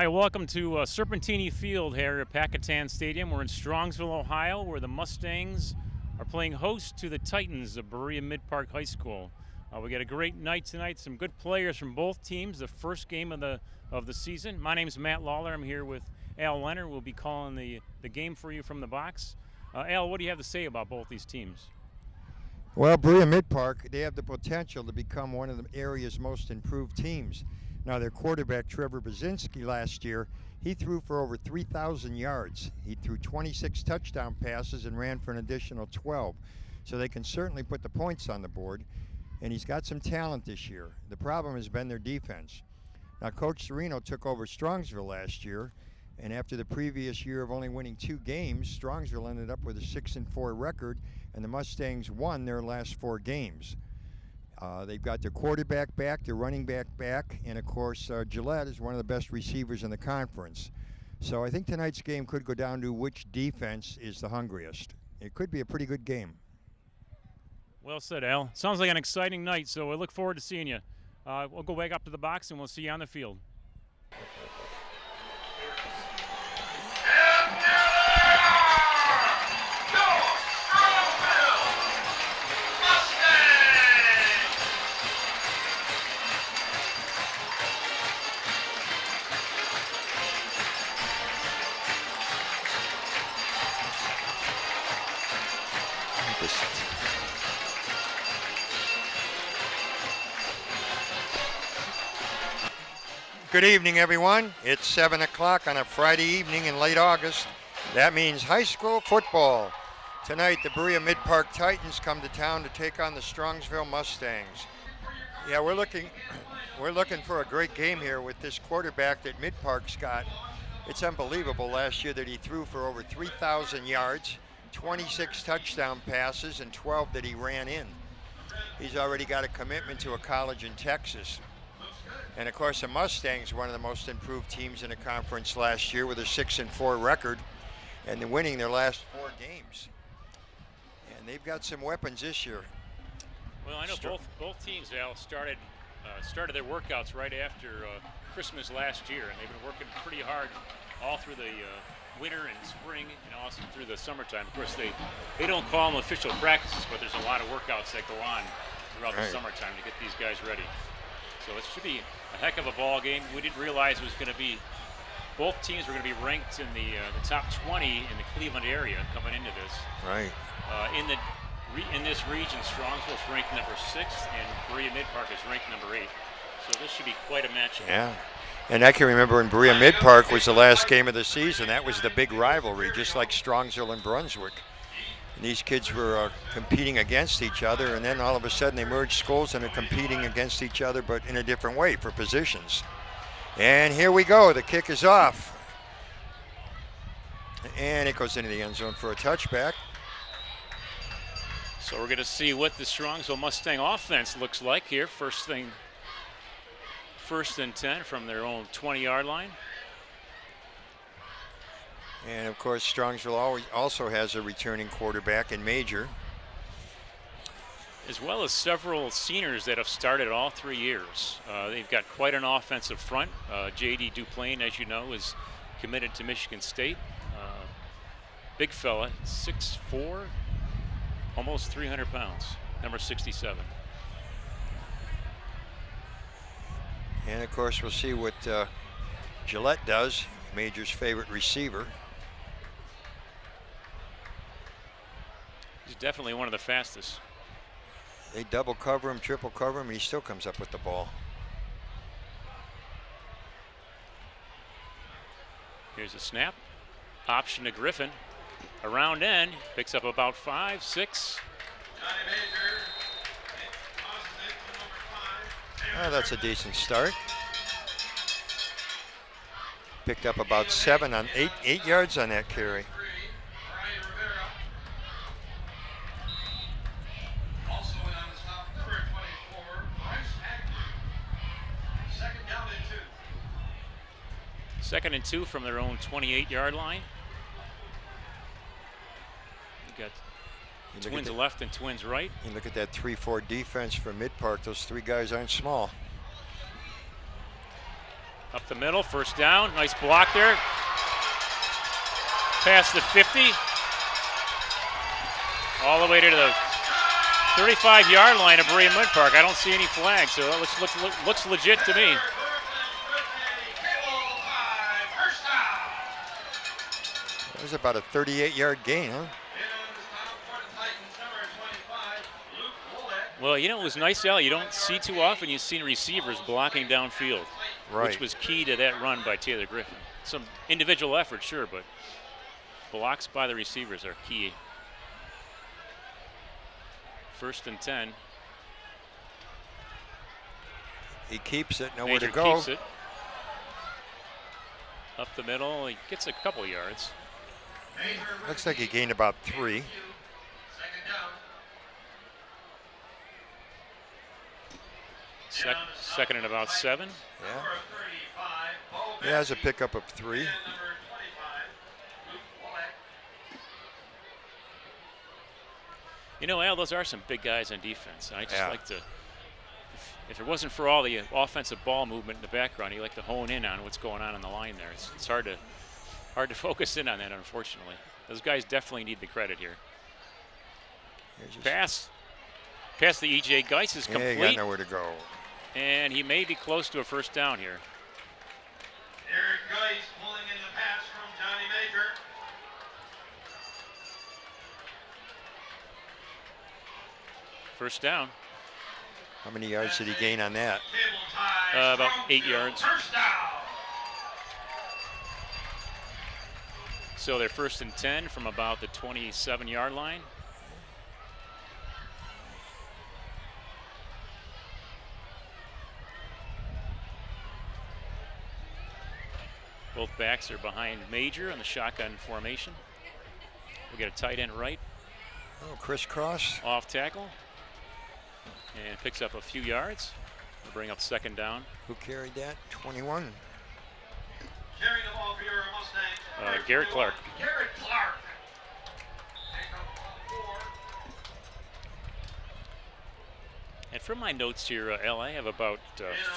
Hi, welcome to Serpentini Field here at Packatan Stadium. We're in Strongsville, Ohio, where the Mustangs are playing host to the Titans of Berea-Midpark High School. We got a great night tonight. Some good players from both teams. The first game of the season. My name is Matt Lawler. I'm here with Al Leonard. We'll be calling the game for you from the box. Al, what do you have to say about both these teams? Well, Berea-Midpark, they have the potential to become one of the area's most improved teams. Now, their quarterback, Trevor Bazinski, last year, he threw for over 3,000 yards. He threw 26 touchdown passes and ran for an additional 12. So they can certainly put the points on the board. And he's got some talent this year. The problem has been their defense. Now, Coach Serino took over Strongsville last year, and after the previous year of only winning 2 games, Strongsville ended up with a 6-4 record, and the Mustangs won their last 4 games. They've got their quarterback back, their running back back, and of course Gillette is one of the best receivers in the conference. So I think tonight's game could go down to which defense is the hungriest. It could be a pretty good game. Well said, Al. Sounds like an exciting night, so I look forward to seeing you. We'll go back up to the box and we'll see you on the field. Good evening, everyone. It's 7 o'clock on a Friday evening in late August. That means high school football. Tonight, the Berea-Midpark Titans come to town to take on the Strongsville Mustangs. Yeah, we're looking for a great game here with this quarterback that Midpark's got. It's unbelievable last year that he threw for over 3,000 yards, 26 touchdown passes, and 12 that he ran in. He's already got a commitment to a college in Texas. And of course, the Mustangs were one of the most improved teams in the conference last year with a 6-4 record, and they're winning their last 4 games. And they've got some weapons this year. Well, I know both teams, Al, started their workouts right after Christmas last year, and they've been working pretty hard all through the winter and spring, and also through the summertime. Of course, they don't call them official practices, but there's a lot of workouts that go on throughout the summertime to get these guys ready. So it should be a heck of a ball game. We didn't realize it was going to be, both teams were going to be ranked in the top 20 in the Cleveland area coming into this. Right. In this region, Strongsville is ranked number 6, and Berea-Midpark is ranked number 8. So this should be quite a matchup. Yeah. And I can remember when Berea-Midpark was the last game of the season, that was the big rivalry, just like Strongsville and Brunswick. And these kids were competing against each other, and then all of a sudden they merged schools and are competing against each other, but in a different way for positions. And here we go. The kick is off. And it goes into the end zone for a touchback. So we're going to see what the Strongsville Mustang offense looks like here. First and 10 from their own 20-yard line. And of course, Strongsville also has a returning quarterback in Major. As well as several seniors that have started all 3 years. They've got quite an offensive front. J.D. Duplain, as you know, is committed to Michigan State. Big fella, 6'4", almost 300 pounds, number 67. And of course, we'll see what Gillette does, Major's favorite receiver. He's definitely one of the fastest. They double cover him, triple cover him, and he still comes up with the ball. Here's a snap. Option to Griffin. Around end, picks up about 5, 6. Oh, that's a decent start. Picked up about 7 on 8 yards on that carry. Second and 2 from their own 28-yard line. You got twins left and twins right. You look at that 3-4 defense for Midpark. Those 3 guys aren't small. Up the middle, first down. Nice block there. Past the 50. All the way to the 35-yard line of Berea-Midpark. I don't see any flags, so it looks legit to me. It was about a 38-yard gain, huh? Well, you know, it was nice, Al. You don't see too often. You've seen receivers blocking downfield, Right. which was key to that run by Taylor Griffin. Some individual effort, sure, but blocks by the receivers are key. 1st and 10. He keeps it, nowhere Major to go. keeps it. Up the middle, he gets a couple yards. Looks like he gained about 3. Second and about 7. Yeah. He has a pickup of 3. You know, Al, those are some big guys on defense. I just Yeah. like to, if it wasn't for all the offensive ball movement in the background, you like to hone in on what's going on the line there. It's hard to focus in on that, unfortunately. Those guys definitely need the credit here. Pass the E.J. Geis is Yeah, complete. he got nowhere to go. And he may be close to a first down here. Eric Geis pulling in the pass from Johnny Major. First down. How many yards did he gain on that? About 8 yards. First down. So they're 1st and 10 from about the 27-yard line. Both backs are behind Major on the shotgun formation. We get a tight end right. Oh, crisscross. Off tackle. And picks up a few yards. We'll bring up 2nd down. Who carried that? 21. Carrying the ball for your Mustangs. Garrett Clark. Garrett Clark. Pick up about 4. And from my notes here, Al, I have about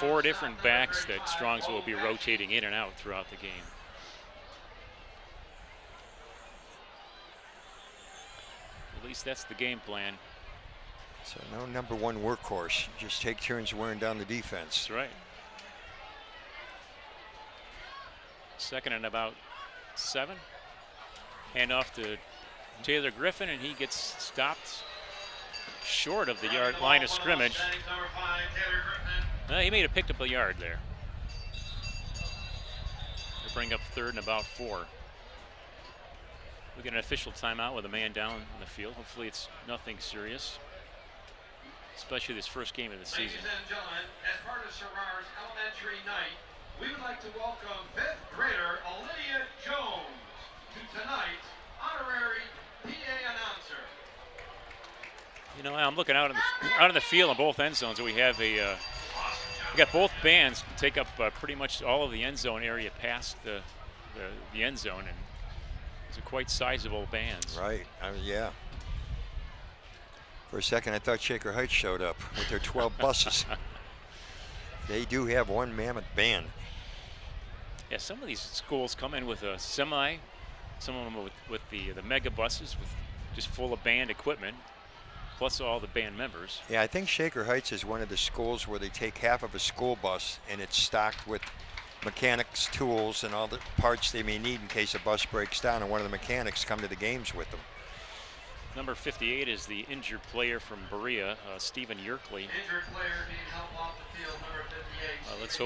4 different backs that Strongsville will be rotating in and out throughout the game. At least that's the game plan. So no number 1 workhorse. Just take turns wearing down the defense. That's right. 2nd and about 7. Hand off to Taylor Griffin, and he gets stopped short of the line of scrimmage. He may have picked up a yard there. They'll bring up 3rd and about 4. We get an official timeout with a man down in the field. Hopefully it's nothing serious, especially this first game of the season. Ladies and gentlemen, as part of Sarar's elementary night, we would like to welcome 5th grader Olivia Jones to tonight's honorary PA announcer. You know, I'm looking out in the field on both end zones. We have we got both bands take up pretty much all of the end zone area past the end zone, and it's a quite sizable bands. Right. Yeah. For a second, I thought Shaker Heights showed up with their 12 buses. They do have one mammoth band. Yeah, some of these schools come in with a semi, some of them with the mega buses with just full of band equipment, plus all the band members. Yeah, I think Shaker Heights is one of the schools where they take half of a school bus and it's stocked with mechanics tools and all the parts they may need in case a bus breaks down, and one of the mechanics come to the games with them. Number 58 is the injured player from Berea, Stephen Yerkley. Injured player being helped off the field, number 58. Let's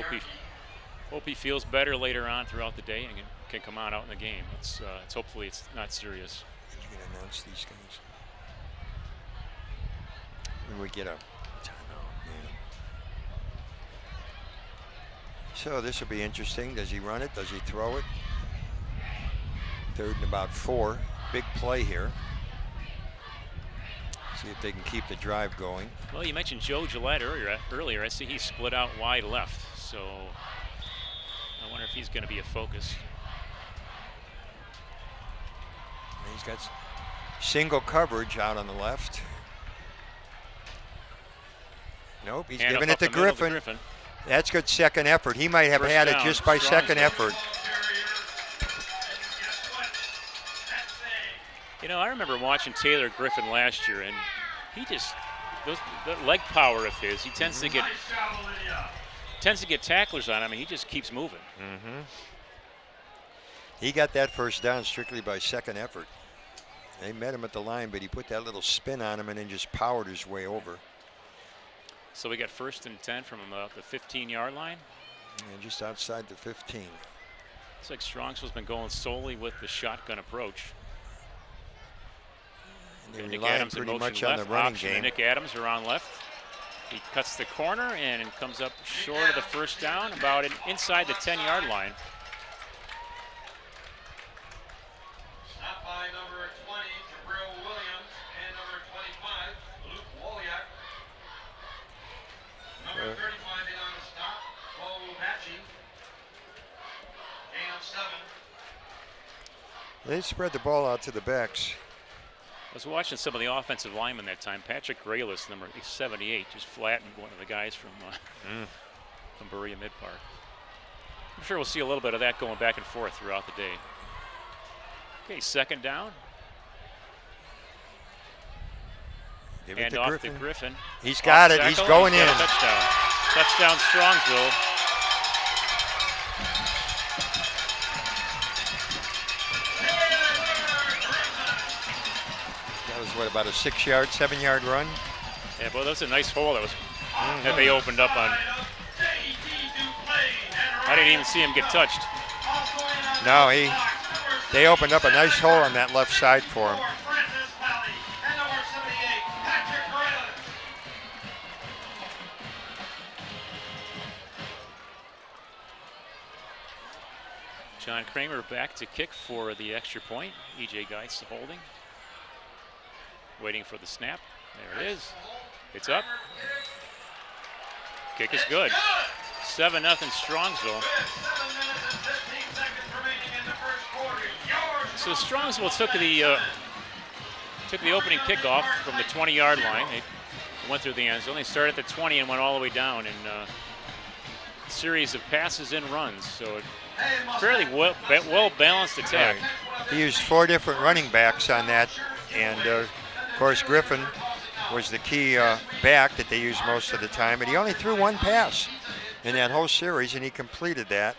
hope he feels better later on throughout the day and can come on out in the game. It's hopefully it's not serious. You can announce these guys. When we get a timeout. Yeah. So this will be interesting. Does he run it? Does he throw it? 3rd and about 4. Big play here. See if they can keep the drive going. Well, you mentioned Joe Gillette earlier. I see he split out wide left, so I wonder if he's going to be a focus. And he's got single coverage out on the left. Nope, he's Hand giving off it up to the middle Griffin. That's good second effort. He might have First had it down, just by second Strongsville. effort. You know, I remember watching Taylor Griffin last year, and he just the leg power of his. He tends to get tacklers on him, and he just keeps moving. He got that first down strictly by second effort. They met him at the line, but he put that little spin on him and then just powered his way over. So we got 1st and 10 from about the 15-yard line. And just outside the 15. Looks like Strongsville's been going solely with the shotgun approach. And Nick relying Adams in pretty motion much on left. the running Option game. to Nick Adams around left. He cuts the corner and comes up short of the first down, about inside the 10-yard line. Stop by number 20, Jabril Williams, and number 25, Luke Woliak. Number 35 in on the stop, Bo Batchy. Gain of 7. They spread the ball out to the backs. I was watching some of the offensive linemen that time. Patrick Graylis, number 78, just flattened one of the guys from Berea-Midpark. I'm sure we'll see a little bit of that going back and forth throughout the day. Okay, 2nd down. Give it And to off Griffin. to Griffin. He's got it. Off He's tackle, going got in. a touchdown. Touchdown, Strongsville. That was, what, about a 6-yard, 7-yard run? Yeah, well, that's a nice hole that they opened up on. I didn't even see him get touched. No, they opened up a nice hole on that left side for him. John Kramer back to kick for the extra point. E.J. Geist holding. Waiting for the snap. There it is. It's up. Kick is good. 7-0 Strongsville. So Strongsville took the opening kickoff from the 20-yard line. They went through the end zone. They started at the 20 and went all the way down in a series of passes and runs. So fairly well balanced attack. He used 4 different running backs on that, and of course Griffin was the key back that they used most of the time, and he only threw 1 pass in that whole series, and he completed that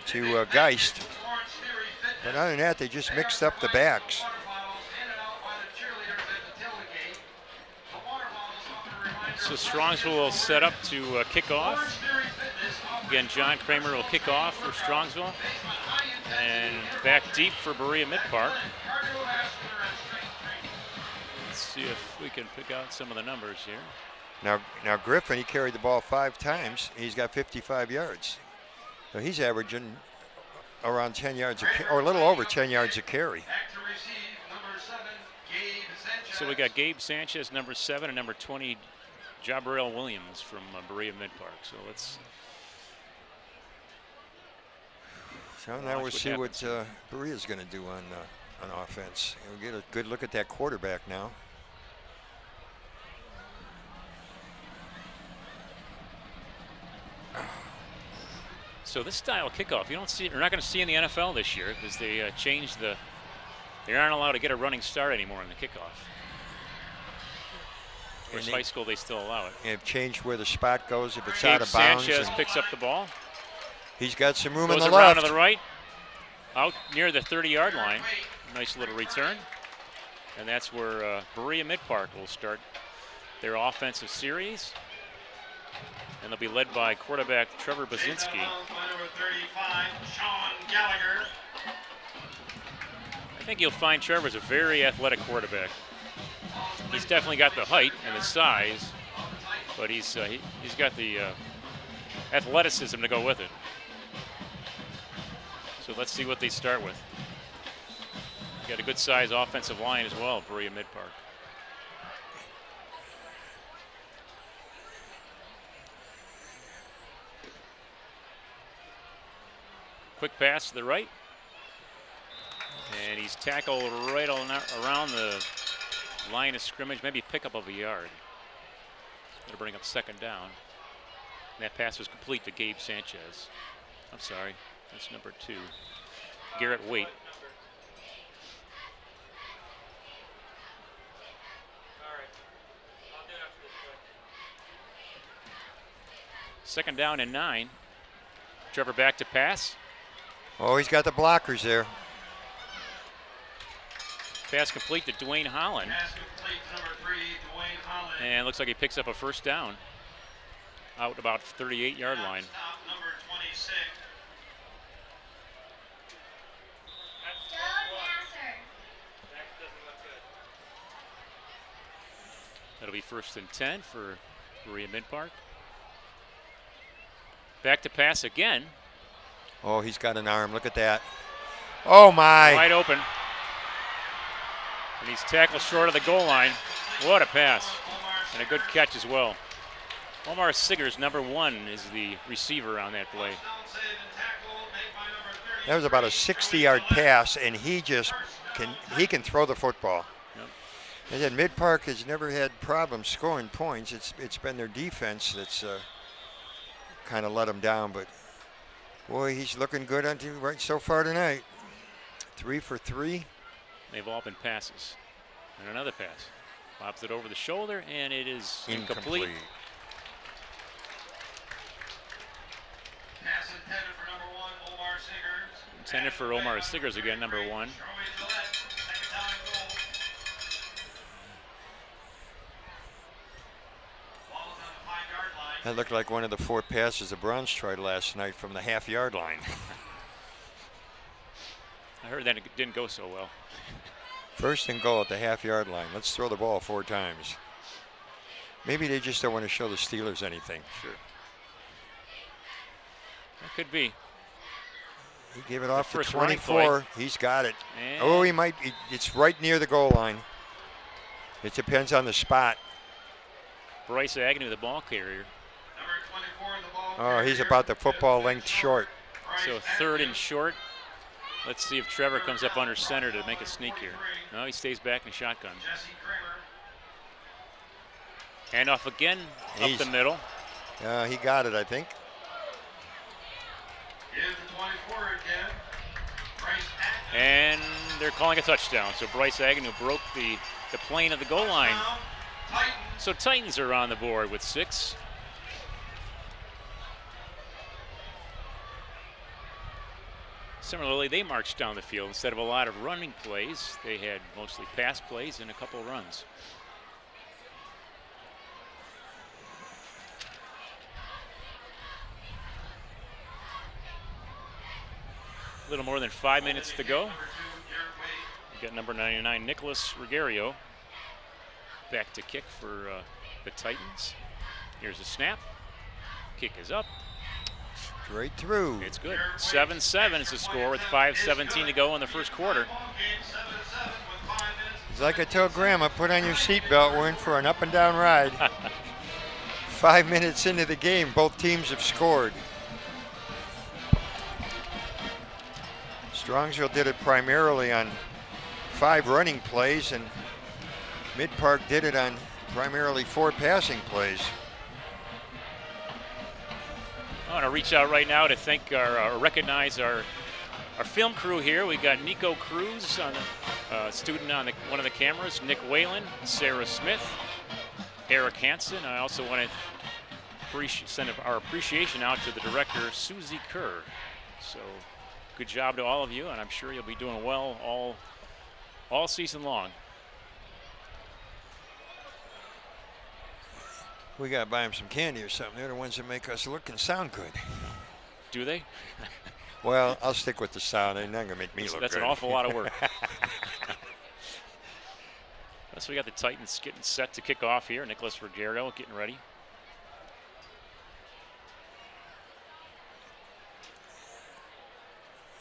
to Geist. But other than that, they just mixed up the backs. So Strongsville will set up to kick off. Again, John Kramer will kick off for Strongsville. And back deep for Berea-Midpark. Let's see if we can pick out some of the numbers here. Now Griffin, he carried the ball 5 times. He's got 55 yards. So he's averaging around 10 yards, or a little over 10 yards a carry. So we got Gabe Sanchez, number 7, and number 20, Jabril Williams from Berea-Midpark. So let's. So now we'll see what Berea's going to do on offense. We'll get a good look at that quarterback now. So this style of kickoff, you're not going to see in the NFL this year because they changed they aren't allowed to get a running start anymore in the kickoff. Of course, high school, they still allow it. They've changed where the spot goes if it's Gabe out of bounds. Sanchez picks up the ball. He's got some room on Goes the around left. to the right, out near the 30-yard line. Nice little return. And that's where Berea-Midpark will start their offensive series. And they'll be led by quarterback Trevor Bazinski. I think you'll find Trevor's a very athletic quarterback. He's definitely got the height and the size, but he's got the athleticism to go with it. So let's see what they start with. Got a good size offensive line as well, Berea-Midpark. Quick pass to the right. And he's tackled right around the line of scrimmage, maybe pick up of a yard. That'll bring up 2nd down. That pass was complete to Gabe Sanchez. I'm sorry, that's number 2. Garrett Waite. Second down and 9. Trevor back to pass. Oh, he's got the blockers there. Pass complete to Dwayne Holland. Pass complete to number 3, Dwayne Holland. And looks like he picks up a first down. Out about 38-yard line. Stop number 26. That'll be first and 10 for Berea-Midpark. Back to pass again. Oh, he's got an arm. Look at that. Oh, my. Wide open. And he's tackled short of the goal line. What a pass. And a good catch as well. Omar Siggers, number 1, is the receiver on that play. That was about a 60-yard pass, and he can throw the football. And then Midpark has never had problems scoring points. It's been their defense that's kind of let them down. But boy, he's looking good right so far tonight. 3 for 3. They've all been passes. And another pass. Lobs it over the shoulder, and it is incomplete. Pass intended for number 1, Omar Siggers. Intended for Omar Siggers again, number 1. That looked like one of the 4 passes the Browns tried last night from the half-yard line. I heard that it didn't go so well. First and goal at the half-yard line. Let's throw the ball 4 times. Maybe they just don't want to show the Steelers anything. Sure. That could be. He gave it off to first running 24. He's got it. And Oh, he might. It's right near the goal line. It depends on the spot. Bryce Agnew, the ball carrier. Number 24, the ball Oh, he's carrier. about the football length short. So 3rd and short. Let's see if Trevor comes up under center to make a sneak here. No, he stays back in shotgun. Jesse Kramer. Hand off again, up the middle. He got it, I think. Here's the 24 again. Bryce Agnew. And they're calling a touchdown. So Bryce Agnew broke the plane of the goal line. Titans. So Titans are on the board with 6. Similarly, they marched down the field. Instead of a lot of running plays, they had mostly pass plays and a couple runs. A little more than 5 minutes to go. We got number 99, Nicholas Ruggiero, back to kick for the Titans. Here's a snap. Kick is up. Straight through. It's good. 7-7 is the score with 5:17 to go in the first quarter. It's like I told Grandma, put on your seatbelt. We're in for an up and down ride. 5 minutes into the game, both teams have scored. Strongsville did it primarily on 5 running plays, and Midpark did it on primarily 4 passing plays. I want to reach out right now to thank recognize our film crew here. We got Nico Cruz, on student on one of the cameras, Nick Whalen, Sarah Smith, Eric Hansen. I also want to send our appreciation out to the director, Susie Kerr. So good job to all of you, and I'm sure you'll be doing well all season long. We got to buy them some candy or something. They're the ones that make us look and sound good. Do they? Well, I'll stick with the sound. They're not going to make me look good. That's an awful lot of work. So we got the Titans getting set to kick off here. Nicholas Ruggiero getting ready.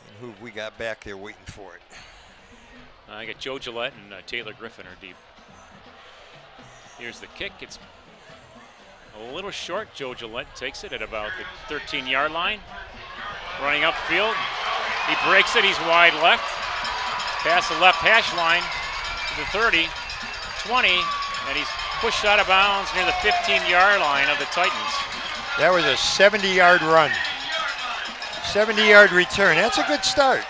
And who have we got back there waiting for it? I got Joe Gillette and Taylor Griffin are deep. Here's the kick. It's a little short. Joe Gillette takes it at about the 13-yard line. Running upfield. He breaks it. He's wide left. Past the left hash line to the 30, 20, and he's pushed out of bounds near the 15-yard line of the Titans. That was a 70-yard run. 70-yard return. That's a good start.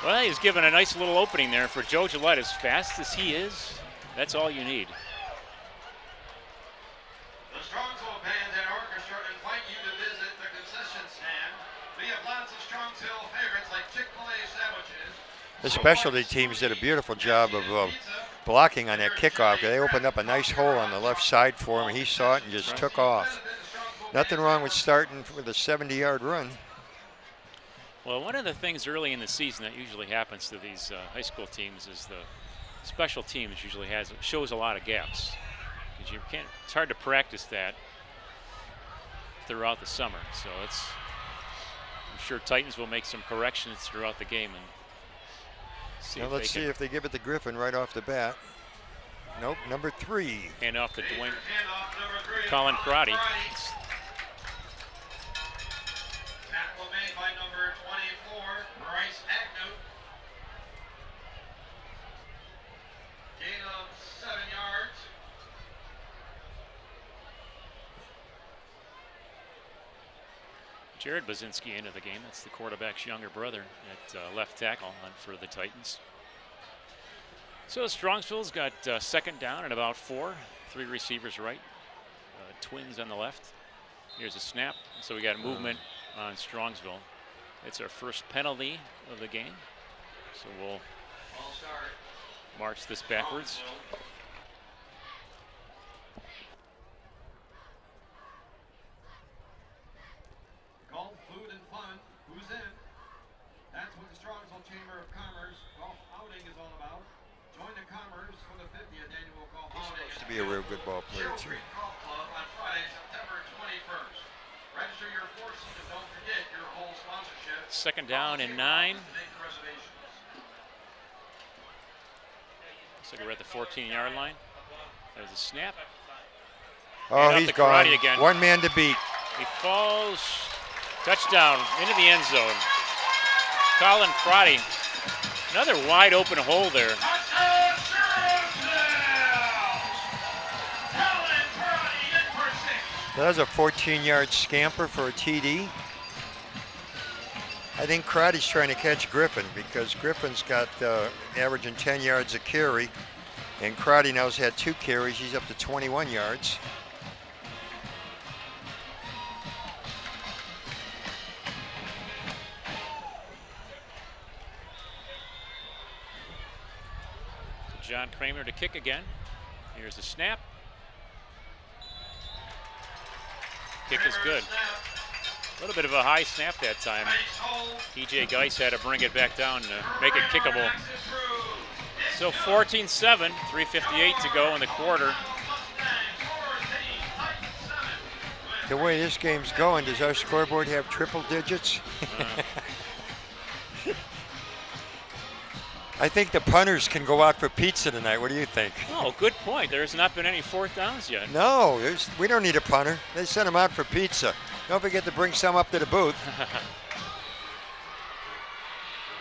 Well, he's given a nice little opening there for Joe Gillette. As fast as he is, that's all you need. The Strongsville Band and Orchestra invite you to visit the concession stand. We have lots of Strongsville favorites like Chick-fil-A sandwiches. The specialty teams did a beautiful job of blocking on that kickoff. They opened up a nice hole on the left side for him. He saw it and just took off. Nothing wrong with starting with a 70-yard run. Well, one of the things early in the season that usually happens to these high school teams is the special teams usually shows a lot of gaps. Because it's hard to practice that throughout the summer. So I'm sure Titans will make some corrections throughout the game and see. Now let's see if they give it to Griffin right off the bat. Nope, number 3. Hand off to Dwayne. Colin Crotty. Tackle made by number 24, Bryce Agnew. Gain of 7 yards. Jared Bazinski into the game. That's the quarterback's younger brother at left tackle for the Titans. So Strongsville's got second down and about 4. 3 receivers right. Twins on the left. Here's a snap. So we got movement on Strongsville. It's our first penalty of the game. So we'll march this backwards. Golf, food, and fun. Who's in? That's what the Strongsville Chamber of Commerce golf outing is all about. Join the Commerce for the 50th annual golf outing. To be a real good ball player, too. Golf Club on Friday, September 21st. Register your forces and don't forget your whole sponsorship. Second down and 9. Looks like we're at the 14-yard line. There's a snap. Oh, he's gone. Again. One man to beat. He falls. Touchdown into the end zone. Colin Crotty. Another wide open hole there. That was a 14-yard scamper for a TD. I think Crotty's trying to catch Griffin because Griffin's got averaging 10 yards a carry, and Crotty now's had 2 carries. He's up to 21 yards. John Kramer to kick again. Here's the snap. Kick is good. A little bit of a high snap that time. TJ Geis had to bring it back down to make it kickable. So 14-7, 3:58 to go in the quarter. The way this game's going, does our scoreboard have triple digits? I think the punters can go out for pizza tonight. What do you think? Oh, good point. There's not been any 4th downs yet. No, we don't need a punter. They sent them out for pizza. Don't forget to bring some up to the booth.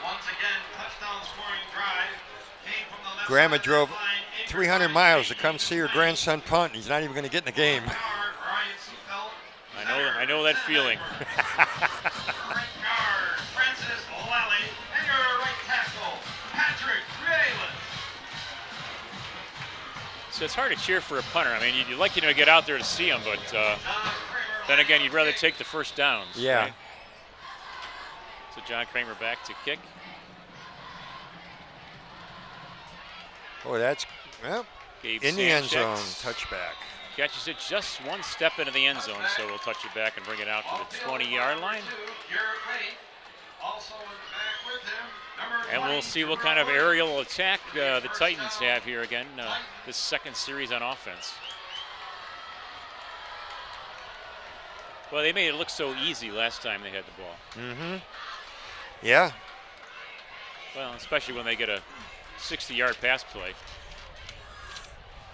Once again, touchdown scoring drive came from the left. Grandma drove 300 miles to come see her grandson punt. He's not even going to get in the game. I know that feeling. So it's hard to cheer for a punter. I mean, you'd like to get out there to see him, but then again, you'd rather take the first downs. Yeah. Right? So John Kramer back to kick. Oh, that's Gabe in the end zone. checks. Touchback. Catches it just one step into the end zone, so we'll touch it back and bring it out to the 20-yard line. And we'll see what kind of aerial attack the Titans have here again, this second series on offense. Well, they made it look so easy last time they had the ball. Mm-hmm. Yeah. Well, especially when they get a 60-yard pass play.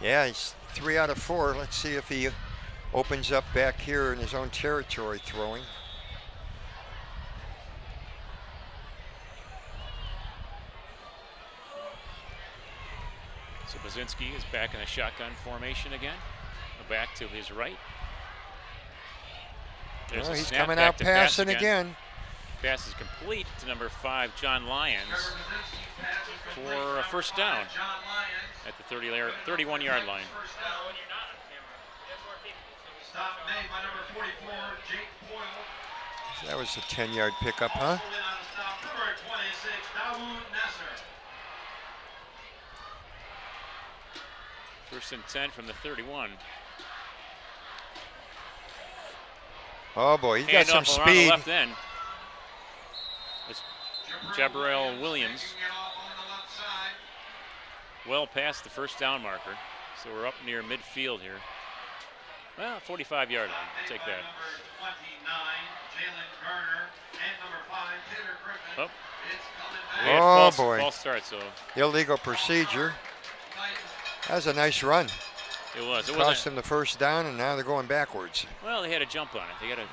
Yeah, he's 3 out of 4. Let's see if he opens up back here in his own territory throwing. So Bazinski is back in the shotgun formation again. Back to his right. There's Oh, a he's snap coming back out to pass passing again. Pass is complete to number 5, John Lyons, for a first down at the 31-yard line. Stop made by number 44, Jake Boyle. That was a 10-yard pickup, huh? Number 26, Dawood Nasser. First and 10 from the 31. Oh boy, he's got some Handoff around the speed. left end. It's Jabril Williams. Well past the first down marker. So we're up near midfield here. Well, 45-yard line. I'll take that. Number 29, Jalen Garner, and number 5, Taylor Griffin. Oh. It's coming We back. had Oh, false, boy. false start, so Illegal procedure. That was a nice run. it was. It Cost wasn't. them the first down, and now they're going backwards. Well, they had a jump on it. They got a.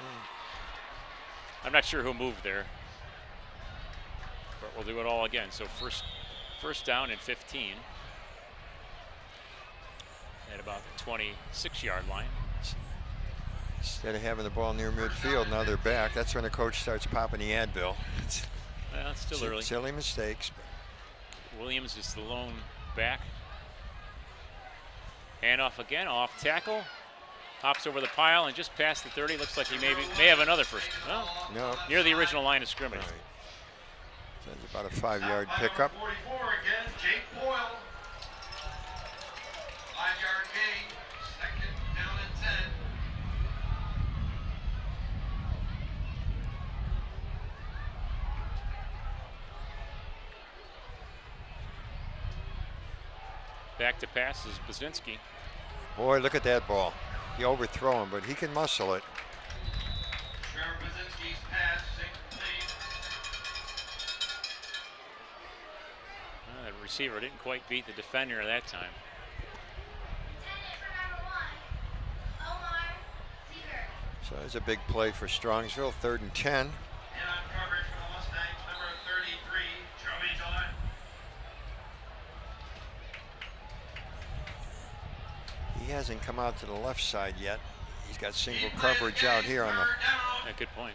I'm not sure who moved there, but we'll do it all again. So first down and 15 at about the 26-yard line. Instead of having the ball near midfield, now they're back. That's when the coach starts popping the Advil. Well, it's still early. Silly mistakes. Williams is the lone back. Handoff again, off tackle. Hops over the pile and just past the 30. Looks like he may have another first. Well, No. near the original line of scrimmage. Right. That's about a 5-yard pickup. 44 again, Jake Boyle. 5-yard gain, second down and 10. Back to pass is Basinski. Boy, look at that ball. You overthrow him, but he can muscle it. Trevor Basinski's pass, incomplete. The receiver didn't quite beat the defender at that time. So that's a big play for Strongsville, 3rd and 10. In on coverage for the Mustangs, number 33, Joey Gillette. He hasn't come out to the left side yet. He's got single coverage out here on the. Yeah, good point.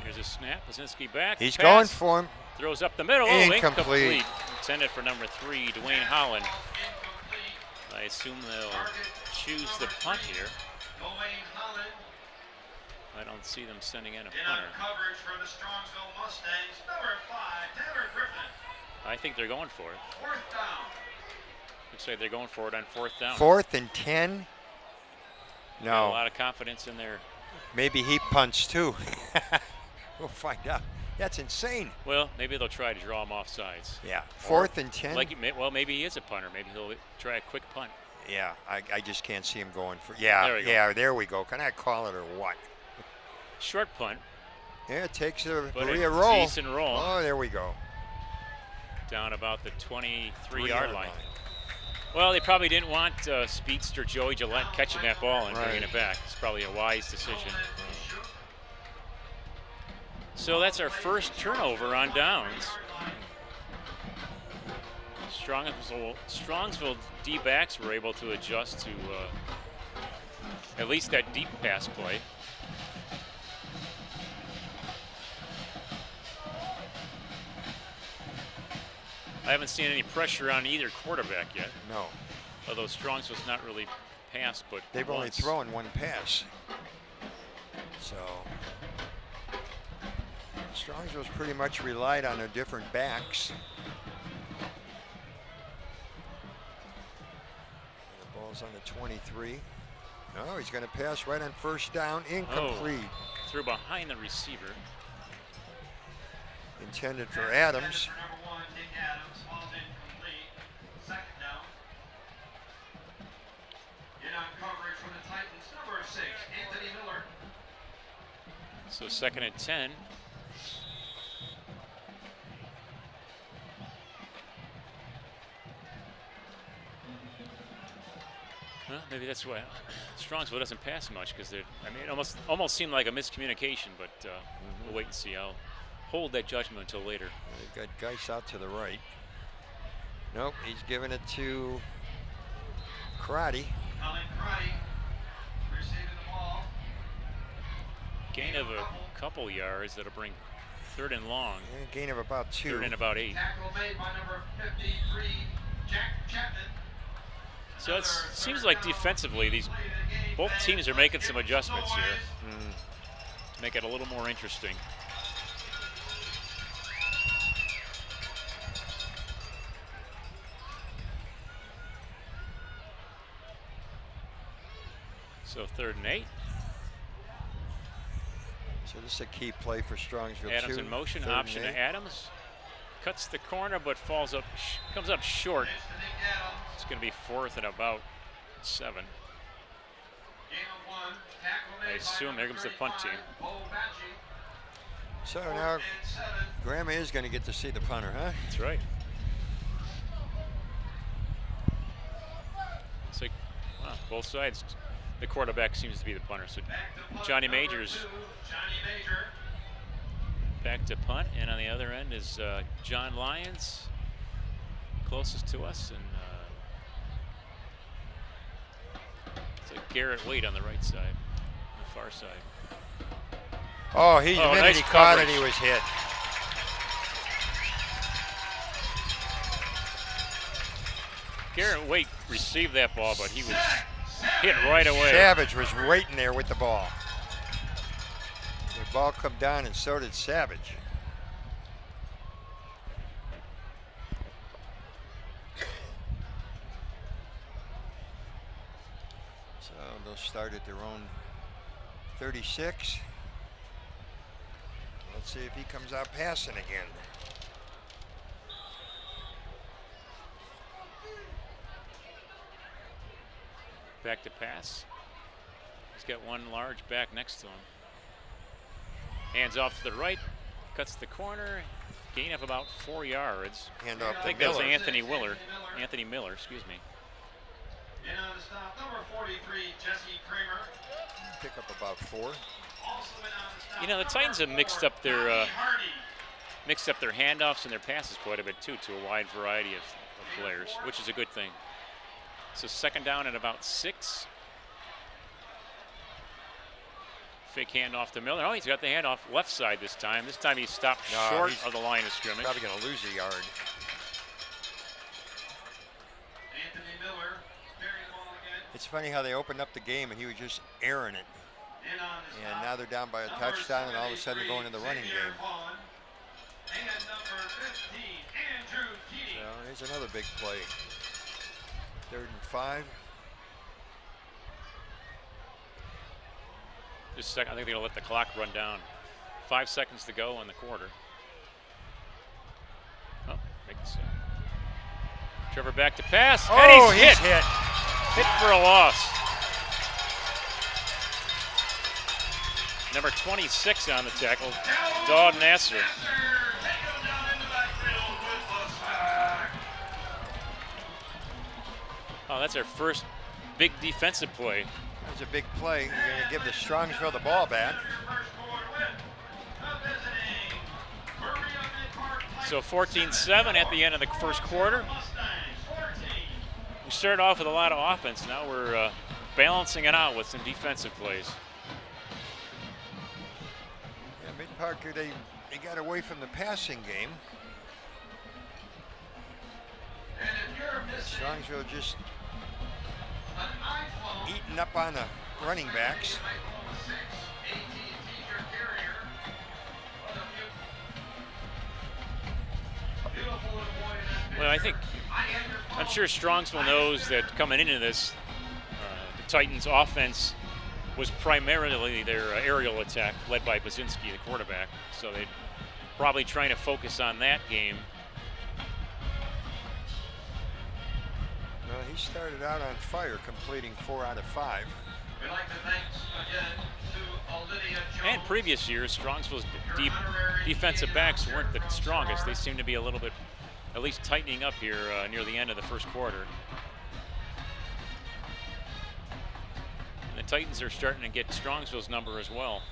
Here's a snap. Basinski back. He's pass, going for him. Throws up the middle. Oh, Incomplete. Intended for number 3, Dwayne Holland. Incomplete. I assume they'll choose the punt here. Dwayne Holland. I don't see them sending in a In on punter. coverage for the Strongsville Mustangs, number 5, Taylor Griffin. I think they're going for it. 4th down. Looks like they're going for it on 4th down. 4th and 10. Got a No, lot of confidence in there. maybe he punts too. We'll find out. That's insane. Well, maybe they'll try to draw him off sides. Yeah, Or 4th and 10. Well, maybe he is a punter. Maybe he'll try a quick punt. Yeah, I just can't see him going for. Yeah, There we go. yeah, there we go. Can I call it or what? Short punt, Yeah, it takes a but Berea a roll. decent roll. Oh, there we go. Down about the 23-yard 3-yard line. Well, they probably didn't want speedster Joey Gillette catching that ball and bringing Right. it back. It's probably a wise decision. So that's our first turnover on downs. Strongsville D-backs were able to adjust to at least that deep pass play. I haven't seen any pressure on either quarterback yet, No, although Strongsville's not really passed, but they've only once. thrown one pass. So Strongsville's pretty much relied on their different backs. The ball's on the 23. No, he's going to pass right on 1st down. Incomplete. Threw behind the receiver. Intended for Adams. For number 1, Nick Adams, falls incomplete. 2nd down. In on coverage from the Titans, number 6, Anthony Miller. So 2nd and 10. Well, maybe that's why Strongsville doesn't pass much, because I mean, it almost seemed like a miscommunication, but we'll wait and see. I'll hold that judgment until later. They've got Geis out to the right. Nope, he's giving it to Karate. Colin Crotty, receiver Gain of a couple yards. That'll bring 3rd and long. And a gain of about 2. 3rd and about 8. Tackle made by number 53, Jack Chapman. So it seems like defensively, both teams are making some adjustments here to make it a little more interesting. So 3rd and 8. So this is a key play for Strongsville. Adams in motion, option to Adams. Cuts the corner, but falls up, comes up short. It's going to be 4th and about 7. I assume here comes the punt team. So now Grandma is going to get to see the punter, huh? That's right. It's like, wow, both sides. The quarterback seems to be the punter. So Johnny Majors back to punt, and on the other end is John Lyons, closest to us, and it's like Garrett Wade on the right side, on the far side. Oh, the minute nice he caught it, coverage. he was hit. Garrett Wade received that ball, but he was hit right away. Savage was waiting there with the ball. The ball come down, and so did Savage. So they'll start at their own 36. Let's see if he comes out passing again. Back to pass. He's got one large back next to him. Hands off to the right, cuts the corner, gain of about 4 yards. Hand off I to think that was Miller. Anthony Miller, excuse me. In on the stop, number 43, Jesse Kramer. Pick up about 4. Also in on the stop, You know, the Titans have mixed up their handoffs and their passes quite a bit too, to a wide variety of players, which is a good thing. So 2nd down and about 6. Fake handoff to Miller. Oh, he's got the handoff left side this time. This time he stopped short of the line of scrimmage. Probably going to lose a yard. Anthony Miller carrying the ball again. It's funny how they opened up the game and he was just airing it. In on the And stop, now they're down by a number touchdown, and all of a sudden they're going to the running 73, game. Xavier Vaughn. And number 15, Andrew Keating. So here's another big play. 3rd and 5. Just a second, I think they're going to let the clock run down. 5 seconds to go in the quarter. Oh, make the sack. Trevor back to pass. Oh, and he's hit. Hit for a loss. Number 26 on the tackle, Daud Nasser. Oh, that's our first big defensive play. That was a big play. You're going to give the Strongsville the ball back. So 14-7 at the end of the first quarter. We started off with a lot of offense. Now we're balancing it out with some defensive plays. Yeah, Midpark, they got away from the passing game. Strongsville just eating up on the running backs. Well, I'm sure Strongsville knows that coming into this, the Titans' offense was primarily their aerial attack, led by Basinski, the quarterback. So they're probably trying to focus on that game. Well, he started out on fire, completing 4 out of 5. We'd like to thank again to Olivia Jones. And previous years, Strongsville's defensive backs weren't the strongest. They seem to be a little bit, at least tightening up here near the end of the first quarter. And the Titans are starting to get Strongsville's number as well.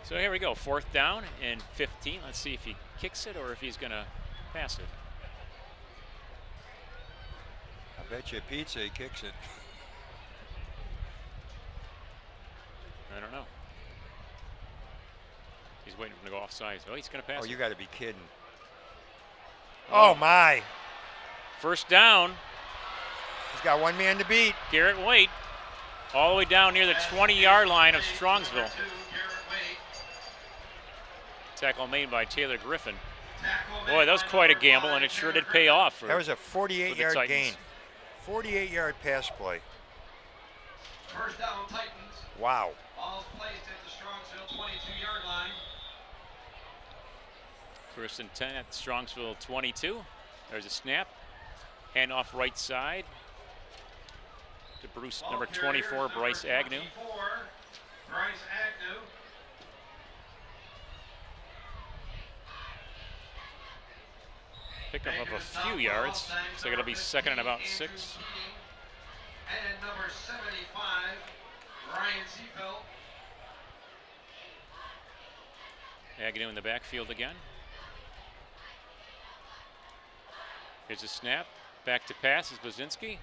So here we go, 4th down and 15. Let's see if he kicks it or if he's going to pass it. I bet you a pizza he kicks it. I don't know. He's waiting for him to go offside. Oh, he's going to pass. Oh, it. you got to be kidding. Oh, my. First down. He's got one man to beat. Garrett Waite all the way down near the 20-yard line of Strongsville. Tackle made by Taylor Griffin. Boy, that was quite a gamble, and it sure did pay off. That was a 48-yard gain. 48-yard pass play. First down, Titans. Wow. Ball's placed at the Strongsville 22-yard line. First and 10 at Strongsville 22. There's a snap. Handoff right side to Bruce, number 24, Bryce Agnew. Bryce Agnew. Pick up a few yards. So it'll be second and about 6. And number 75, Ryan Seafeld. Agnew in the backfield again. Here's a snap. Back to pass is Blazinski.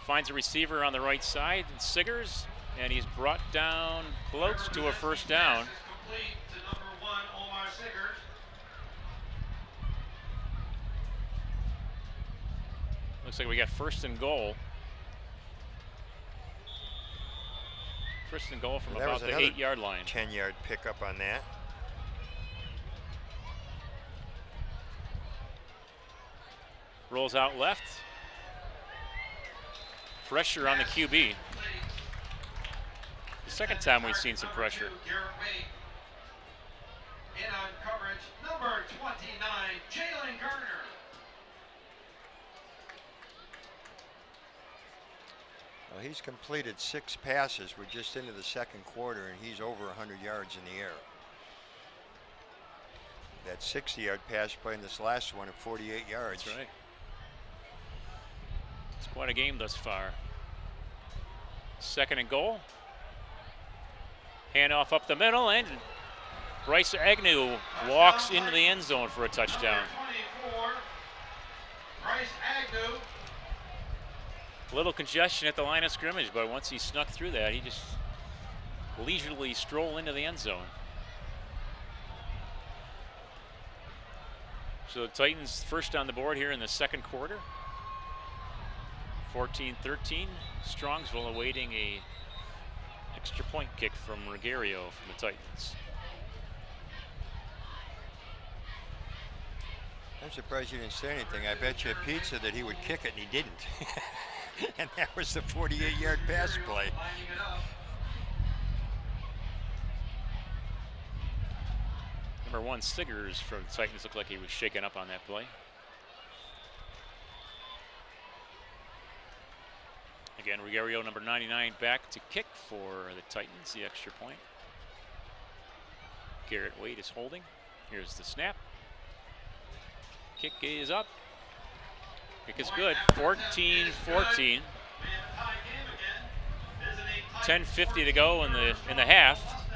Finds a receiver on the right side, Siggers, and he's brought down close to a first down. Complete to number 1, Omar Siggers. Looks like we got first and goal. First and goal from about the 8-yard line. 10-yard pickup on that. Rolls out left. Pressure on the QB. The second time we've seen some pressure. In on coverage, number 29, Jalen Garner. Well, he's completed 6 passes. We're just into the second quarter, and he's over 100 yards in the air. That 60-yard pass play in this last one at 48 yards. That's right. It's quite a game thus far. Second and goal. Handoff up the middle, and Bryce Agnew walks into the end zone for a touchdown. Number 24, Bryce Agnew. Little congestion at the line of scrimmage, but once he snuck through that, he just leisurely strolled into the end zone. So the Titans first on the board here in the second quarter. 14-13. Strongsville awaiting a extra point kick from Regario from the Titans. I'm surprised you didn't say anything. I bet you Pete said that he would kick it, and he didn't. And that was the 48-yard pass play. Number 1, Siggers from the Titans looked like he was shaken up on that play. Again, Regario, number 99, back to kick for the Titans, the extra point. Garrett Waite is holding. Here's the snap. Kick is up. Kick is good. 14-14. 10:50 to go in the half.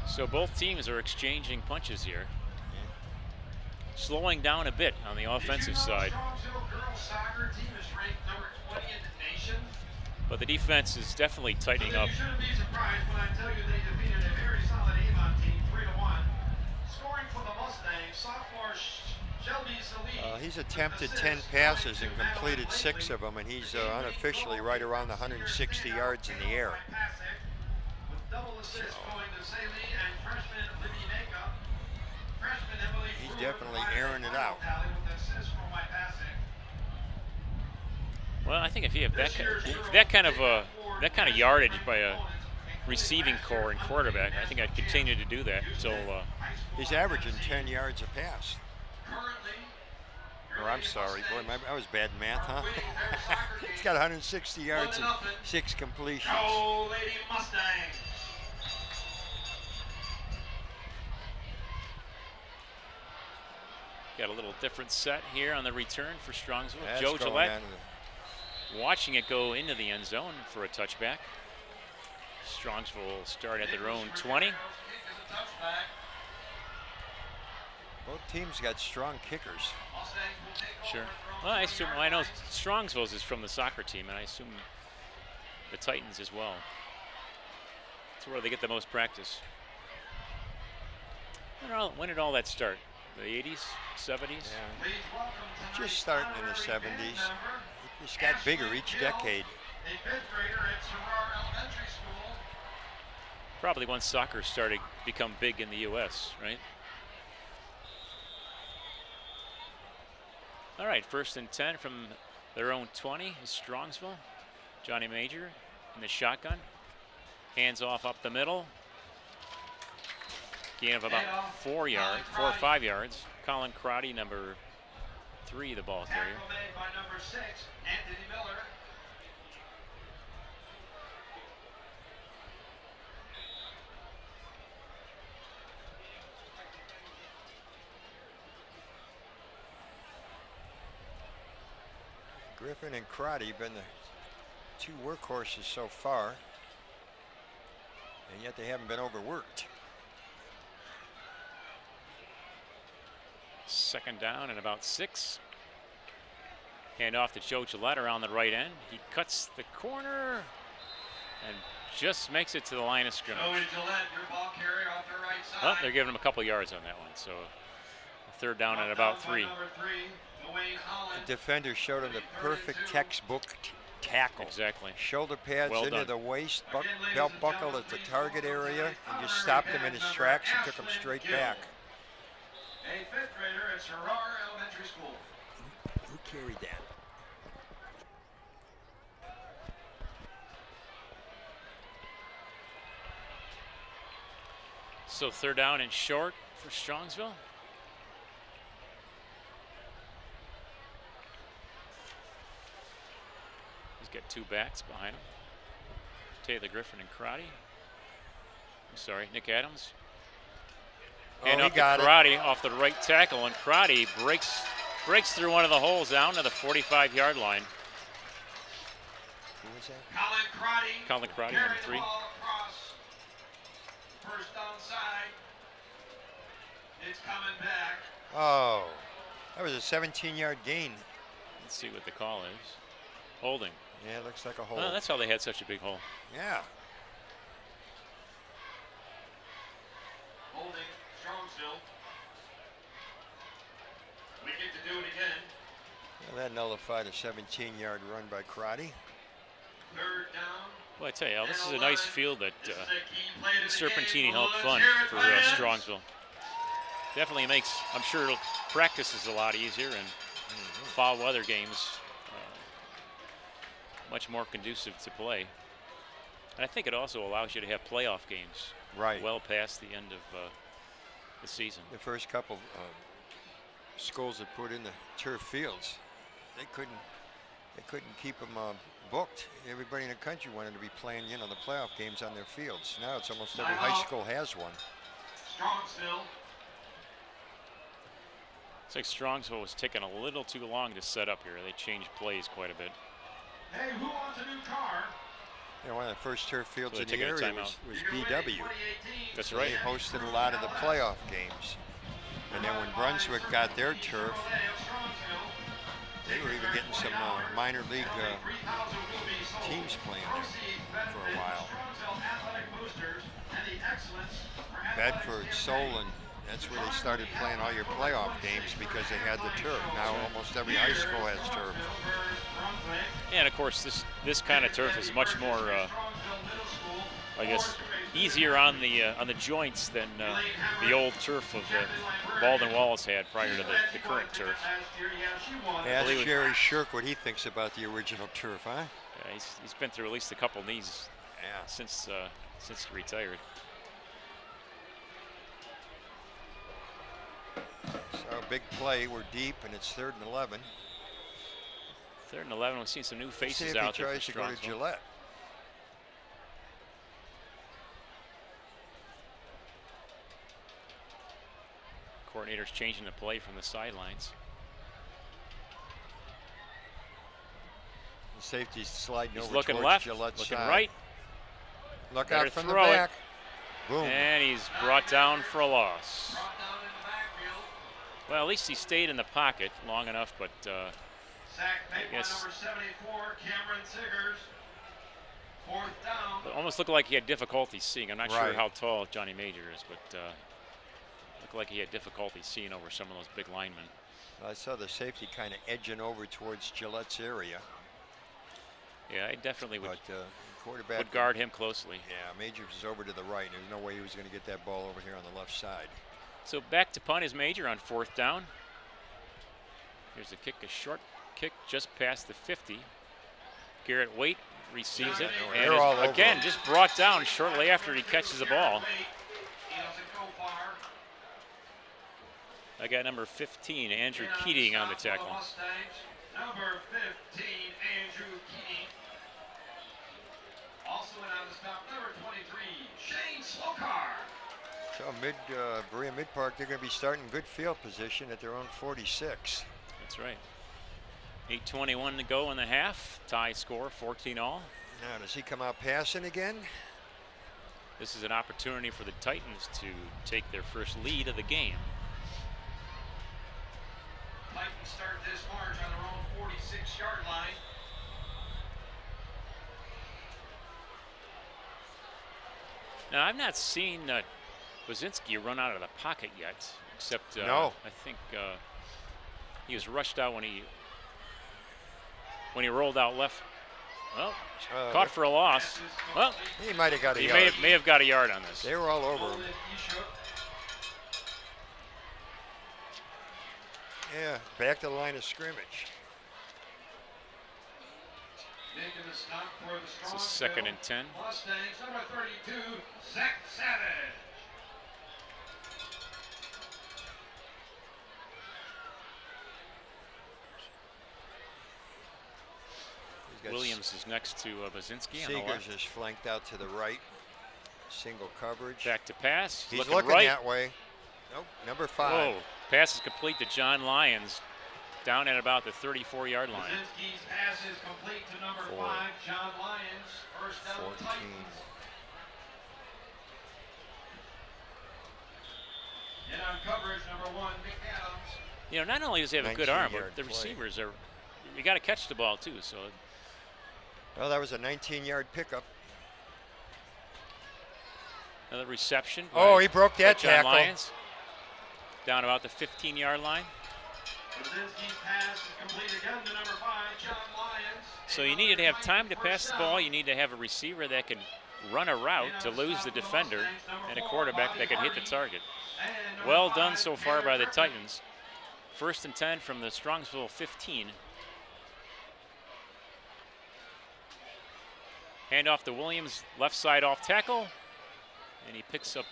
So both teams are exchanging punches here. Slowing down a bit on the offensive side. But the defense is definitely tightening up. You shouldn't be surprised when I tell you they defeated a very solid Avon team 3-1. Scoring for the Mustangs, sophomore Shelby Salee. He's attempted 10 passes and completed 6 of them, and he's unofficially right around the 160 yards in the air. With double assists going to Salee and freshman Libby Makeup. Freshman Emily He's definitely airing it out. with assists for my passing. Well, I think if you have that kind of yardage by a receiving core and quarterback, I think I'd continue to do that until. He's averaging 10 yards a pass. Oh, I'm sorry, boy, that was bad math, huh? He's got 160 yards and 6 completions. Go, Lady Mustang. Got a little different set here on the return for Strongsville. That's Joe going Gillette on to watching it go into the end zone for a touchback. Strongsville will start at their own 20. Both teams got strong kickers. Sure. Well, I know Strongsville's is from the soccer team, and I assume the Titans as well. It's where they get the most practice. When did all that start? The 80s, 70s? Yeah. Just starting in the 70s. It just got bigger each decade. A fifth grader at Sarrar Elementary School. Probably once soccer started to become big in the U.S., right? All right, 1st and 10 from their own 20 is Strongsville. Johnny Major in the shotgun. Hands off up the middle. Gain of about 4 or 5 yards. Colin Crotty, number 3, the ball carrier. Tackle made by number 6, Anthony Miller. Griffin and Crotty have been the 2 workhorses so far, and yet they haven't been overworked. 2nd down and about 6. Hand off to Joe Gillette around the right end. He cuts the corner and just makes it to the line of scrimmage. Joey Gillette, your ball carrier off the right side. Well, they're giving him a couple yards on that one, so 3rd down and about 3. Number 3, Dwayne Holland. The defender showed him the perfect textbook tackle. Exactly. Shoulder pads Well into done. the waist, belt buckle at the target area, and just stopped him in his tracks and took him straight back. A 5th grader at Sarrar Elementary School. Who carried that? So 3rd down and short for Strongsville. He's got 2 backs behind him. Taylor Griffin and Crotty. I'm sorry, Nick Adams. And he off to got it. Crotty off the right tackle, and Crotty breaks through one of the holes down to the 45-yard line. Who was that? Colin Crotty, Carried number 3. the ball across. 1st down side. It's coming back. Oh, that was a 17-yard gain. Let's see what the call is. Holding. Yeah, it looks like a hole. Oh, that's how they had such a big hole. Yeah. Holding Strongsville. We get to do it again. Well, that nullified a 17-yard run by Crotty. 3rd down. Well, I tell you, Al, this is a nice field that This is a key play to the Serpentini game. helped Bullets fund here at for Lions. Strongsville. Definitely makes, I'm sure it'll practice is a lot easier, and foul weather games much more conducive to play. And I think it also allows you to have playoff games Right. well past the end of the season. The first couple schools that put in the turf fields, they couldn't keep them booked. Everybody in the country wanted to be playing, the playoff games on their fields. Now it's almost every high school has one. Strongsville. It's like Strongsville was taking a little too long to set up here. They changed plays quite a bit. Hey, who wants a new car? One of the first turf fields So in they're the taking a area timeout. was You're ready, BW. 2018. That's So right. they hosted a lot of the playoff games. And then when Brunswick got their turf, they were even getting some minor league teams playing there for a while. Bedford, Solon, that's where they started playing all your playoff games because they had the turf. Now almost every high school has turf. And of course, this kind of turf is much more, I guess, easier on the joints than the old turf of Baldwin Wallace had prior to the current turf. Ask Jerry Shirk what he thinks about the original turf, huh? Yeah, he's been through at least a couple knees since he retired. So big play, we're deep, and it's 3rd and 11. 3rd and 11. We've seen some new See faces if he out there tries for to go to Strongsville. Gillette. Coordinator's changing the play from the sidelines. The safety's sliding He's over looking towards left, Gillette's looking side. right, Look Better out from the throw it. back. Boom. and he's brought down for a loss. Brought down in the backfield. Well, at least he stayed in the pocket long enough, but Sack made by guess- number 74, Cameron Siggers. 4th down. It almost looked like he had difficulty seeing. I'm not sure Right. how tall Johnny Major is, but looked like he had difficulty seeing over some of those big linemen. I saw the safety kind of edging over towards Gillette's area. Yeah, I definitely would, Quarterback would guard him closely. Yeah, Majors is over to the right. There's no way he was going to get that ball over here on the left side. So back to punt is Major on 4th down. Here's a kick, a short kick just past the 50. Garrett Waite receives it, and They're all is over again him. just brought down shortly after he catches the ball. He doesn't go far. I got number 15, Andrew In Keating on the stop for tackle. Mustangs, number 15, Andrew Keating. Also in on the stop, number 23, Shane Slokar. So Berea-Midpark, they're going to be starting good field position at their own 46. That's right. 8:21 to go in the half. Tie score, 14-all. Now, does he come out passing again? This is an opportunity for the Titans to take their first lead of the game. Titans start this march on their own 46-yard line. Now, I've not seen Wazinski run out of the pocket yet, except No. I think he was rushed out when he rolled out left. Well, caught for a loss. Well, He might have got a he yard. may have got a yard on this. They were all over him. Golden Ishuk. Yeah, back to the line of scrimmage. Making the stop for the It's a 2nd and 10. Mustangs, number 32, Zach Savage. He's got Williams is next to Bazinski on the Seegers left. is flanked out to the right. Single coverage. Back to pass. He's looking looking right. that way. Nope, number 5. Whoa. Pass is complete to John Lyons down at about the 34-yard line. Kaczynski's pass is complete to number 5, John Lyons. First down 14. Titans. In on coverage, number 1, Nick Adams. You know, not only does he have a good arm, 19-yard but the play. receivers are. You got to catch the ball too. So Well, that was a 19-yard pickup. another reception. Oh, by- he broke by that John tackle. Lyons, down about the 15-yard line. Kaczynski's pass is complete again to number 5, John Lyons. So you needed to have time to pass the ball. You need to have a receiver that can run a route to lose the defender, and a quarterback that can hit the target. Well done so far by the Titans. 1st and 10 from the Strongsville 15. Hand off to Williams, left side off tackle, and he picks up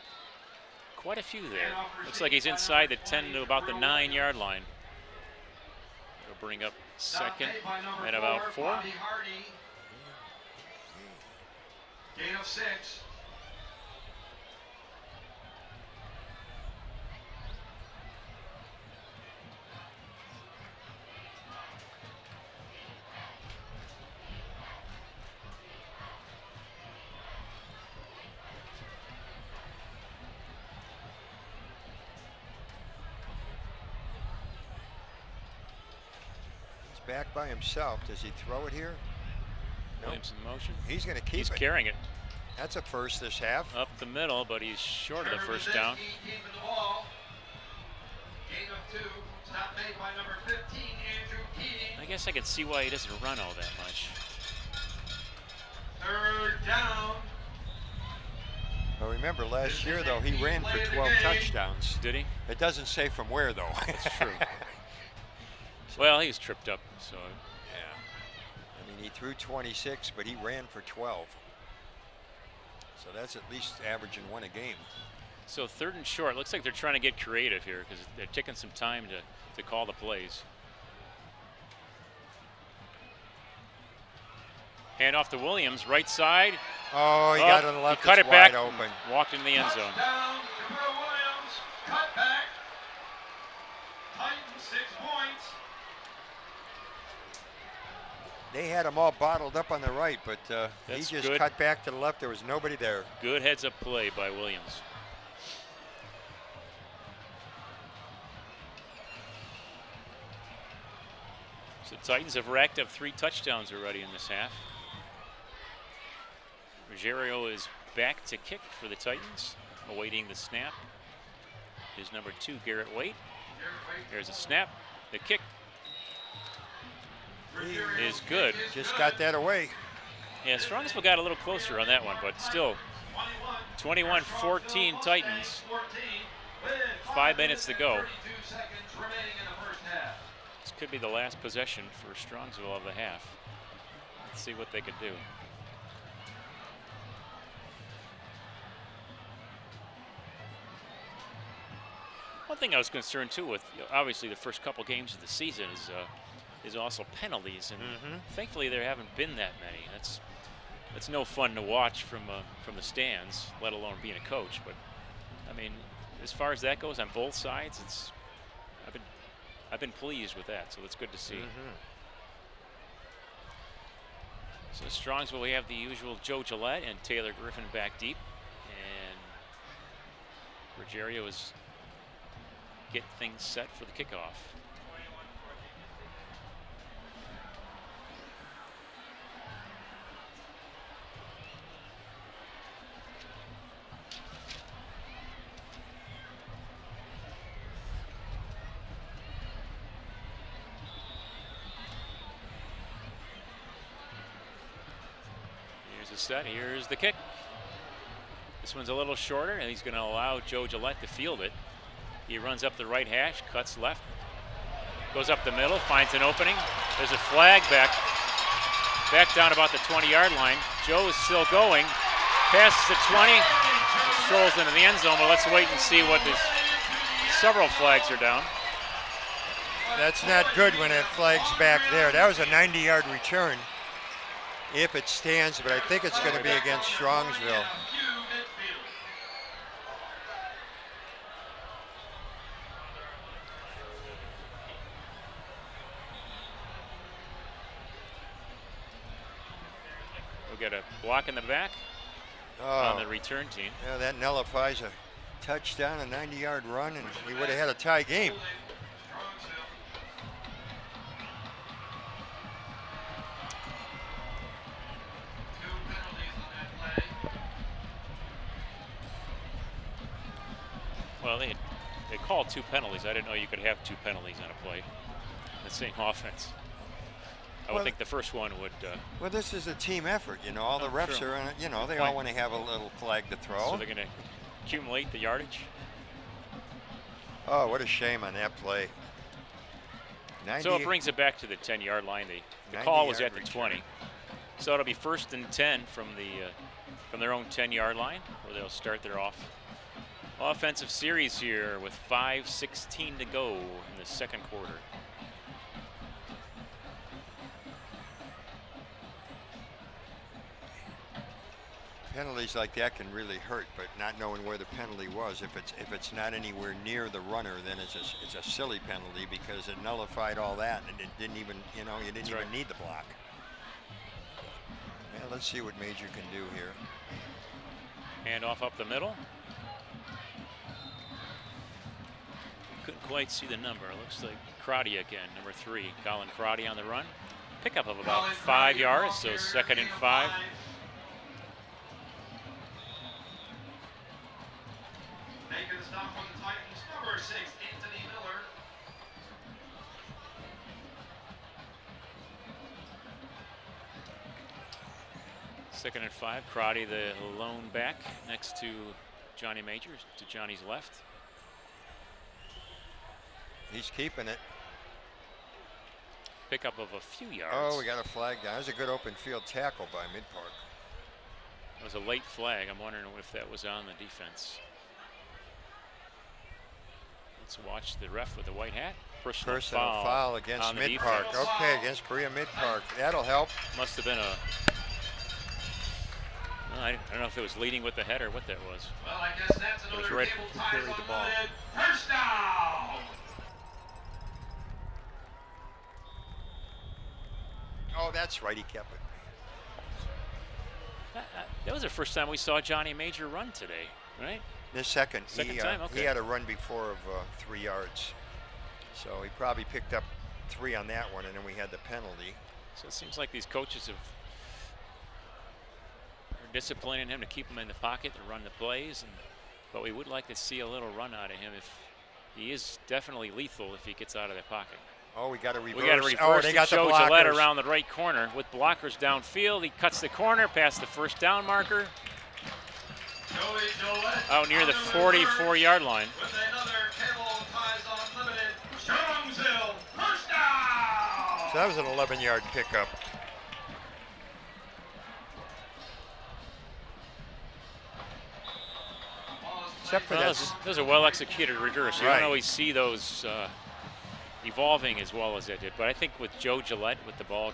quite a few there. Looks like he's inside the 10 to about the 9-yard line. It'll bring up 2nd at about 4. Bobby Hardy. Gain of 6. He's back by himself. Does he throw it here? Nope. Williams in motion. He's going to keep He's it. carrying it That's a first this half. up the middle, but he's short of the first down. Keeping the ball. Gain of 2. Stop made by number 15, Andrew Keating. I guess I could see why he doesn't run all that much. 3rd down. Well, remember last year, though, he ran for 12 touchdowns. Did he? It doesn't say from where, though. That's true. Well, he was tripped up, so Yeah. I mean, he threw 26, but he ran for 12. So that's at least averaging 1 a game. So 3rd and short. Looks like they're trying to get creative here because they're taking some time to call the plays. Hand off to Williams, right side. Oh, he got on the left. He cut it's it back, wide open. walked into the end zone. Touchdown to Will Williams. Cut back. Titans 6 points. They had him all bottled up on the right, but he That's just good. cut back to the left. There was nobody there. Good heads-up play by Williams. So the Titans have racked up 3 touchdowns already in this half. Ruggiero is back to kick for the Titans, awaiting the snap. Is number 2, Garrett Waite. There's a snap. The kick is good. Just got that away. Yeah, Strongsville got a little closer on that one, but still 21-14 Titans. 5 minutes to go. This could be the last possession for Strongsville of the half. Let's see what they could do. One thing I was concerned too with, obviously the first couple games of the season is also penalties, and thankfully there haven't been that many. That's no fun to watch from the stands, let alone being a coach. But I mean, as far as that goes on both sides, I've been pleased with that, so it's good to see. So Strongsville, we have the usual Joe Gillette and Taylor Griffin back deep, and Ruggiero is getting things set for the kickoff. Here's a set, here's the kick. This one's a little shorter, and he's going to allow Joe Gillette to field it. He runs up the right hash, cuts left, goes up the middle, finds an opening. There's a flag back down about the 20-yard line. Joe is still going, passes the 20, strolls into the end zone, but let's wait and see what this, several flags are down. That's not good when that flag's back there. That was a 90-yard return, if it stands, but I think it's going to be against Strongsville. Get a block in the back on the return team. Yeah, that nullifies a touchdown, a 90-yard run, and we would have had a tie game. Well, they called 2 penalties. I didn't know you could have 2 penalties on a play in the same offense. I would think the first one would. Well, this is a team effort, you know. All the refs are in it, you know. They all want to have a little flag to throw. So they're going to accumulate the yardage. Oh, what a shame on that play. So it brings it back to the 10-yard line. The call was at the 20. So it'll be 1st and 10 from their own 10-yard line, where they'll start their offensive series here with 5:16 to go in the second quarter. Penalties like that can really hurt, but not knowing where the penalty was, if it's not anywhere near the runner, then it's a silly penalty because it nullified all that, and it didn't even, you know, you didn't even need the block. Yeah, let's see what Major can do here. Hand off up the middle. Couldn't quite see the number. It looks like Crotty again, number 3. Colin Crotty on the run. Pickup of about 5 yards, so 2nd and 5. Making a stop on the Titans, number 6, Anthony Miller. Second and 5. Crotty, the lone back, next to Johnny Major, to Johnny's left. He's keeping it. Pickup of a few yards. Oh, we got a flag down. That was a good open field tackle by Midpark. It was a late flag. I'm wondering if that was on the defense. Let's watch the ref with the white hat. Personal foul against Midpark. Okay, against Berea-Midpark. That'll help. Must have been a. I don't know if it was leading with the head or what that was. Well, I guess that's another table ties on the ball. First down. Oh, that's right. He kept it. That was the first time we saw Johnny Major run today, right? The second time, okay. He had a run before of 3 yards. So he probably picked up 3 on that one, and then we had the penalty. So it seems like these coaches are disciplining him to keep him in the pocket to run the plays. But we would like to see a little run out of him. If he is definitely lethal if he gets out of the pocket. Oh, we got to reverse. We got to reverse. Oh, they got the Joe blockers. Gillette around the right corner with blockers downfield. He cuts the corner past the first down marker. Out near the 44-yard line. With another Cable Ties Unlimited Strongsville first down. So that was an 11-yard pickup. Except for Well, that. those are well-executed reverse. You Right. don't always see those evolving as well as they did. But I think with Joe Gillette, with the ball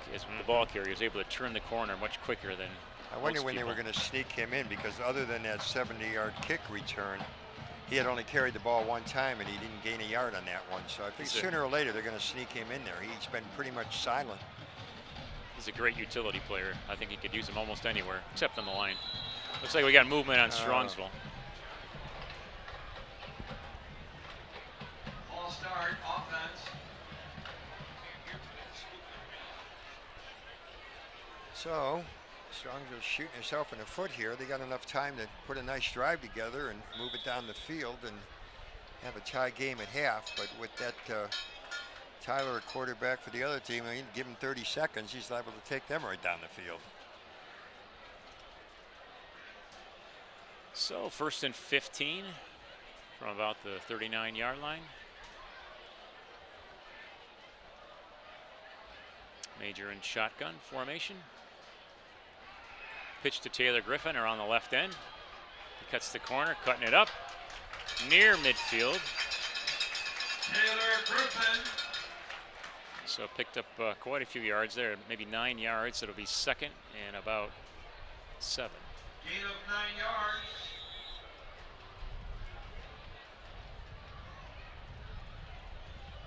carrier, he was able to turn the corner much quicker than I wonder most when they were people. going to sneak him in, because other than that 70-yard kick return, he had only carried the ball one time and he didn't gain a yard on that one. So I think sooner or later they're going to sneak him in there. He's been pretty much silent. He's a great utility player. I think he could use him almost anywhere, except on the line. Looks like we got movement on Strongsville. Ball start offense. So Strongsville's shooting himself in the foot here. They got enough time to put a nice drive together and move it down the field and have a tie game at half. But with that Tyler, a quarterback for the other team, I mean, give him 30 seconds, he's liable to take them right down the field. So 1st and 15 from about the 39-yard line. Major in shotgun formation. Pitch to Taylor Griffin around the left end. He cuts the corner, cutting it up near midfield. Taylor Griffin. So picked up quite a few yards there, maybe 9 yards. It'll be 2nd and about 7. Gain of 9 yards.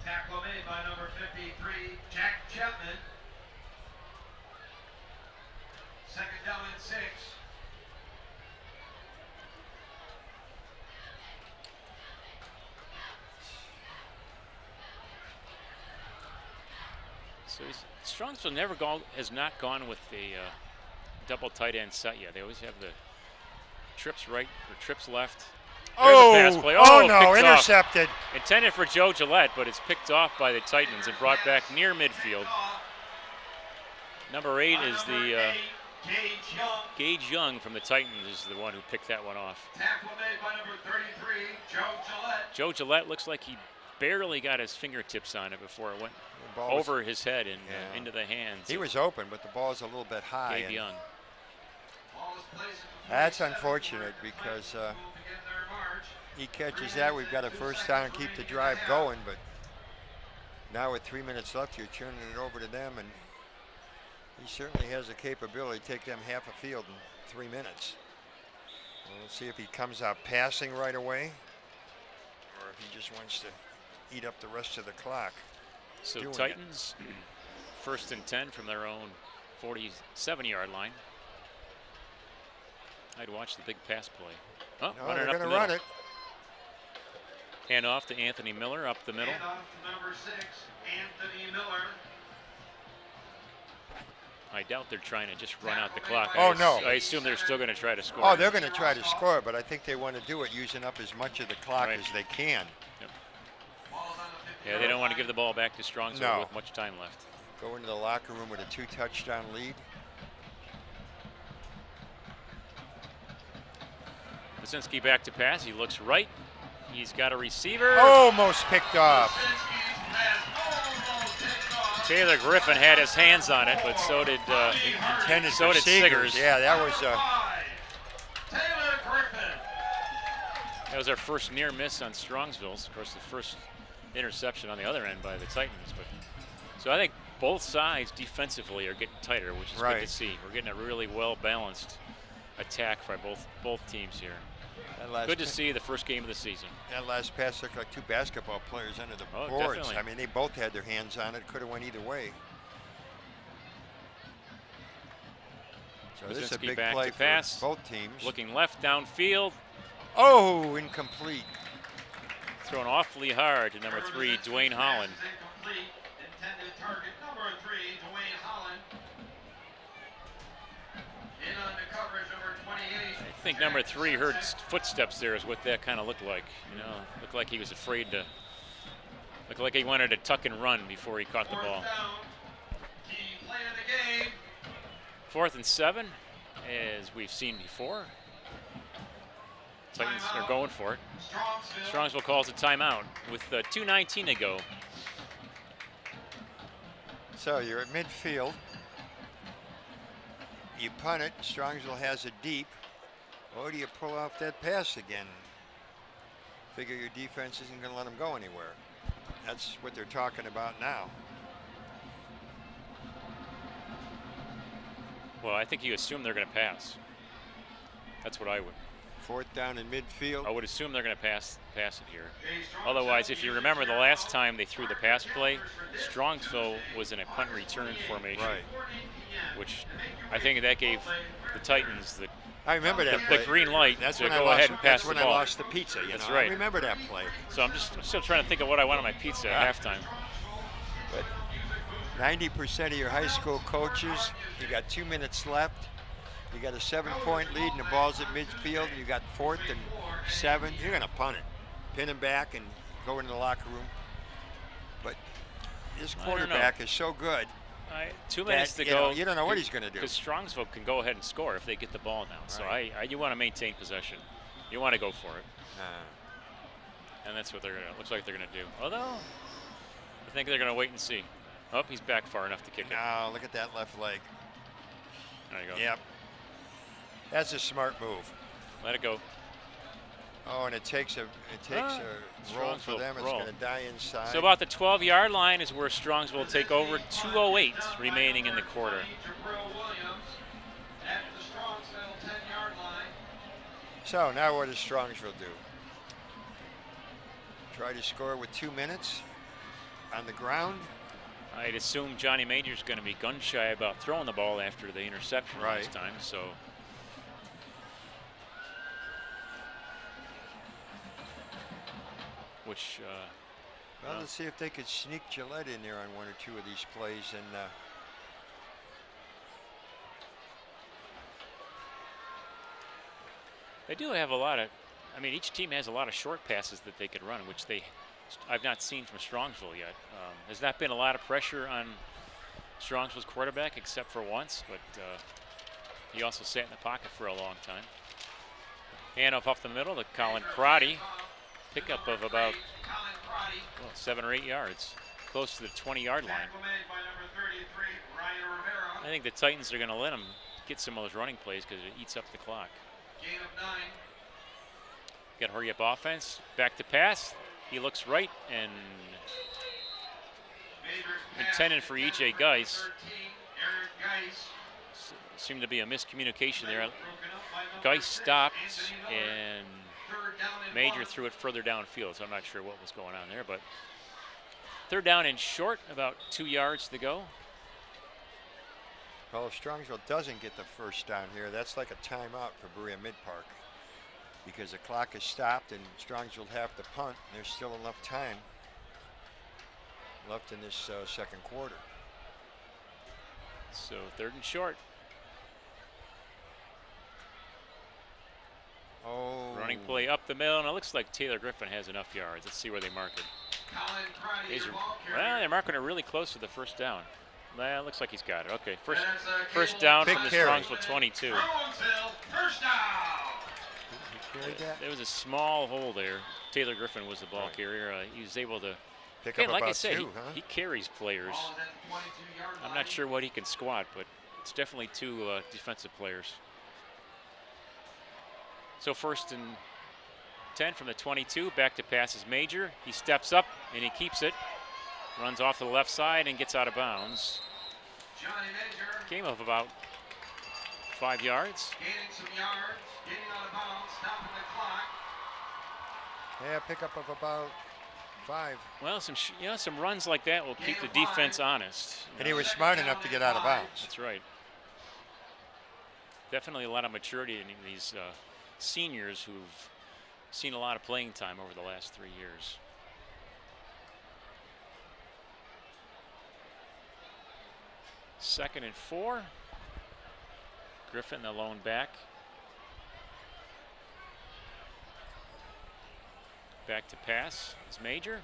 Tackle made by number 53, Jack Chapman. 2nd down and 6. So Strongsville has not gone with the double tight end set yet. They always have the trips right or trips left. There's a pass play. Oh no, picked off. intercepted. Intended for Joe Gillette, but it's picked off by the Titans and brought back near midfield. Number 8 is the Gage Young from the Titans is the one who picked that one off. Tackle made by number 33, Joe Gillette. Joe Gillette looks like he barely got his fingertips on it before it went ball was- over his head and into the hands. He was open, but the ball's a little bit high. Gage and Young. Ball is placed at the That's 47. unfortunate because Will begin their march. he catches that. We've got a first down and keep the drive going, but now with 3 minutes left, you're turning it over to them, and he certainly has the capability to take them half a field in 3 minutes. We'll see if he comes out passing right away or if he just wants to eat up the rest of the clock. So doing it. Titans, 1st and 10 from their own 47-yard line. I'd watch the big pass play. Oh, No, running they're up the going to middle. run it. Hand off to Anthony Miller up the middle. Hand off to number 6, Anthony Miller. I doubt they're trying to just run out the clock. Oh, no. I assume they're still going to try to score. Oh, they're going to try to score, but I think they want to do it using up as much of the clock Right. as they can. Ball's on the Yeah, they don't want to give the ball back to Strongsville No. with much time left. Go into the locker room with a 2-touchdown lead. Basinski back to pass. He looks right. He's got a receiver. Almost picked off. Basinski's pass almost picked off. Taylor Griffin had his hands on it, but so did Intended So for did Seegers. Seegers. Yeah, that was Taylor Griffin. that was our first near miss on Strongsville's. Of course, the first interception on the other end by the Titans. But so I think both sides defensively are getting tighter, which is good Right. to see. We're getting a really well balanced attack by both teams here. that last Good to pa- see the first game of the season. That last pass looked like two basketball players under the Oh, boards. definitely. I mean, they both had their hands on it. Could have went either way. So this is a Basinski big back play to for pass. both teams. Looking left downfield, Oh, incomplete. thrown awfully hard to number 3, Dwayne Holland. Pass is incomplete. Intended target number 3, Dwayne Holland. In on the coverage, number I think number 3 heard footsteps there is what that kind of looked like. You know, looked like he was afraid to, looked like he wanted to tuck and run before he caught the ball. Key play of the game. 4th and 7, as we've seen before. Titans are going for it. Strongsville calls a timeout with 2:19 to go. So you're at midfield. You punt it. Strongsville has it deep. Or do you pull off that pass again? Figure your defense isn't going to let them go anywhere. That's what they're talking about now. Well, I think you assume they're going to pass. That's what I would. 4th down in midfield. I would assume they're going to pass it here. Otherwise, if you remember the last time they threw the pass play, Strongsville was in a punt return formation, Right. which I think that gave the Titans the I remember that play. the green light That's to when go I ahead lost, and pass that's when the I ball. lost the pizza. That's I right. remember that play. So I'm still trying to think of what I want on my pizza at halftime. But 90% of your high school coaches, you got 2 minutes left. You got a 7-point lead and the ball's at midfield. You got 4th and 7. You're going to punt it. Pin him back and go into the locker room. But this quarterback is so good. 2 minutes to you go. know, you don't know what he's going to do. Because Strongsville can go ahead and score if they get the ball now. So Right. you want to maintain possession. You want to go for it. Uh, And that's what looks like they're going to do. Although, I think they're going to wait and see. Oh, he's back far enough to kick it. now look at that left leg. There you go. Yep. That's a smart move. Let it go. Oh, and it takes a roll for Strongsville them. It's roll. going to die inside. So about the 12-yard line is where Strongsville will take over. 2:08 remaining in the quarter. Jabril Williams at the Strongsville 10-yard line. So now what does Strongsville do? Try to score with 2 minutes on the ground. I'd assume Johnny Major's going to be gun shy about throwing the ball after the interception Right. last time. So. Which. Well, let's see if they could sneak Gillette in there on 1 or 2 of these plays. And They do have a lot of, I mean, each team has a lot of short passes that they could run, which I've not seen from Strongsville yet. There's not been a lot of pressure on Strongsville's quarterback except for once, but he also sat in the pocket for a long time. Handoff off the middle to Colin Crotty. Pickup of about 7 or 8 yards, close to the 20-yard line. I think the Titans are going to let him get some of those running plays because it eats up the clock. Gain of 9. Got to hurry up offense. Back to pass. He looks right and intended for E.J. Geis. Seemed to be a miscommunication there. Geis stopped and Major threw it further downfield, so I'm not sure what was going on there. But 3rd down and short, about 2 yards to go. well, if Strongsville doesn't get the first down here, that's like a timeout for Berea-Midpark because the clock is stopped and Strongsville have to punt. And there's still enough time left in this second quarter. So 3rd and short. Oh. Running play up the middle, and it looks like Taylor Griffin has enough yards. Let's see where they mark it. Well, they're marking it really close to the first down. Well, it looks like he's got it. Okay, first down Big from the carry. Strongsville 22. First down. Carried that? There was a small hole there. Taylor Griffin was the ball carrier. He was able to, Pick again, up like I about said, 2, huh? he carries players. Ball is at the 22-yard line. I'm not sure what he can squat, but it's definitely 2 defensive players. So 1st and 10 from the 22. Back to pass is Major. He steps up and he keeps it. Runs off to the left side and gets out of bounds. Johnny Major Game of about 5 yards. gaining some yards, getting out of bounds, stopping the clock. Yeah, pickup of about 5. Well, some runs like that will keep the defense honest. And he was smart enough to get out of bounds. That's right. Definitely a lot of maturity in these seniors who've seen a lot of playing time over the last 3 years. Second and 4. Griffin, the lone back. Back to pass. It's Major.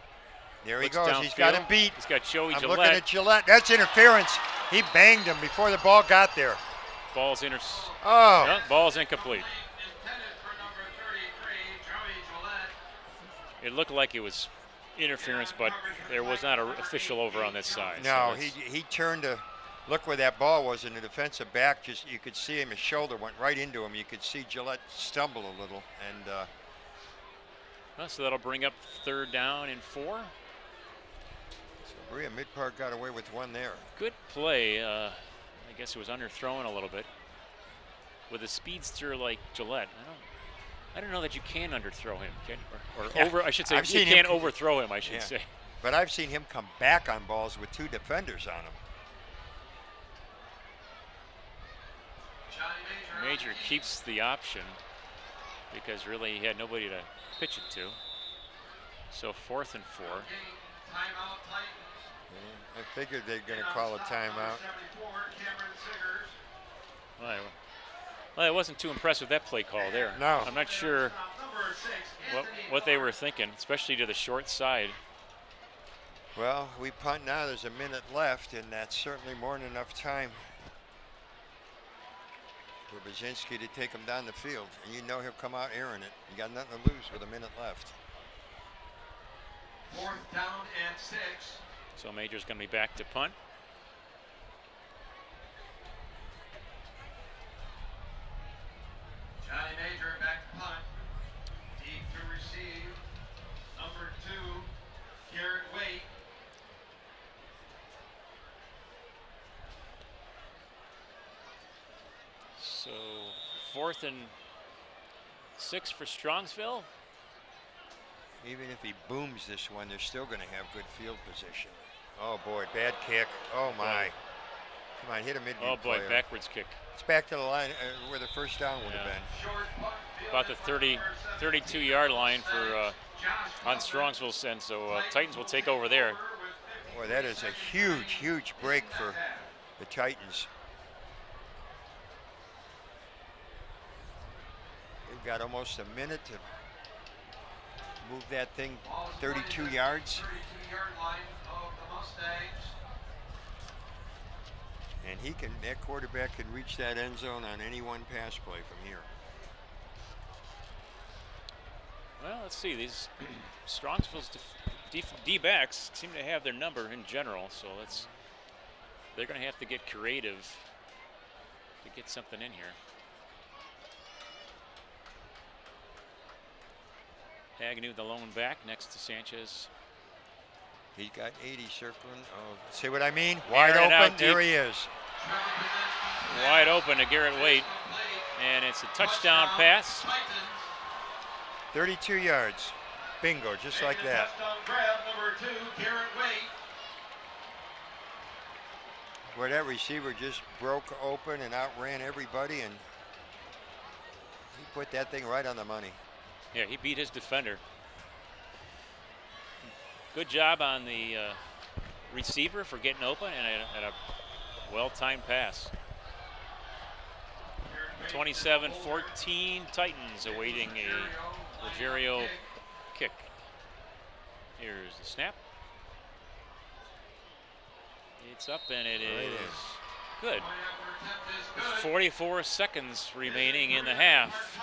There he Looks goes. He's got downfield. him beat. He's got Joey I'm Gillette. looking at Gillette. That's interference. He banged him before the ball got there. Ball's Oh. no, ball's incomplete. Intended for number 33, Joey Gillette. It looked like it was interference, but there was not an official over on this side. No, so he turned to look where that ball was, and the defensive back just, you could see him, his shoulder went right into him. You could see Gillette stumble a little, and well, so that'll bring up 3rd down and 4. so Berea-Midpark got away with one there. Good play. I guess it was underthrown a little bit. With a speedster like Gillette, I don't know that you can underthrow him, or Yeah, over. I should say I've you seen can't him- overthrow him. I should Yeah. say. But I've seen him come back on balls with 2 defenders on him. Johnny Major keeps the option because really he had nobody to pitch it to. So 4th and 4. Timeout Titans. I figured they're going to call a timeout. 74, Cameron Siggers. Well, I wasn't too impressed with that play call there. No. I'm not sure Number 6, what they were thinking, especially to the short side. Well, we punt now. There's a minute left, and that's certainly more than enough time for Brzezinski to take him down the field. And you know he'll come out airing it. You got nothing to lose with a minute left. 4th down and 6. So Major's going to be back to punt. Johnny Major back to punt. Deep to receive. Number 2, Garrett Waite. So 4th and 6 for Strongsville. Even if he booms this one, they're still going to have good field position. Oh boy, bad kick. Oh my. Come on, hit a midview Oh boy, player. backwards kick. It's back to the line where the first down would have Yeah. been. Short punt. About the 32-yard line for on Strongsville's end. So Titans will take over there. Boy, that is a huge, huge break for the Titans. They've got almost a minute to move that thing 32 yards. 32-yard line of the Mustangs. And that quarterback can reach that end zone on any one pass play from here. Well, let's see. These Strongsville's D-backs seem to have their number in general, so they're going to have to get creative to get something in here. Agnew, the lone back, next to Sanchez. He's got 80 circling. Oh, see what I mean? Wide Airing it open. out There deep. he is. Wide open to Garrett Waite, and it's a touchdown pass. 32 yards. Bingo, just like that. Touchdown grab, number 2, Garrett Waite. Where that receiver just broke open and outran everybody, and he put that thing right on the money. Yeah, he beat his defender. Good job on the receiver for getting open and a well-timed pass. 27-14 Titans awaiting a Ruggiero kick. Here's the snap. It's up and it is good. With 44 seconds remaining in the half.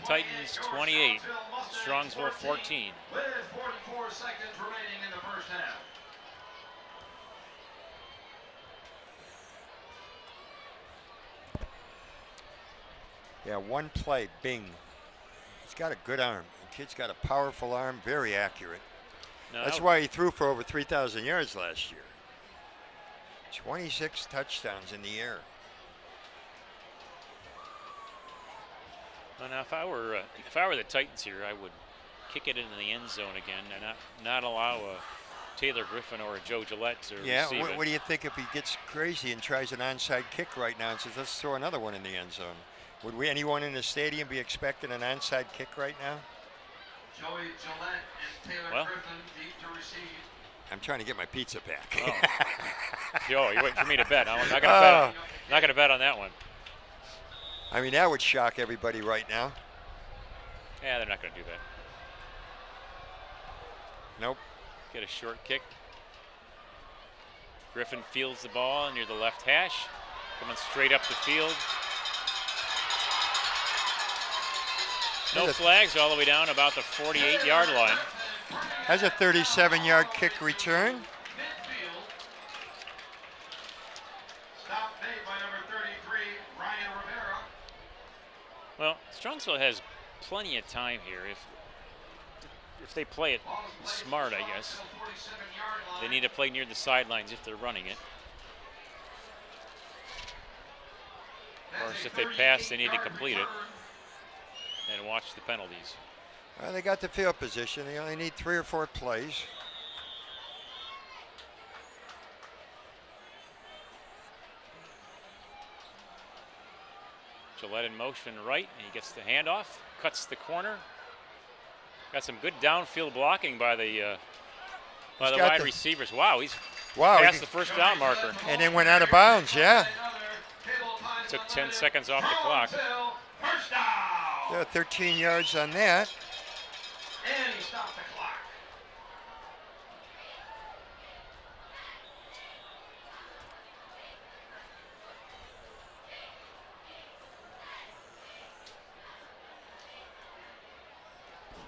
Titans 28, Strongsville 14. With 44 seconds remaining in the first half. Yeah, one play, bing. He's got a good arm. The kid's got a powerful arm, very accurate. Now, That's why he threw for over 3,000 yards last year. 26 touchdowns in the air. Well, now if I were the Titans here, I would kick it into the end zone again and not allow a Taylor Griffin or a Joe Gillette to receive it. What do you think if he gets crazy and tries an onside kick right now and says, let's throw another one in the end zone? Would anyone in the stadium be expecting an onside kick right now? Joey Gillette and Taylor Griffin deep to receive. I'm trying to get my pizza back. Yo, you're waiting for me to bet. I'm not gonna bet on that one. I mean, that would shock everybody right now. Yeah, they're not gonna do that. Nope. Get a short kick. Griffin fields the ball near the left hash. Coming straight up the field. No flags all the way down about the 48-yard line. Has a 37-yard kick return. Midfield. Stop made by number 33, Ryan Rivera. Well, Strongsville has plenty of time here. If they play it smart, I guess. They need to play near the sidelines if they're running it. Of course, if they pass, they need to complete it and watch the penalties. Well, they got the field position. They only need 3 or 4 plays. Gillette in motion right, and he gets the handoff, cuts the corner. Got some good downfield blocking by the wide receivers. Wow, he's past the first down marker. And then went out of bounds, yeah. Took 10 seconds off the clock. Yeah, 13 yards on that. And he stopped the clock.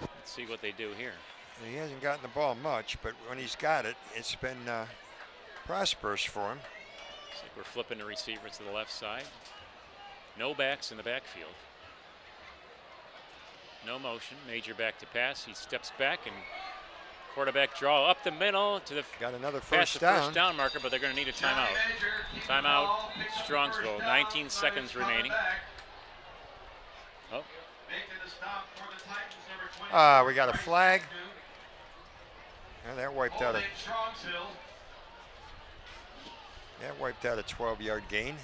Let's see what they do here. He hasn't gotten the ball much, but when he's got it, it's been prosperous for him. Looks like we're flipping the receiver to the left side. No backs in the backfield. No motion. Major back to pass. He steps back and quarterback draw up the middle to the got another past first the down. first down marker, but they're going to need a timeout. Timeout. Strongsville. 19 seconds remaining. Oh. We got a flag. And that wiped out a 12-yard gain.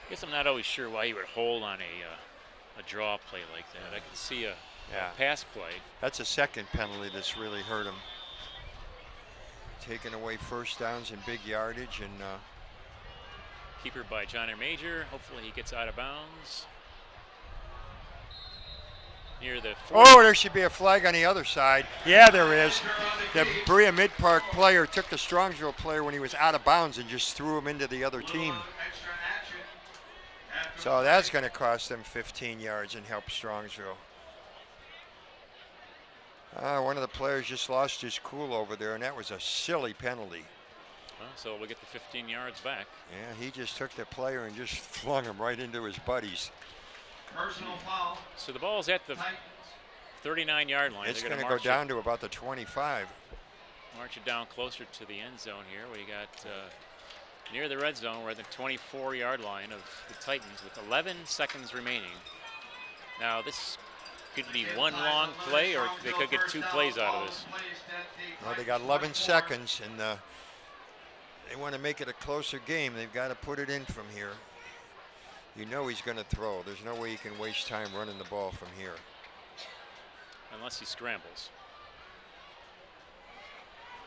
I guess I'm not always sure why he would hold on a draw play like that. I can see a pass play. That's a second penalty that's really hurt him. Taking away first downs and big yardage, and keeper by Johnny Major. Hopefully he gets out of bounds. Near the 40. Oh, there should be a flag on the other side. Yeah, there is. The Berea-Midpark player took the Strongsville player when he was out of bounds and just threw him into the other team. So that's going to cost them 15 yards and help Strongsville. One of the players just lost his cool over there, and that was a silly penalty. Well, so we'll get the 15 yards back. Yeah, he just took the player and just flung him right into his buddies. Personal foul. So the ball's at the 39-yard line. It's going to go down to about the 25. March it down closer to the end zone here. We got near the red zone. We're at the 24-yard line of the Titans with 11 seconds remaining. Now this could be one long play, or they could get 2 plays out of this. Well, they got 11 seconds, and they want to make it a closer game. They've got to put it in from here. You know he's going to throw. There's no way you can waste time running the ball from here. Unless he scrambles.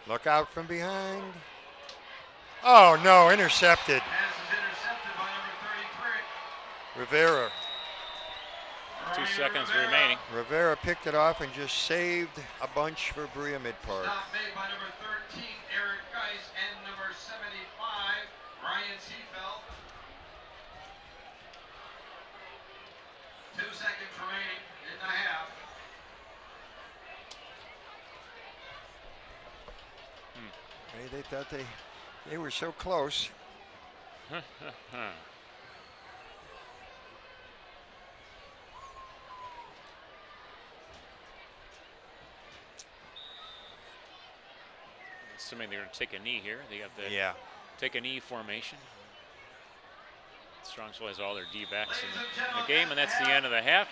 Look out from behind. Oh, no, intercepted. Pass is intercepted by number 33. Rivera. 2 seconds remaining. Rivera picked it off and just saved a bunch for Berea-Midpark. Stop made by number 13, Eric Geis, and number 75, Ryan Seafeld. 2 seconds remaining in the half. They thought they were so close. Assuming they're going to take a knee here. They got the take a knee formation. Strongsville has all their D-backs in the game, and that's the end of the half.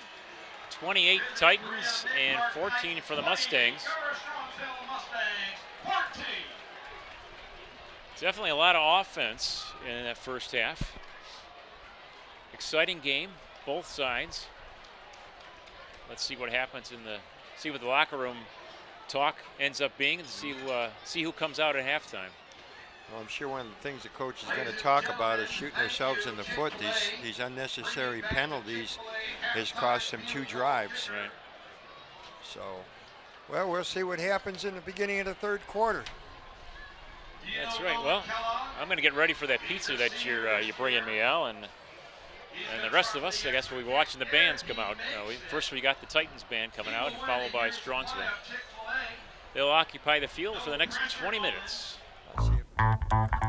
28 Titans and 14 for the Mustangs. Definitely a lot of offense in that first half. Exciting game, both sides. Let's see what happens see what the locker room talk ends up being, and see who comes out at halftime. Well, I'm sure one of the things the coach is going to talk about is shooting ourselves in the foot. These unnecessary penalties has cost them 2 drives. Right. So, well, we'll see what happens in the beginning of the 3rd quarter. That's right. Well, I'm going to get ready for that pizza that you're bringing me, Al, and the rest of us, I guess, we'll be watching the bands come out. First we got the Titans band coming out, and followed by Strongsville. They'll occupy the field for the next 20 minutes.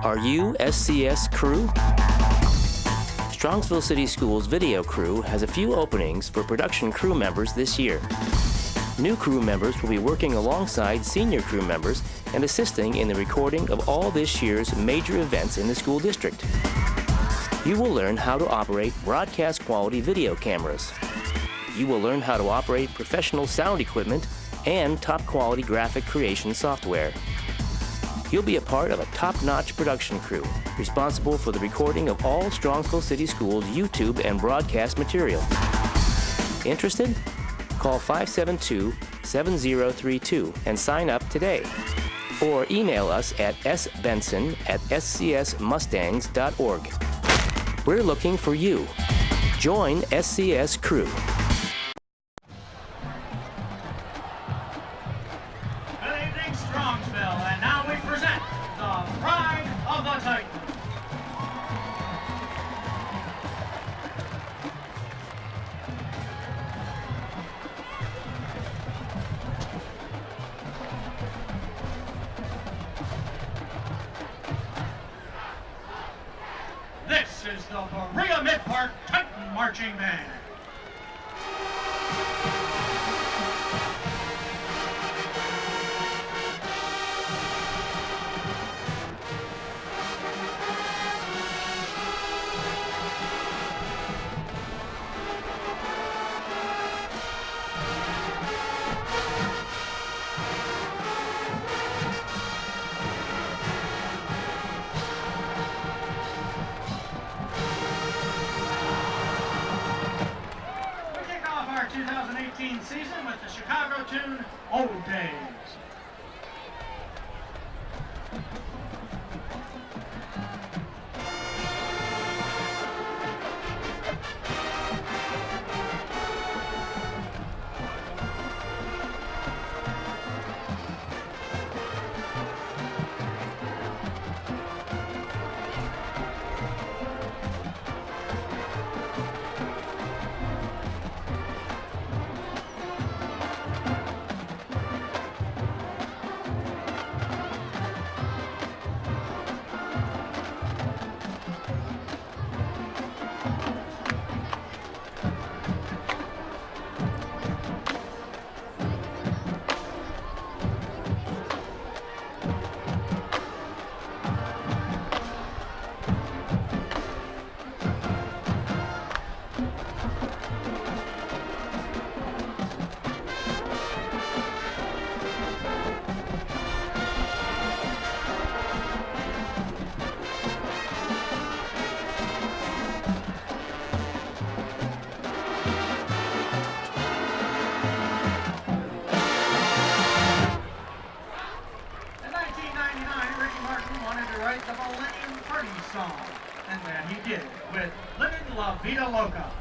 Are you SCS crew? Strongsville City Schools video crew has a few openings for production crew members this year. New crew members will be working alongside senior crew members and assisting in the recording of all this year's major events in the school district. You will learn how to operate broadcast quality video cameras. You will learn how to operate professional sound equipment and top quality graphic creation software. You'll be a part of a top-notch production crew responsible for the recording of all Strongsville City Schools YouTube and broadcast material. Interested? Call 572-7032 and sign up today. Or email us at sbenson@scsmustangs.org. We're looking for you. Join SCS Crew. Good evening, Strongsville, and now we present the Pride of the Titans. This is the Berea-Midpark Titan Marching Band. We kick off our 2018 season with the Chicago tune, Old Days. In 1999, Ricky Martin wanted to write the Millennium Party song, and that he did with Living La Vida Loca.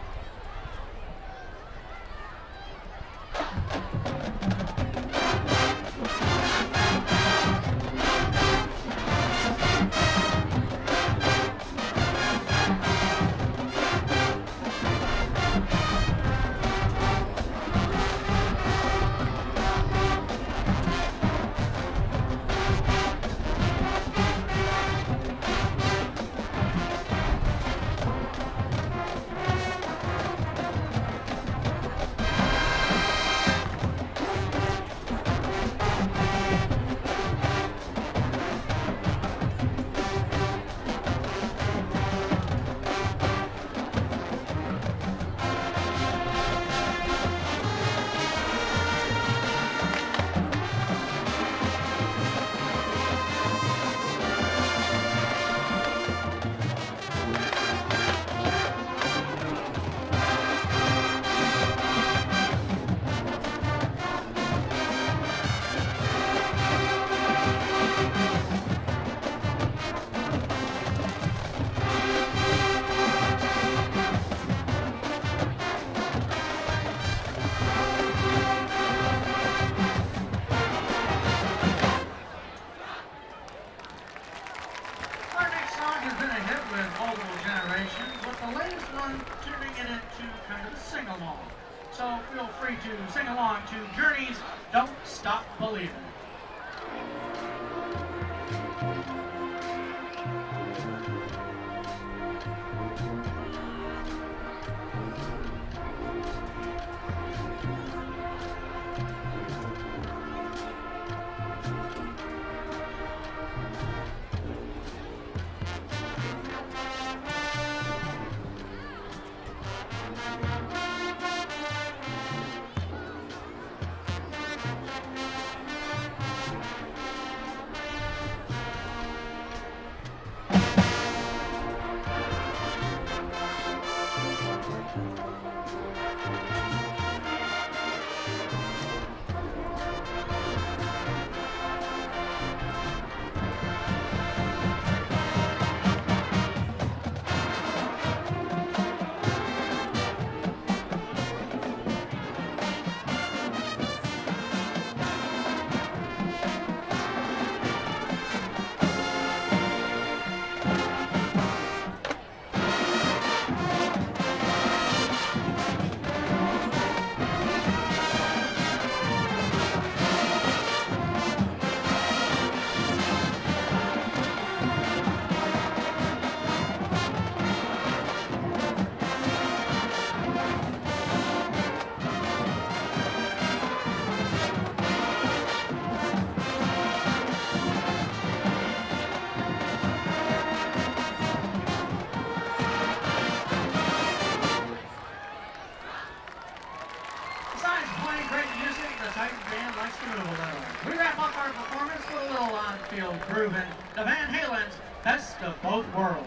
Groovin', the Van Halen's Best of Both Worlds.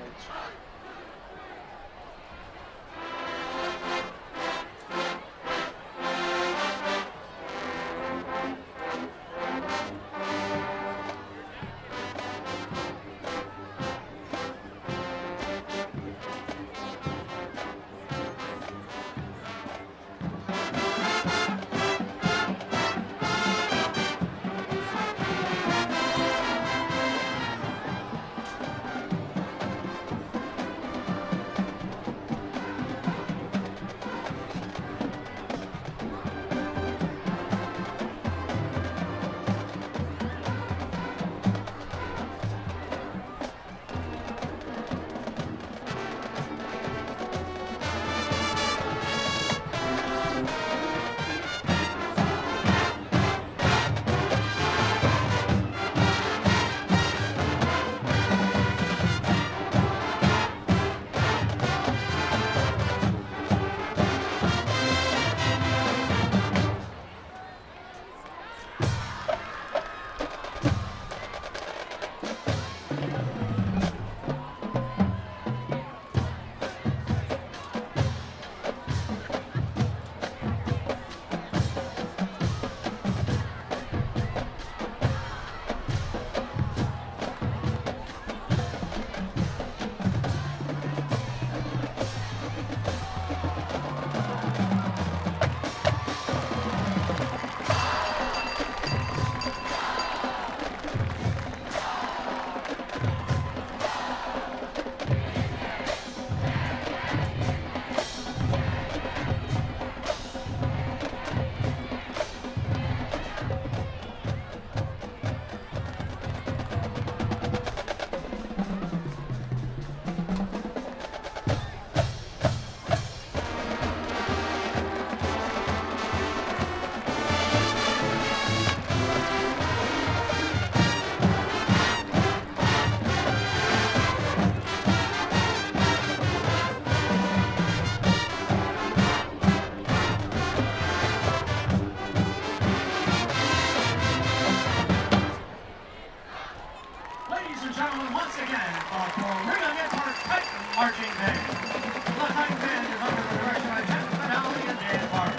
Marching Band. The Titan Band is under the direction of Jeff Finale and Dan Barr.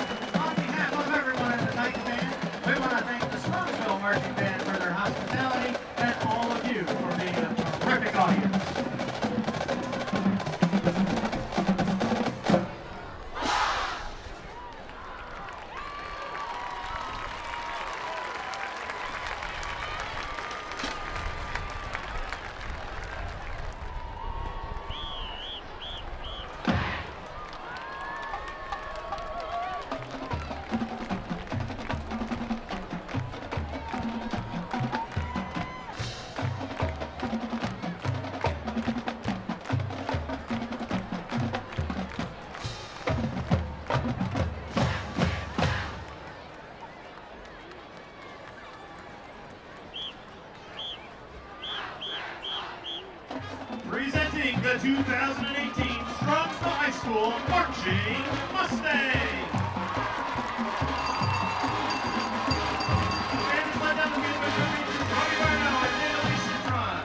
On behalf of everyone in the Titan Band, we want to thank the Strongsville Marching Band for their hospitality and all of you for being a terrific audience. the 2018 Strongsville High School Marching Mustangs. Band is led down the field by Junior Robbie Barnell and Naomi Citron.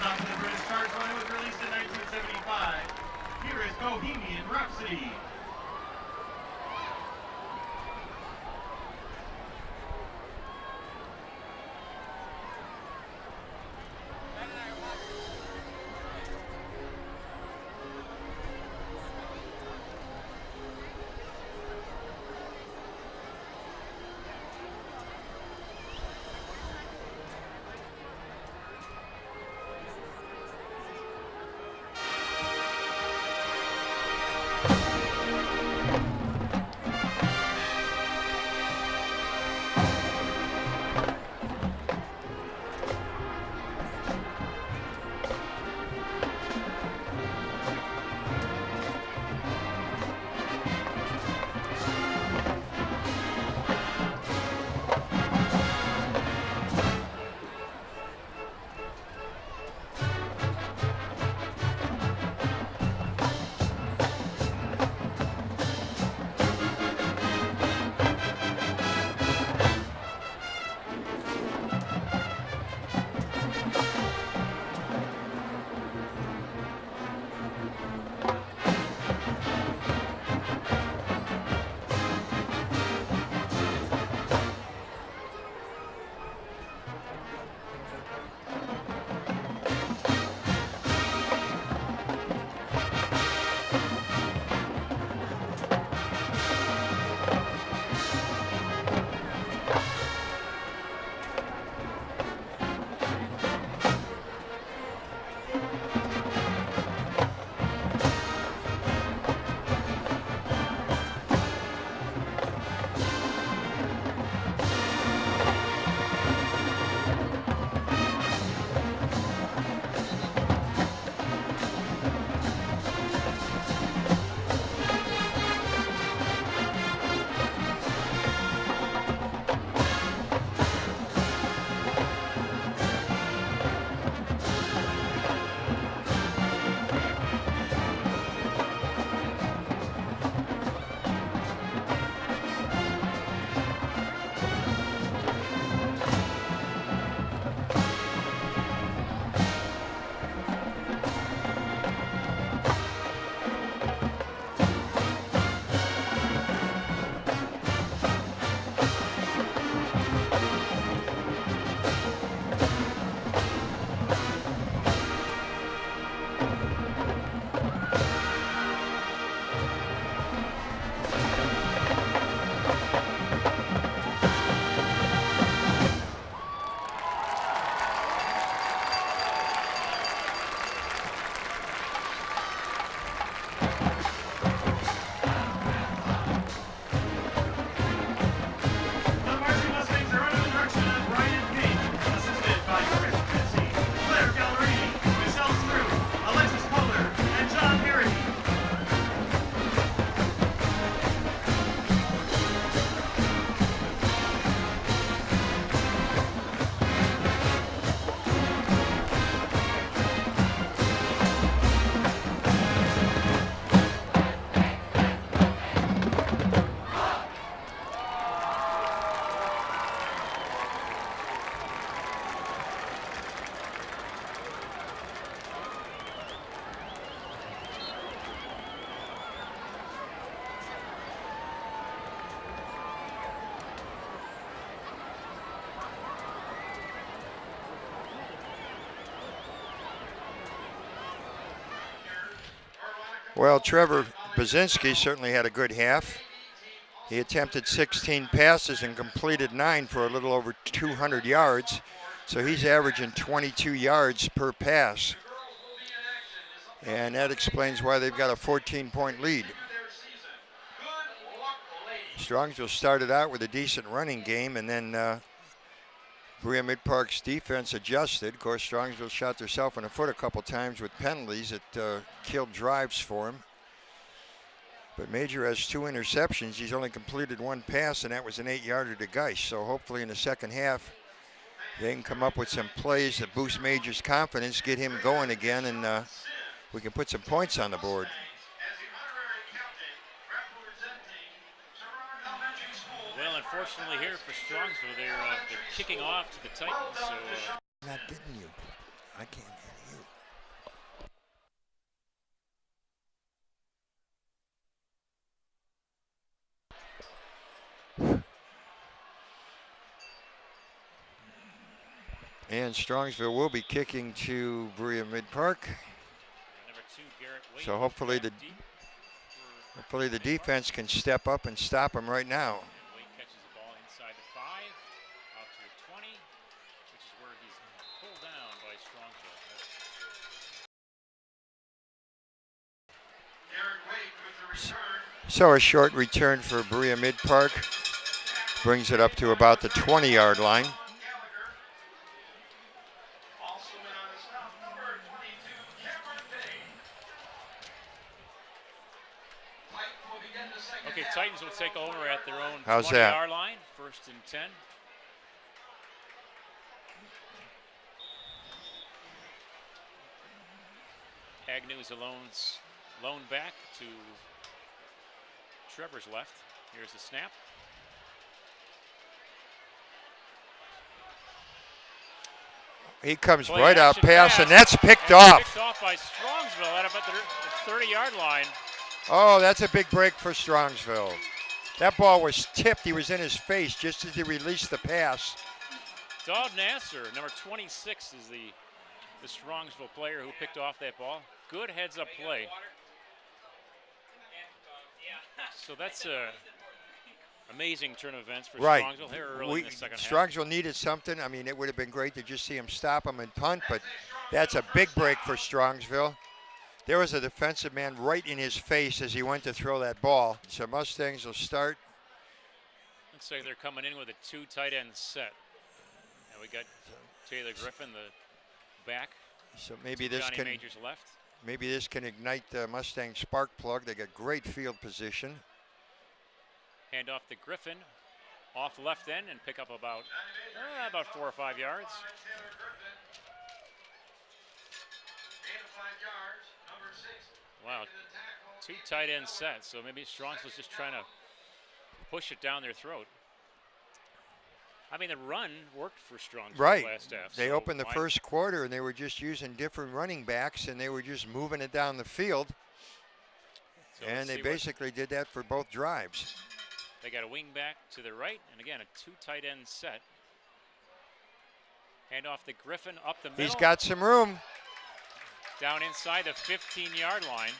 song from the British chart when it was released in 1975. Here is Bohemian Rhapsody. Well, Trevor Basinski certainly had a good half. He attempted 16 passes and completed 9 for a little over 200 yards. So he's averaging 22 yards per pass. And that explains why they've got a 14-point lead. Strongsville started out with a decent running game, and then Berea-Midpark's defense adjusted. Of course, Strongsville shot themselves in the foot a couple times with penalties that killed drives for him. But Major has 2 interceptions. He's only completed 1 pass, and that was an 8-yarder to Geist. So hopefully in the second half, they can come up with some plays that boost Major's confidence, get him going again, and we can put some points on the board. Well, unfortunately here for Strongsville, they're kicking off to the Titans. So I'm not getting you. I can't hear you. And Strongsville will be kicking to Berea-Midpark. So hopefully the defense can step up and stop him right now. Wade catches the ball inside the 5, out to the 20, which is where he's pulled down by Strongsville. So a short return for Berea-Midpark. Brings it up to about the 20-yard line. Okay, Titans will take over at their own 20-yard 20-yard line, 1st and 10. Agnew is lone back to Trevor's left. Here's the snap. He comes Play right out action pass, and pass. that's picked off. Picked off by Strongsville at about the 30-yard line. Oh, that's a big break for Strongsville. That ball was tipped. He was in his face just as he released the pass. Daud Nasser, number 26, is the Strongsville player who picked off that ball. Good heads-up play. So that's a amazing turn of events for Strongsville here early in the second half. Strongsville needed something. I mean, it would have been great to just see him stop him and punt, but that's a big break for Strongsville. There was a defensive man right in his face as he went to throw that ball. So Mustangs will start. Looks like they're coming in with a 2 tight end set. And we got Taylor Griffin, the back. So maybe this Johnny can Majors left. maybe this can ignite the Mustang spark plug. They got great field position. Hand off to Griffin, off left end, and pick up about 4 or 5 yards. Wow, 2 tight end sets. So maybe Strongsville's just trying to push it down their throat. I mean, the run worked for Strongsville last half. They opened the first quarter, and they were just using different running backs, and they were just moving it down the field. So and they basically did that for both drives. They got a wing back to the right, and again, a 2 tight end set. Hand off to Griffin up the middle. He's got some room. Down inside the 15-yard line.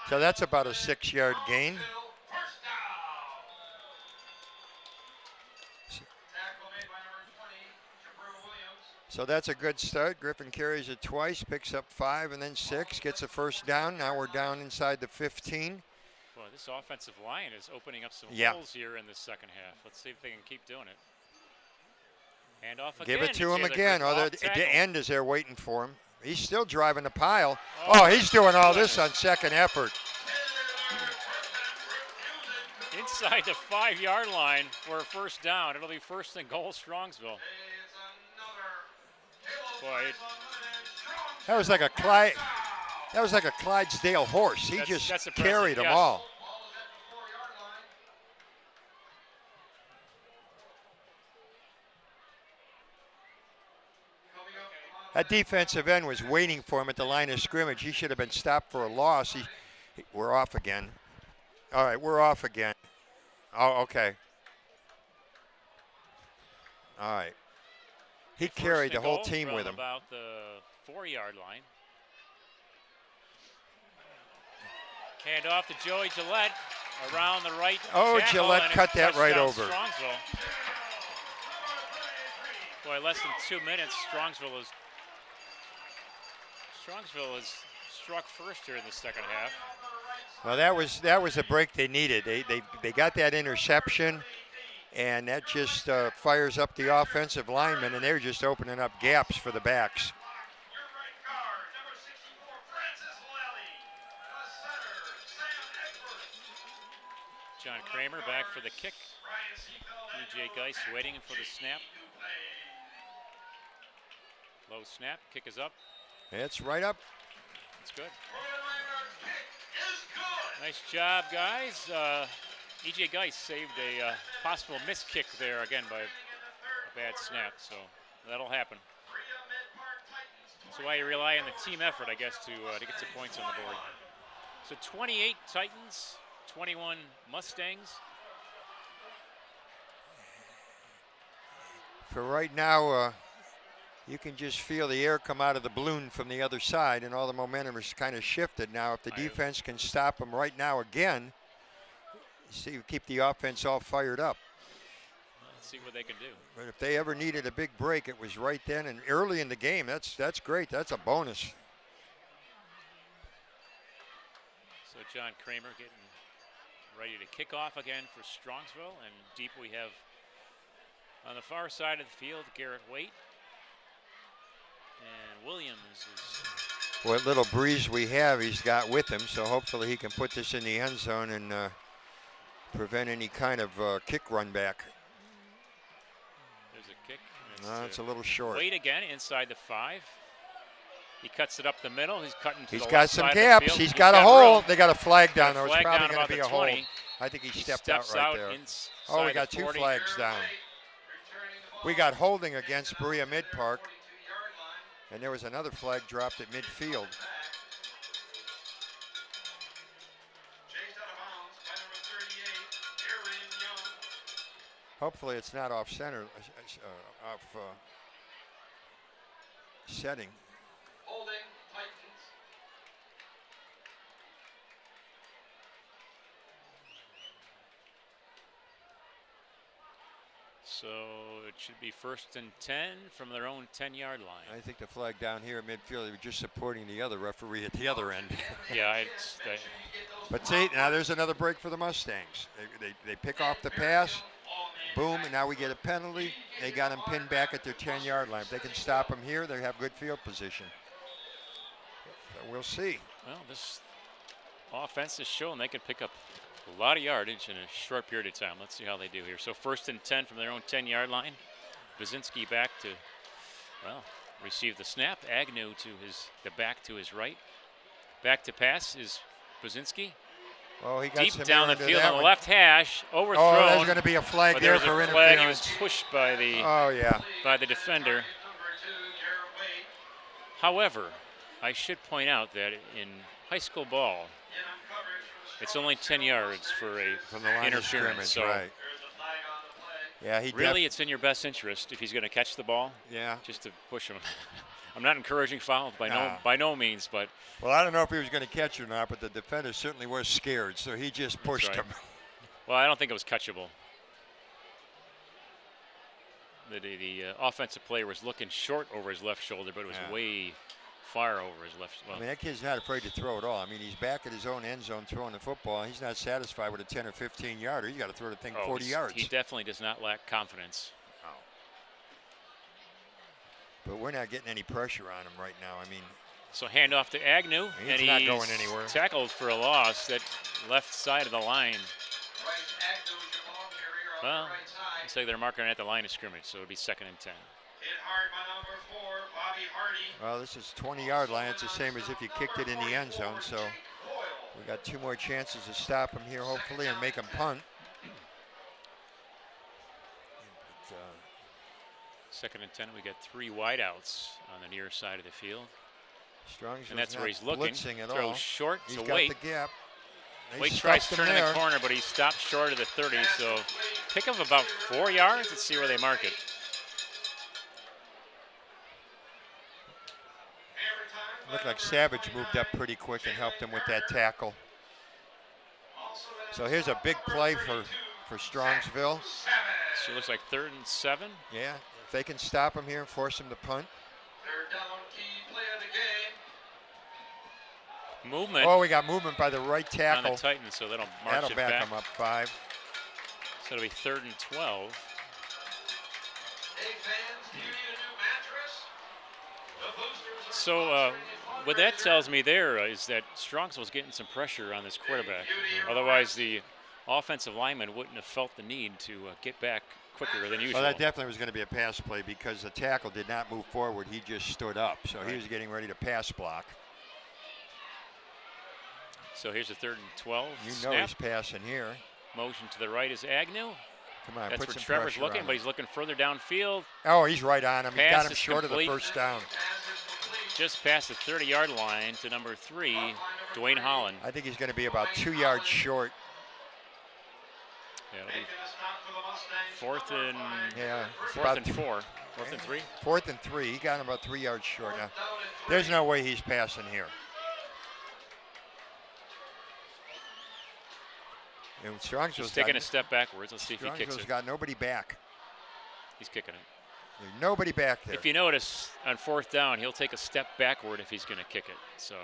So that's about a 6-yard gain. So that's a good start. Griffin carries it twice, picks up 5 and then 6, gets a first down. Now we're down inside the 15. Boy, this offensive line is opening up some holes here in the second half. Let's see if they can keep doing it. Hand off again. Give it to him again. Oh, the end is there waiting for him. He's still driving the pile. Oh, he's doing all this on second effort. Inside the 5-yard line for a first down. It'll be 1st and goal, Strongsville. Boy, that was like a Clydesdale horse. He just carried them all. That defensive end was waiting for him at the line of scrimmage. He should have been stopped for a loss. We're off again. All right, we're off again. Oh, okay. All right. He carried the whole team with him. About the 4-yard line. Hand off to Joey Gillette around the right. Oh, tackle, Gillette cut that right over. Strongsville. Boy, less than 2 minutes. Strongsville is struck first here in the second half. Well, that was a break they needed. They got that interception, and that just fires up the offensive linemen, and they're just opening up gaps for the backs. John Kramer back for the kick. E.J. Geis waiting for the snap. Low snap, kick is up. It's right up. That's good. Nice job, guys. E.J. Geis saved a possible missed kick there again by a bad snap, so that'll happen. That's why you rely on the team effort, I guess, to get some points on the board. So 28 Titans, 21 Mustangs. For right now, you can just feel the air come out of the balloon from the other side, and all the momentum is kind of shifted. Now, if the defense can stop them right now again, see, keep the offense all fired up. Let's see what they can do. But if they ever needed a big break, it was right then and early in the game. That's great. That's a bonus. So John Kramer getting ready to kick off again for Strongsville, and deep we have on the far side of the field Garrett Waite, and Williams is. What little breeze we have, he's got with him, so hopefully he can put this in the end zone and prevent any kind of kick run back. There's a kick. It's a little short. Waite again inside the 5. He cuts it up the middle. He's cutting to He's the got left some side gaps. Of the field. He's got a hole. Room. They got a flag down there. It's Flag probably down going to be a 20. hold. I think he stepped steps out right there. Oh, we got 2 40. flags down. We got holding against Berea-Midpark. And there was another flag dropped at midfield. Hopefully it's not off center, off setting. Holding Titans. So it should be 1st and 10 from their own 10-yard line. I think the flag down here at midfield, they were just supporting the other referee at the other end. Yeah, But see, now there's another break for the Mustangs. They pick off the pass, boom, and now we get a penalty. They got them pinned back at their 10-yard line. If they can stop them here, they have good field position. So we'll see. Well, this offense has shown they can pick up a lot of yardage in a short period of time. Let's see how they do here. So 1st and 10 from their own 10-yard line. Baczynski back to, well, receive the snap. Agnew to the back to his right. Back to pass is Baczynski. Oh, he got deep some down the into field that on the one. left hash, overthrown. Oh, there's going to be a flag but there there's for a flag. He was interference. pushed by the by the defender. However, I should point out that in high school ball, it's only 10 yards for a From the line of interference. scrimmage, So right. Yeah, he really, it's in your best interest if he's going to catch the ball. Yeah. Just to push him. I'm not encouraging fouls by no means, but Well, I don't know if he was going to catch it or not, but the defender certainly was scared, so he just pushed right. him. well, I don't think it was catchable. The offensive player was looking short over his left shoulder, but it was way far over his left. Well, I mean, that kid's not afraid to throw at all. I mean, he's back at his own end zone throwing the football. He's not satisfied with a 10 or 15 yarder. He's got to throw the thing 40 yards. He definitely does not lack confidence. But we're not getting any pressure on him right now. I mean, so handoff to Agnew, he's not going anywhere. Tackled for a loss that left side of the line. Well, looks like they're marking at the line of scrimmage, so it'll be 2nd and 10. Hit hard by number 4, Bobby Hardy. Well, this is 20-yard line. It's the same as if you kicked it in the end zone. So we got 2 more chances to stop him here, hopefully, and make him punt. 2nd and 10. We got 3 wideouts on the near side of the field. Strongsville's And that's not where he's looking. blitzing at Throws all. short He's to got Waite. the gap. They Waite tries stuffed him turning there. the corner, but he stopped short of the 30. So pick up about 4 yards. Let's see where they mark it. Looked like Savage moved up pretty quick and helped him with that tackle. So here's a big play for Strongsville. So it looks like 3rd and 7. Yeah, if they can stop him here and force him to punt. 3rd down, key play of the game. Movement. Oh, we got movement by the right on tackle. the Titans, so that'll march That'll it back back. him up 5. So it'll be 3rd and 12. Hey fans, give you a new mattress? The boosters are So what that tells me there is that Strongsville's getting some pressure on this quarterback. Otherwise, the offensive lineman wouldn't have felt the need to get back quicker than usual. Well, that definitely was going to be a pass play because the tackle did not move forward. He just stood up. So he was getting ready to pass block. So here's a 3rd and 12. You know Snap. he's passing here. Motion to the right is Agnew. Come on, That's put where some Trevor's pressure looking, on but him. he's looking further downfield. Oh, he's right on him. He Pass got him is short complete. of the first down. Just past the 30-yard line to number 3, Dwayne Holland. I think he's going to be about 2 yards short. Yeah, it'll be Making the stop for the Mustangs. fourth and Yeah, it's fourth about and four. Fourth and three. 4th and 3. He got him about 3 yards short now. Down and There's 3. no way he's passing here. And He's Strongsville's taking a step backwards. Let's see if he kicks Strongsville's it. got nobody back. He's kicking it. There's nobody back there. If you notice, on 4th down, he'll take a step backward if he's going to kick it. So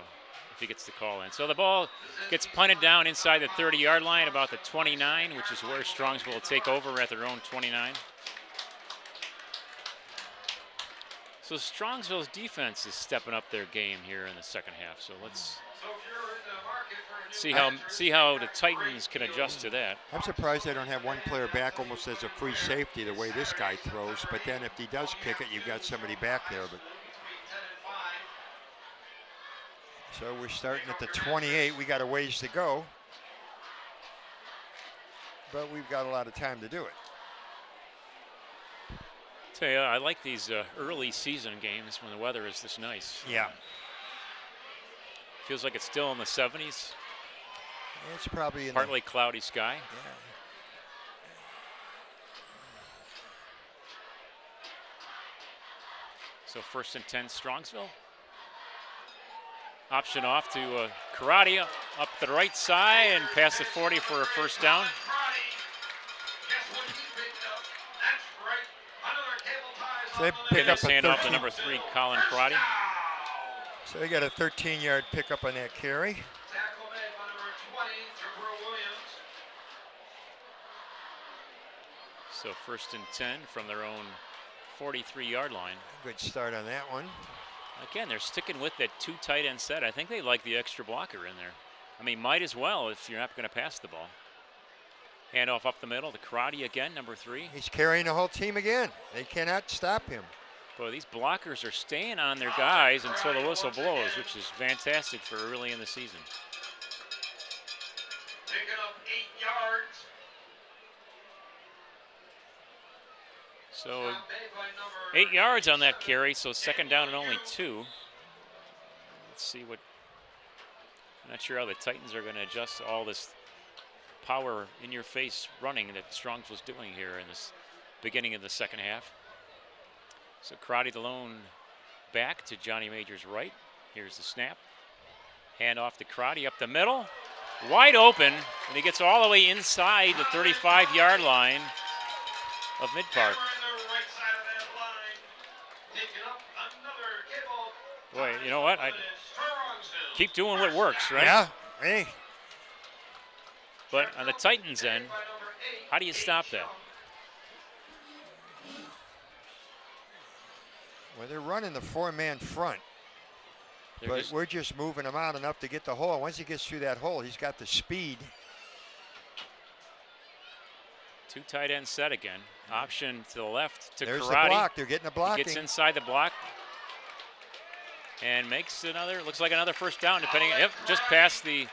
if he gets the call in. So the ball gets punted down inside the 30-yard line, about the 29, which is where Strongsville will take over at their own 29. So Strongsville's defense is stepping up their game here in the second half. So let's So if you're in the market for a new see how the Titans can adjust to that. I'm surprised they don't have one player back almost as a free safety the way this guy throws. But then if he does kick it, you've got somebody back there. But so we're starting at the 28. We got a ways to go. But we've got a lot of time to do it. Tell you, I like these early season games when the weather is this nice. Yeah. Feels like it's still in the 70s. It's probably in Partly cloudy sky. Yeah. So 1st and 10, Strongsville. Option off to Karate up the right side and past the 40 for a first down. So they Then pick they up a hand off to 13. number 3, Colin Karate. So they got a 13-yard pickup on that carry. Tackle made by number 20, Trevor Williams. So 1st and 10 from their own 43-yard line. Good start on that one. Again, they're sticking with that 2 tight end set. I think they like the extra blocker in there. I mean, might as well if you're not going to pass the ball. Handoff up the middle to Karate again, number 3. He's carrying the whole team again. They cannot stop him. Boy, these blockers are staying on their guys until the whistle blows, which is fantastic for early in the season. Picking up 8 yards. So Stop made by number 8 yards on that carry, so 2nd down and only 2. Let's see what, I'm not sure how the Titans are going to adjust to all this power in your face running that Strongs was doing here in this beginning of the second half. So Karate the lone back to Johnny Major's right. Here's the snap. Hand off to Karate up the middle. Wide open, and he gets all the way inside the 35-yard line of Midpark. Boy, you know what? I keep doing what works, right? Yeah. Hey. But on the Titans end, how do you stop that? Well, they're running the 4-man front. They're But just- we're just moving him out enough to get the hole. Once he gets through that hole, he's got the speed. 2 tight end set again. Option to the left to There's Karate. the block. They're getting the He blocking. gets inside the block and makes another, looks like another first down, depending, yep, just past the,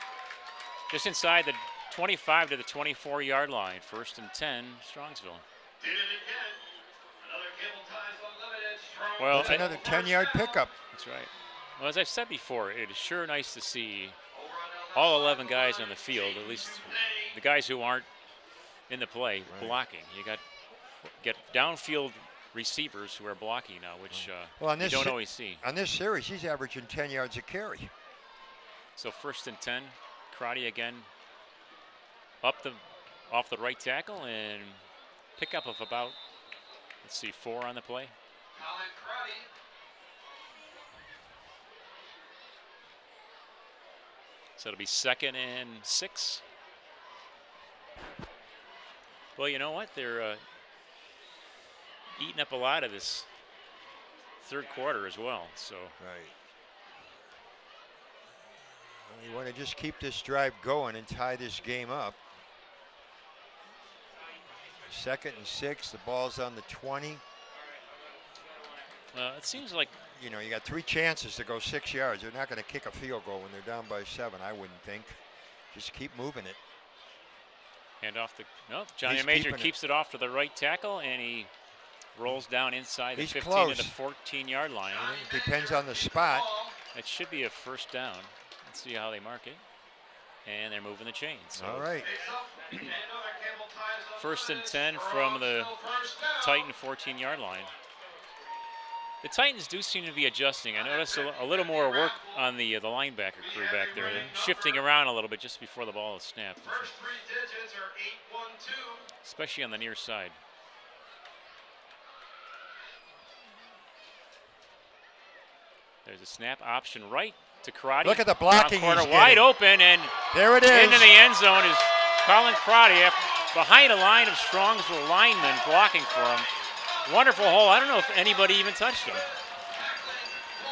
just inside the 25 to the 24-yard line. 1st and 10, Strongsville. Did it again. Another Cable Ties Unlimited strong. Well, That's another 10-yard pickup. That's right. Well, as I've said before, it is sure nice to see all 11 guys on the field, at least the guys who aren't in the play, blocking. You get downfield receivers who are blocking now, which Well, on you this don't always see. On this series, he's averaging 10 yards a carry. So 1st and 10, Karate again off the right tackle and pickup of about, let's see, 4 on the play. Colin Karate. So it'll be 2nd and 6. Well, you know what? They're eating up a lot of this 3rd quarter as well. So Right. Well, you want to just keep this drive going and tie this game up. 2nd and 6. The ball's on the 20. it seems like You know, you got 3 chances to go 6 yards. They're not going to kick a field goal when they're down by 7, I wouldn't think. Just keep moving it. hand off the, no, Johnny He's Major keeping it. keeps it off to the right tackle and he rolls down inside the He's 15 close. to the 14-yard line. Depends on the spot. It should be a first down. Let's see how they mark it. And they're moving the chains. So All right. Face up. Another Cable First and 10 from the Titan 14-yard line. The Titans do seem to be adjusting. I noticed a little more work on the linebacker crew back there. They're shifting around a little bit just before the ball is snapped. First 3 digits are 812. Especially on the near side. There's a snap option right to Karate. Look at the blocking Corner he's wide getting. open, and There it is. into the end zone is Colin Karate behind a line of Strongsville linemen blocking for him. Wonderful hole. I don't know if anybody even touched him.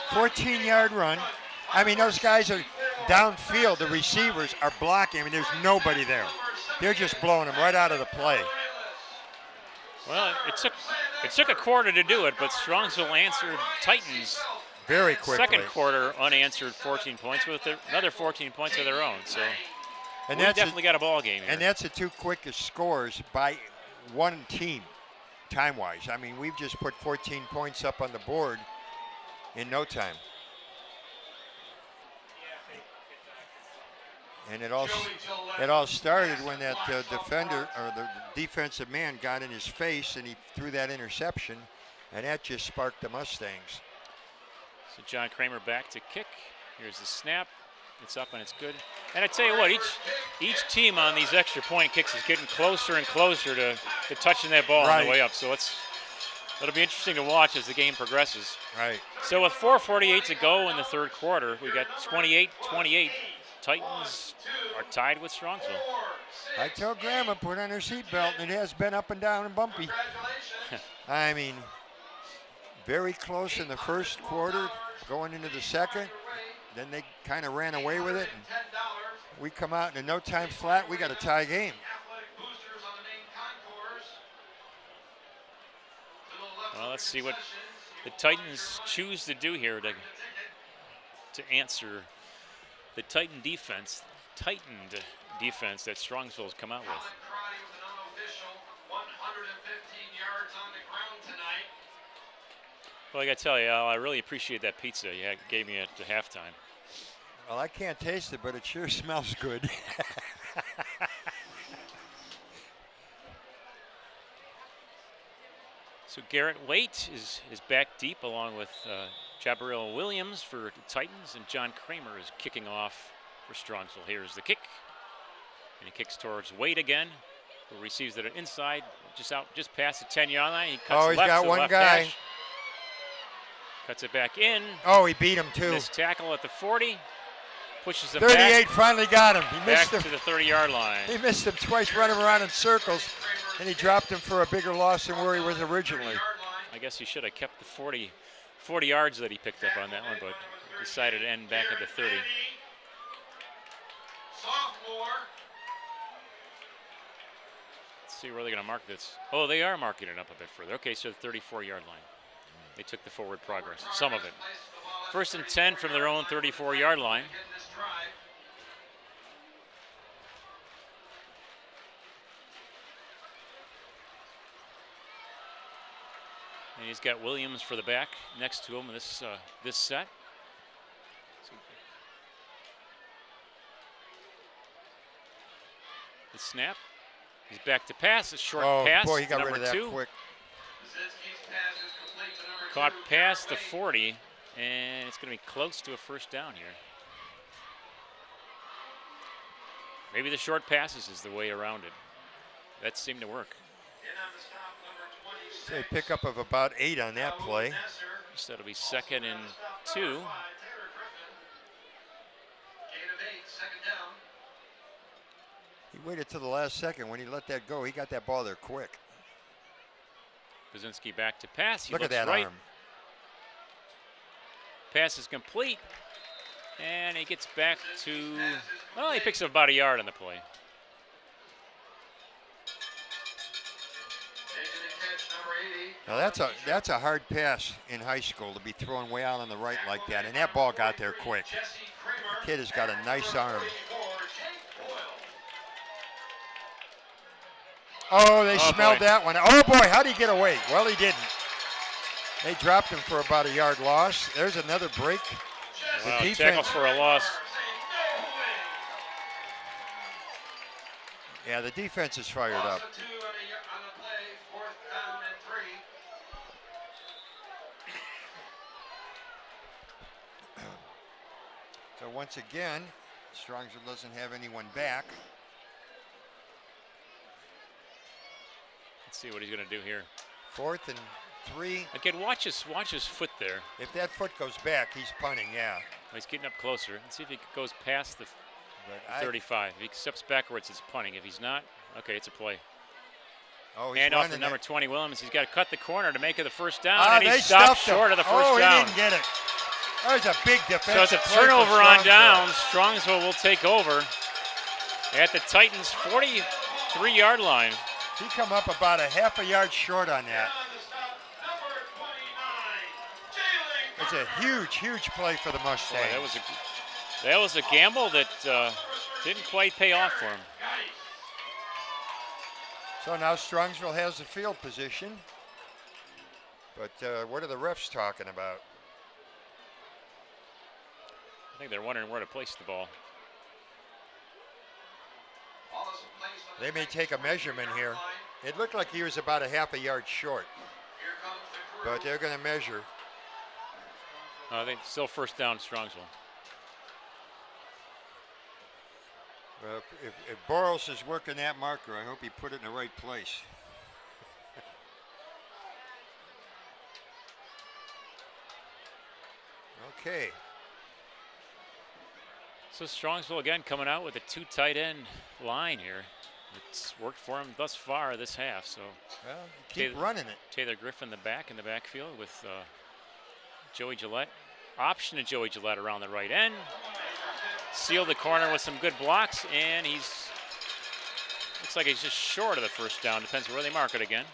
14-yard run. I mean, those guys are downfield. The receivers are blocking. I mean, there's nobody there. They're just blowing them right out of the play. Well, it took a quarter to do it, but Strongsville answered Titans. Very quickly. Second quarter unanswered 14 points with another 14 points of their own. So And we that's definitely got a ball game here. And that's the 2 quickest scores by one team, time-wise. I mean, we've just put 14 points up on the board in no time. And it all started when that defender or the defensive man got in his face and he threw that interception, and that just sparked the Mustangs. So John Kramer back to kick. Here's the snap. It's up and it's good. And I tell you what, each team on these extra point kicks is getting closer and closer to touching that ball on the way up. So it'll be interesting to watch as the game progresses. Right. So with 4:48 to go in the third quarter, we got 28-28. Titans are tied with Strongsville. I tell Grandma, put on her seatbelt, and it has been up and down and bumpy. I mean, very close in the first quarter, going into the second. Then they kind of ran away with it. And we come out, and in no time flat, we got a tie game. Well, let's see what the Titans choose to do here to answer the tightened defense that Strongsville's come out with. Well, I got to tell you, Al, I really appreciate that pizza you gave me at halftime. Well, I can't taste it, but it sure smells good. So Garrett Waite is back deep along with Jabril Williams for the Titans, and John Kramer is kicking off for Strongsville. Here's the kick, and he kicks towards Waite again, who receives it inside, just past the 10-yard line. He cuts he's left got to the one left guy. hash. Cuts it back in. Oh, he beat him too. Missed tackle at the 40. Pushes it 38 back. finally got him. He missed Back him. to the 30-yard line. He missed him twice, running around in circles, and he dropped him for a bigger loss than where he was originally. I guess he should have kept the 40 yards that he picked up on that one, but decided to end back at the 30. Let's see where they're going to mark this. Oh, they are marking it up a bit further. Okay, so the 34-yard line. They took the forward progress, some of it. First and 10 from their own 34-yard line. And he's got Williams for the back next to him in this set. The snap. He's back to pass. A short pass. Boy, he got number rid of that 2. quick. Caught past the 40, and it's going to be close to a first down here. Maybe the short passes is the way around it. That seemed to work. So a pickup of about 8 on that play. So that'll be 2nd and 2. He waited till the last second. When he let that go, he got that ball there quick. Brzezinski back to pass. He Look at looks that right. arm. Pass is complete. And he gets back to, well, he picks up about a yard on the play. Now that's a hard pass in high school to be thrown way out on the right like that, and that ball got there quick. The kid has got a nice arm. Oh, they smelled that one. Oh boy, how'd he get away? Well, he didn't. They dropped him for about a yard loss. There's another break. Wow, The defense, tackle for a loss. Yeah, the defense is fired up. Loss of 2 on the play, 4th down and 3. So once again, Strongsville doesn't have anyone back. Let's see what he's going to do here. 4th and 3. Again, watch his foot there. If that foot goes back, he's punting, yeah. He's getting up closer. Let's see if he goes past the But 35. If he steps backwards, it's punting. If he's not, okay, it's a play. Oh, he's Hand off to running number it. 20, Williams. He's got to cut the corner to make it the first down, Ah, and he they stopped stuffed him. short of the first Oh, down. he didn't get it. That was a big defense. So it's a turnover on downs. Strongsville will take over at the Titans' 43-yard line. He come up about a half a yard short on that. On the stop, number 29, Jalen. It's a huge, huge play for the Mustangs. Boy, that was a gamble that didn't quite pay off for him. So now Strongsville has the field position. But what are the refs talking about? I think they're wondering where to place the ball. They may take a measurement here. It looked like he was about a half a yard short. But they're going to measure. I think still first down, Strongsville. Well, if Boros is working that marker, I hope he put it in the right place. Okay. So Strongsville again coming out with a 2 tight end line here. It's worked for him thus far this half. So Well, keep running it. Taylor Griffin in the backfield with Joey Gillette. Option to Joey Gillette around the right end. Sealed the corner with some good blocks, and looks like he's just short of the first down. Depends where they mark it again.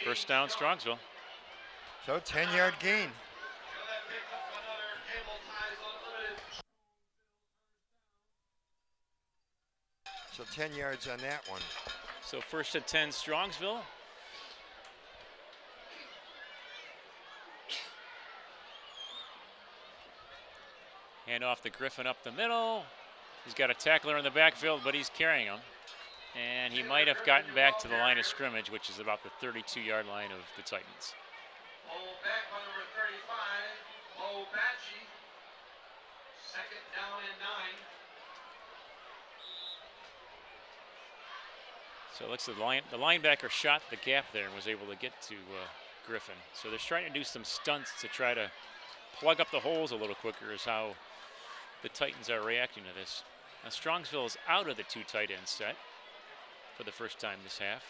First down, Strongsville. So 10-yard gain. So 10 yards on that one. So first and 10, Strongsville. Hand off to Griffin up the middle. He's got a tackler in the backfield, but he's carrying him. And he might have gotten back to the line of scrimmage, which is about the 32-yard line of the Titans. Back by number 35, Mo Batchy. 2nd down and 9. So it looks like the linebacker shot the gap there and was able to get to Griffin. So they're trying to do some stunts to try to plug up the holes a little quicker is how the Titans are reacting to this. Now Strongsville is out of the 2 tight end set for the first time this half.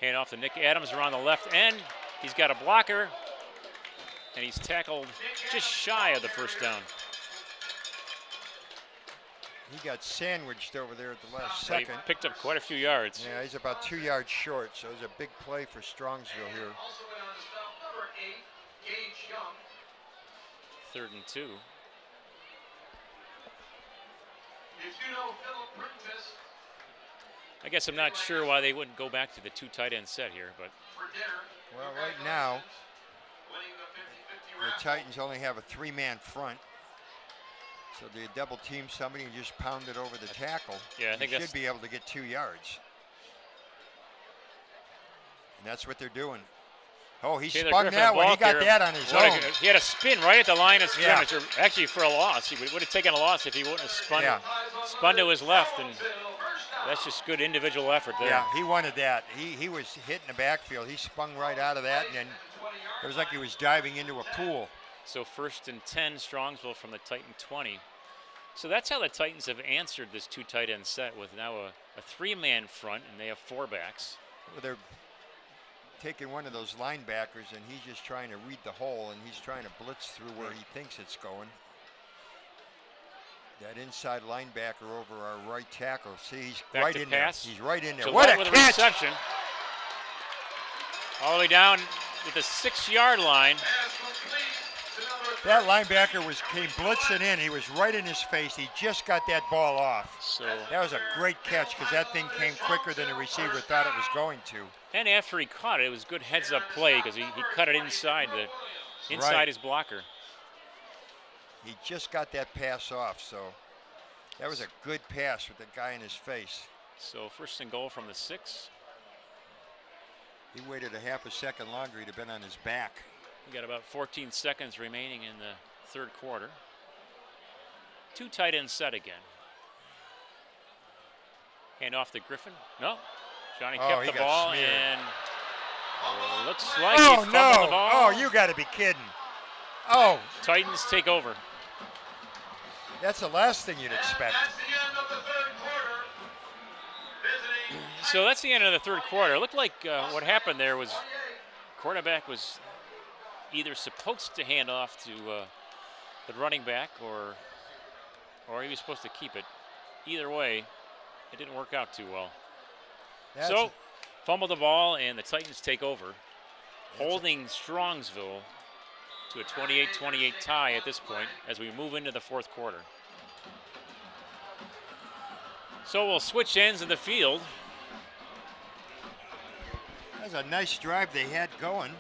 Hand off to Nick Adams around the left end. He's got a blocker, and he's tackled just shy of the first down. He got sandwiched over there at the last But he second. picked up quite a few yards. Yeah, he's about 2 yards short, so it was a big play for Strongsville here. Also went on to stop number 8, Gage Young. 3rd and 2. If you know Philip Prentice I guess I'm not sure why they wouldn't go back to the 2 tight end set here, but for dinner, Well, right now, winning the 50-50 the raffle. Titans only have a 3-man front. So they double team somebody and just pound it over the tackle. Yeah, I think you that's- should be able to get 2 yards. And that's what they're doing. Oh, he Taylor spun Griffin that one. He ball got carrier. that on his What own. he had a spin right at the line of Yeah. scrimmage, or actually for a loss. He would have taken a loss if he wouldn't have spun, Yeah. spun to his left, and that's just good individual effort there. Yeah, he wanted that. He was hitting the backfield. He spun right out of that, and then it was like he was diving into a pool. So 1st and 10, Strongsville from the Titan 20. So that's how the Titans have answered this 2 tight end set with now a 3-man front, and they have 4 backs. Well, they're taking one of those linebackers, and he's just trying to read the hole, and he's trying to blitz through where he thinks it's going. That inside linebacker over our right tackle. See, he's Back right to in pass. there. He's right in there. Gillette What a with catch! reception. All the way down at the 6-yard line. That linebacker came blitzing in. He was right in his face. He just got that ball off. So, That was a great catch because that thing came quicker than the receiver thought it was going to. and after he caught it, it was good heads-up play because he cut it inside inside his blocker. He just got that pass off, so that was a good pass with the guy in his face. So 1st and goal from the 6. He waited a half a second longer, he'd have been on his back. We got about 14 seconds remaining in the 3rd quarter. 2 tight end set again. Hand off to Griffin. No. Johnny kept the ball smeared. and looks like he Oh, fumbled no. the ball. Oh, you got to be kidding. Oh, Titans take over. that's the last thing you'd expect. That's the end of the 3rd quarter. Visiting So that's the end of the 3rd quarter. It looked like what happened there was quarterback was either supposed to hand off to the running back or he was supposed to keep it. Either way, it didn't work out too well. So, fumble the ball and the Titans take over, holding Strongsville to a 28-28 tie at this point as we move into the 4th quarter. So we'll switch ends of the field. That was a nice drive they had going.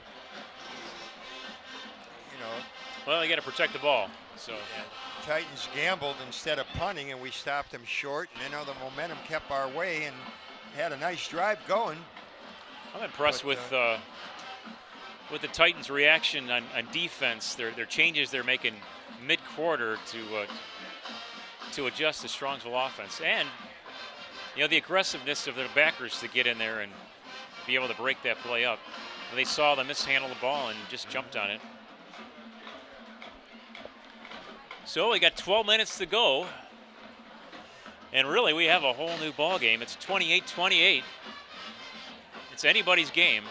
You know, Well, you got to protect the ball. So Titans gambled instead of punting, and we stopped them short. And then the momentum kept our way and had a nice drive going. I'm impressed with the Titans' reaction on defense. Their changes they're making mid-quarter to adjust the Strongsville offense, and the aggressiveness of their backers to get in there and be able to break that play up. They saw the mishandle the ball and just jumped on it. So we got 12 minutes to go, and really we have a whole new ball game. It's 28-28. It's anybody's game.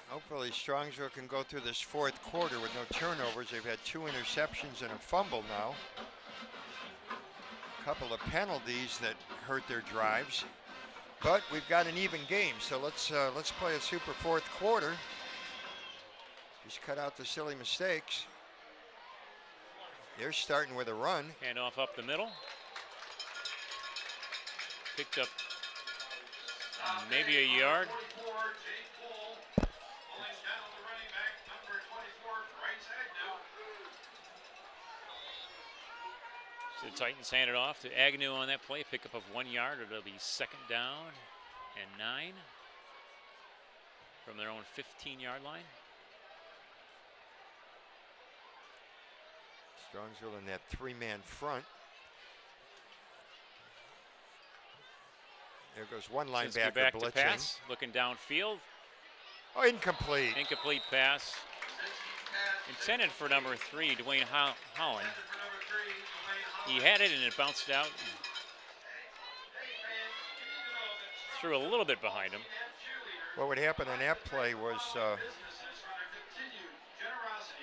Hopefully Strongsville can go through this 4th quarter with no turnovers. They've had 2 interceptions and a fumble now. A couple of penalties that hurt their drives. But we've got an even game, so let's play a super 4th quarter. Just cut out the silly mistakes. They're starting with a run. Handoff up the middle. Picked up maybe a yard. So the Titans hand it off to Agnew on that play. Pickup of 1 yard. It'll be 2nd down and 9 from their own 15-yard line. Strongsville in that 3-man front. There goes one linebacker back blitzing. to pass, looking downfield. Oh, incomplete. Incomplete pass. Intended for number 3, Dwayne Holland. He had it and it bounced out. Threw a little bit behind him. What would happen on that play was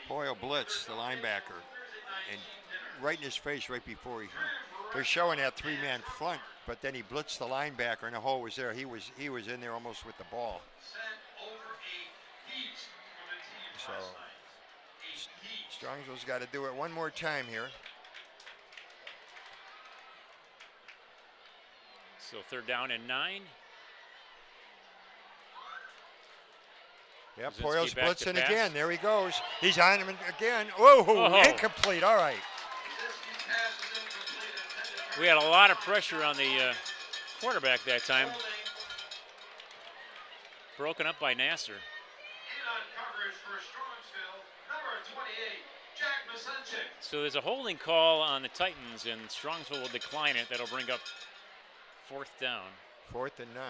Boyle blitz, the linebacker, and right in his face right before they're showing that 3-man front, but then he blitzed the linebacker and the hole was there. He was in there almost with the ball. So Strongsville's got to do it one more time here. So 3rd down and 9. Yep, Brzezinski Boyle's back to blitzing pass. again. There he goes. He's on him again. Whoa, Oh. incomplete. All right. We had a lot of pressure on the quarterback that time. Broken up by Nasser. So there's a holding call on the Titans, and Strongsville will decline it. That'll bring up 4th down. 4th and 9.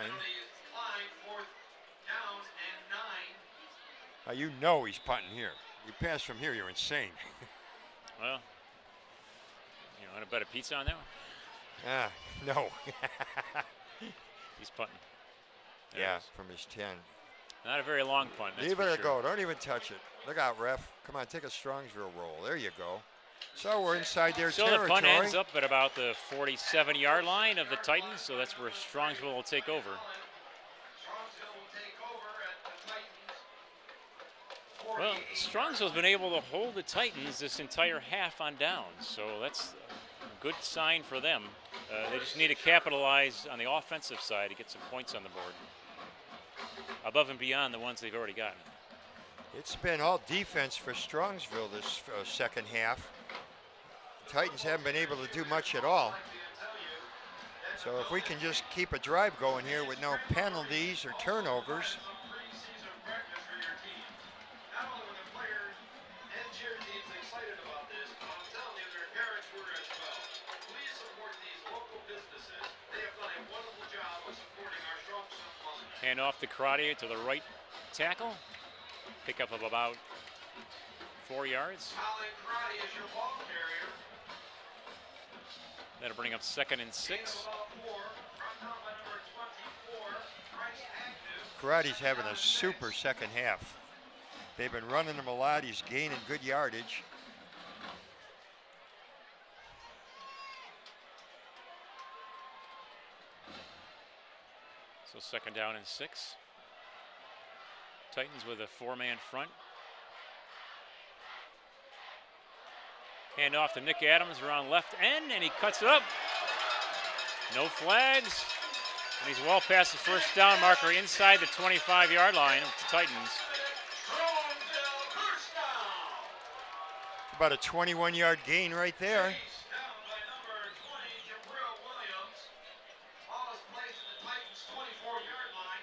You know he's punting here. You pass from here, you're insane. Well, you want to bet a pizza on that one? No. He's punting. There Yeah, it is. from his 10. Not a very long punt. That's Leave for it sure. go. Don't even touch it. Look out, ref. Come on, take a Strongsville roll. There you go. So we're inside their So territory. the punt ends up at about the 47-yard line of the Titans, so that's where Strongsville will take over. Well, Strongsville's been able to hold the Titans this entire half on downs, so that's a good sign for them. They just need to capitalize on the offensive side to get some points on the board, above and beyond the ones they've already gotten. It's been all defense for Strongsville this second half. The Titans haven't been able to do much at all. So if we can just keep a drive going here with no penalties or turnovers. Preseason practice for your team. Not only were the players and cheer teams excited about this, but I'm telling you, their parents were as well. Please support these local businesses. They have done a wonderful job of supporting our Strongsville Mustangs. Hand off to Karate to the right tackle. Pickup of about 4 yards. Colin Crotty is your ball carrier. That'll bring up 2nd and 6. Ball 4, run down by number 24, Bryce Agnew. Karate's having a super second half. They've been running him a lot. He's gaining good yardage. So 2nd down and 6. Titans with a 4-man front. Hand off to Nick Adams around left end, and he cuts it up. No flags. And he's well past the first down marker inside the 25-yard line of the Titans. Strongsville first down. About a 21-yard gain right there. Chase down by number 20, Jabril Williams. Ball is placed at the Titans' 24-yard line.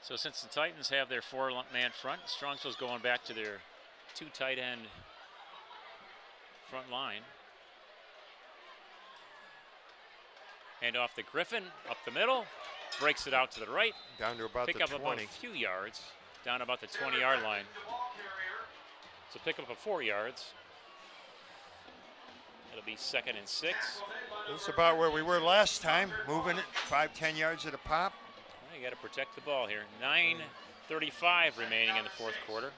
So since the Titans have their 4-man front, Strongsville's going back to their 2 tight end front line. Hand off to Griffin, up the middle, breaks it out to the right. Down to about Pick the up 20. about a few yards, down about the 20-yard line. The ball carrier. So pick up of 4 yards. It'll be 2nd and 6. This is about where we were last time, moving it 5-10 yards at a pop. Well, you got to protect the ball here. 9:35 remaining in the 4th quarter.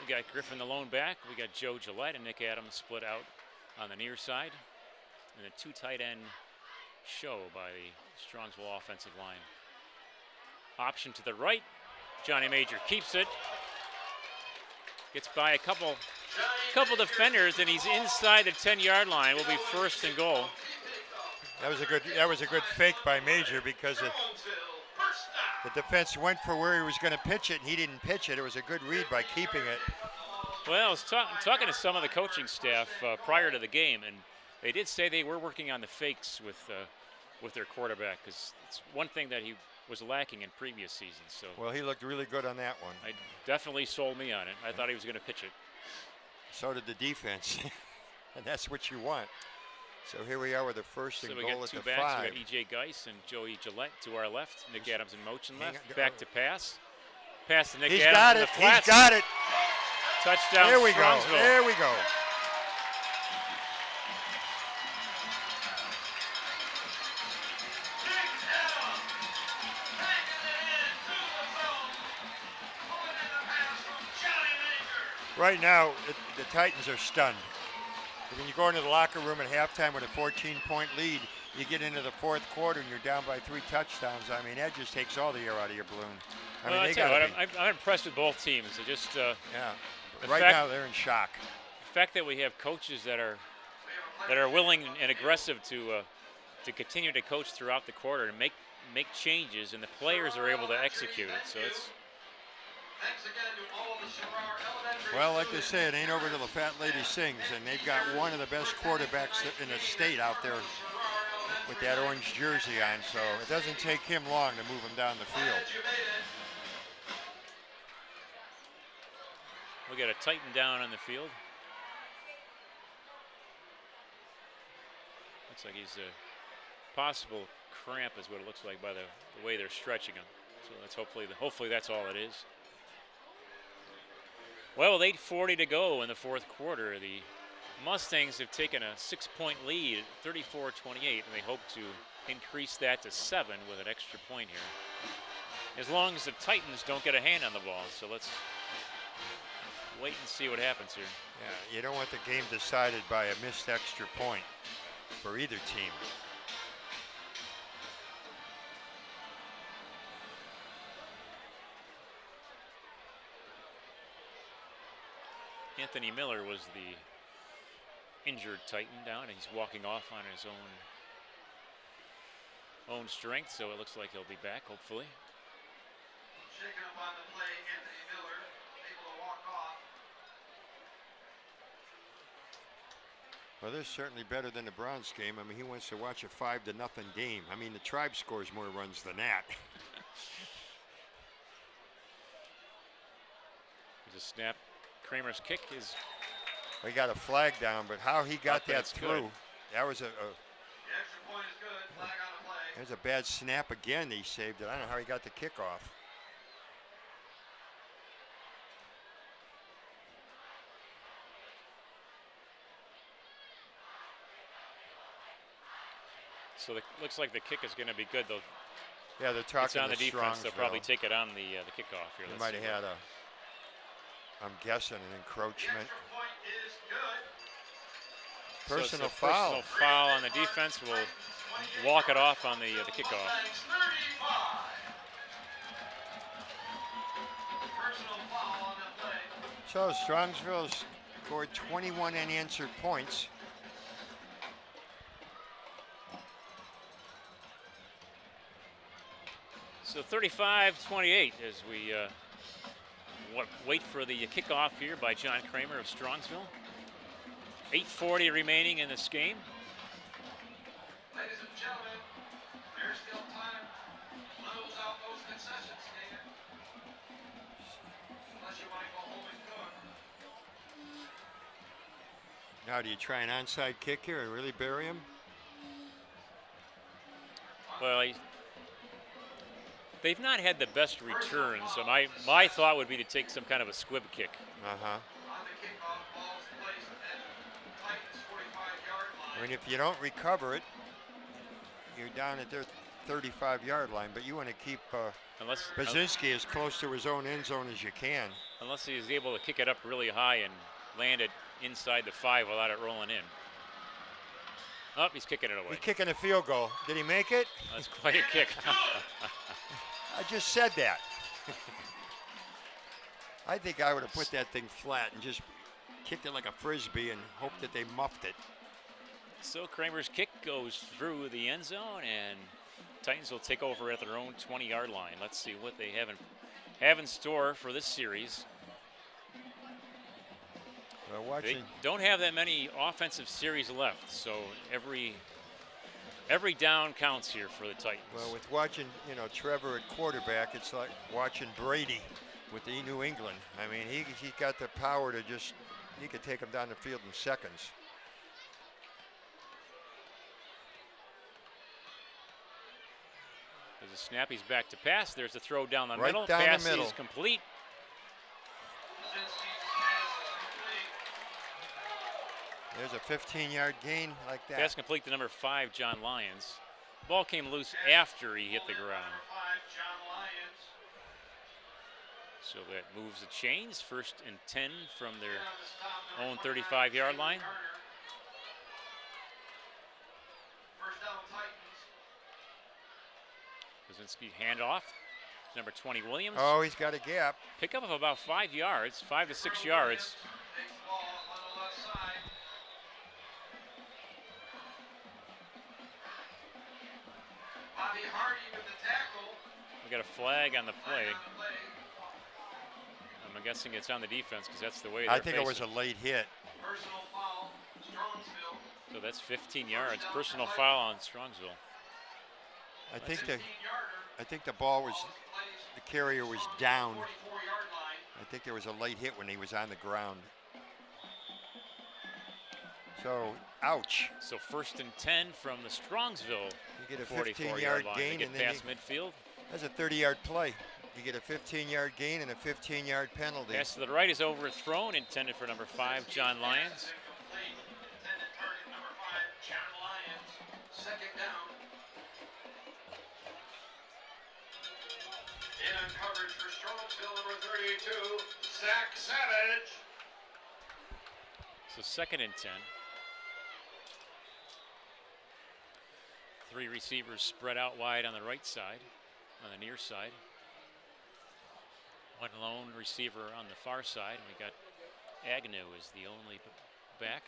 We got Griffin the lone back. We got Joe Gillette and Nick Adams split out on the near side. And a 2 tight end show by the Strongsville offensive line. Option to the right. Johnny Major keeps it. Gets by a couple defenders, and he's inside the 10-yard line. Will be 1st and goal. That was a good fake by Major because Strongsville first down. the defense went for where he was going to pitch it, and he didn't pitch it. It was a good read by keeping it. Well, I was talking to some of the coaching staff prior to the game, and they did say they were working on the fakes with their quarterback, because it's one thing that he was lacking in previous seasons. So Well, he looked really good on that one. I definitely sold me on it. I thought he was going to pitch it. So did the defense, and that's what you want. So here we are with the 1st So and we goal got at 2 the backs. 5. We got E.J. Geis and Joey Gillette to our left. Nick Adams in motion Hang left. on. Back to pass. Pass to Nick He's Adams got in it. the flats. He's got it. Touchdown, There we go. Strongsville. There we go. Nick Adams taking it into the zone. Pulling in the pass from Johnny Major. Right now, the Titans are stunned. When you go into the locker room at halftime with a 14-point lead, you get into the 4th quarter and you're down by 3 touchdowns. I mean, that just takes all the air out of your balloon. I Well, mean, I they tell you got what, I'm impressed with both teams. They just yeah. the Right fact- now, they're in shock. the fact that we have coaches that are willing and aggressive to continue to coach throughout the quarter and make changes, and the players are able to execute it. So it's Thanks again to all of the Sherrar Elementary Well, like they students. say, it ain't over till the fat lady sings, and they've got one of the best quarterbacks in the state out there with that orange jersey on, so it doesn't take him long to move him down the field. Glad you made it. we got a Titan down on the field. Looks like he's a possible cramp, is what it looks like by the way they're stretching him. So that's hopefully that's all it is. Well, with 8:40 to go in the 4th quarter, the Mustangs have taken a 6-point lead, 34-28, and they hope to increase that to 7 with an extra point here. As long as the Titans don't get a hand on the ball. So let's wait and see what happens here. Yeah, you don't want the game decided by a missed extra point for either team. Anthony Miller was the injured Titan down, and he's walking off on his own strength, so it looks like he'll be back, hopefully. Shaking up on the play, Anthony Miller, able to walk off. Well, this is certainly better than the Browns game. I mean, he wants to watch a 5-0 game. I mean, the Tribe scores more runs than that. There's a snap. Kramer's kick is. We got a flag down, but how he got that through, that was The extra point is good. Flag on the play. that was a bad snap again. He saved it. I don't know how he got the kickoff. So looks like the kick is going to be good, though. Yeah, they're It's talking on the to defense. They'll probably Strongsville. take it on the kickoff here. They Let's might see have what- had I'm guessing, an The encroachment. extra point is good. So it's Personal a foul. Personal foul on the defense. Will walk it off on the kickoff. Mustangs 35. Personal foul on the play. So Strongsville scored 21 unanswered points. So 35-28 as we wait for the kickoff here by John Kramer of Strongsville. 8:40 remaining in this game. Ladies and gentlemen, there's still time to close out those concession stand. Unless you want to go home and cook. Now, do you try an onside kick here and really bury him? Well, they've not had the best return, so my thought would be to take some kind of a squib kick. Uh-huh. On the kickoff, ball's placed at Titans 45-yard line. I mean, if you don't recover it, you're down at their 35-yard line, but you want to keep Unless Baczynski as close to his own end zone as you can. unless he's able to kick it up really high and land it inside the 5 without it rolling in. Oh, he's kicking it away. He's kicking a field goal. Did he make it? That's quite a kick. I just said that. I think I would have put that thing flat and just kicked it like a frisbee and hoped that they muffed it. So Kramer's kick goes through the end zone, and Titans will take over at their own 20-yard line. Let's see what they have in store for this series. Well, They watching. don't have that many offensive series left, so every down counts here for the Titans. Well, with watching, Trevor at quarterback, it's like watching Brady with the New England. I mean, he got the power to he could take him down the field in seconds. There's a snap. He's back to pass. There's a throw down the Right middle. down the Pass middle. is complete. There's a 15-yard gain like that. Pass complete to number 5, John Lyons. Ball came loose after he hit the ground. Number 5, John Lyons. So that moves the chains. 1st and 10 from their On the stop, own number 35-yard 49, line. Turner. First down, Titans. Baczynski handoff. Number 20, Williams. Oh, he's got a gap. Pickup of about 5 yards, 5 to 6 yards. Takes the ball on the left side. Bobby Hardy with the tackle. We got a flag on the play. Flag on the play. I'm guessing it's on the defense because that's the way I they're think it was a facing. late hit. Personal foul, Strongsville. So that's 15 yards. Personal foul on Strongsville. I think 15-yarder. the ball was, Ball is placed the carrier was on the down. 44-yard line. I think there was a late hit when he was on the ground. So, ouch. So 1st and 10 from the Strongsville You get a 44-yard 15-yard line. gain, They and get then past midfield. that's a 30-yard play. You get a 15-yard gain and a 15-yard penalty. Pass to the right is overthrown, intended for number 5, John Lyons. Complete. Intended target number 5, John Lyons. Second down. In on coverage for Strongsville, number 32, Zach Savage. So 2nd and 10. 3 receivers spread out wide on the right side, on the near side. 1 lone receiver on the far side. We got Agnew is the only back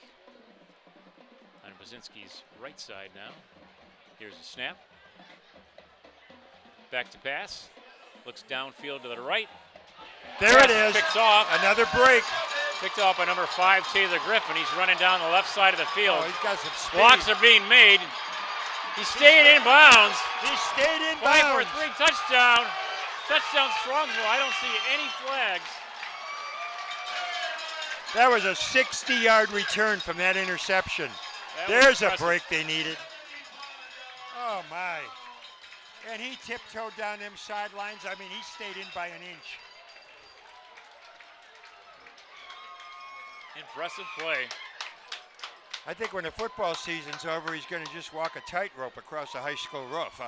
on Brzezinski's right side now. Here's a snap. Back to pass. Looks downfield to the right. There it is. Picks off. Another break. Picked off by number 5, Taylor Griffin. He's running down the left side of the field. Oh, he's got some speed. Blocks are being made. He's staying in bounds. He stayed in Flag bounds. for 3, touchdown. Touchdown Strongsville. I don't see any flags. That was a 60-yard return from that interception. That was There's a impressive. break they needed. Oh, my. And he tiptoed down them sidelines. I mean, he stayed in by an inch. Impressive play. I think when the football season's over, he's going to just walk a tightrope across a high school roof.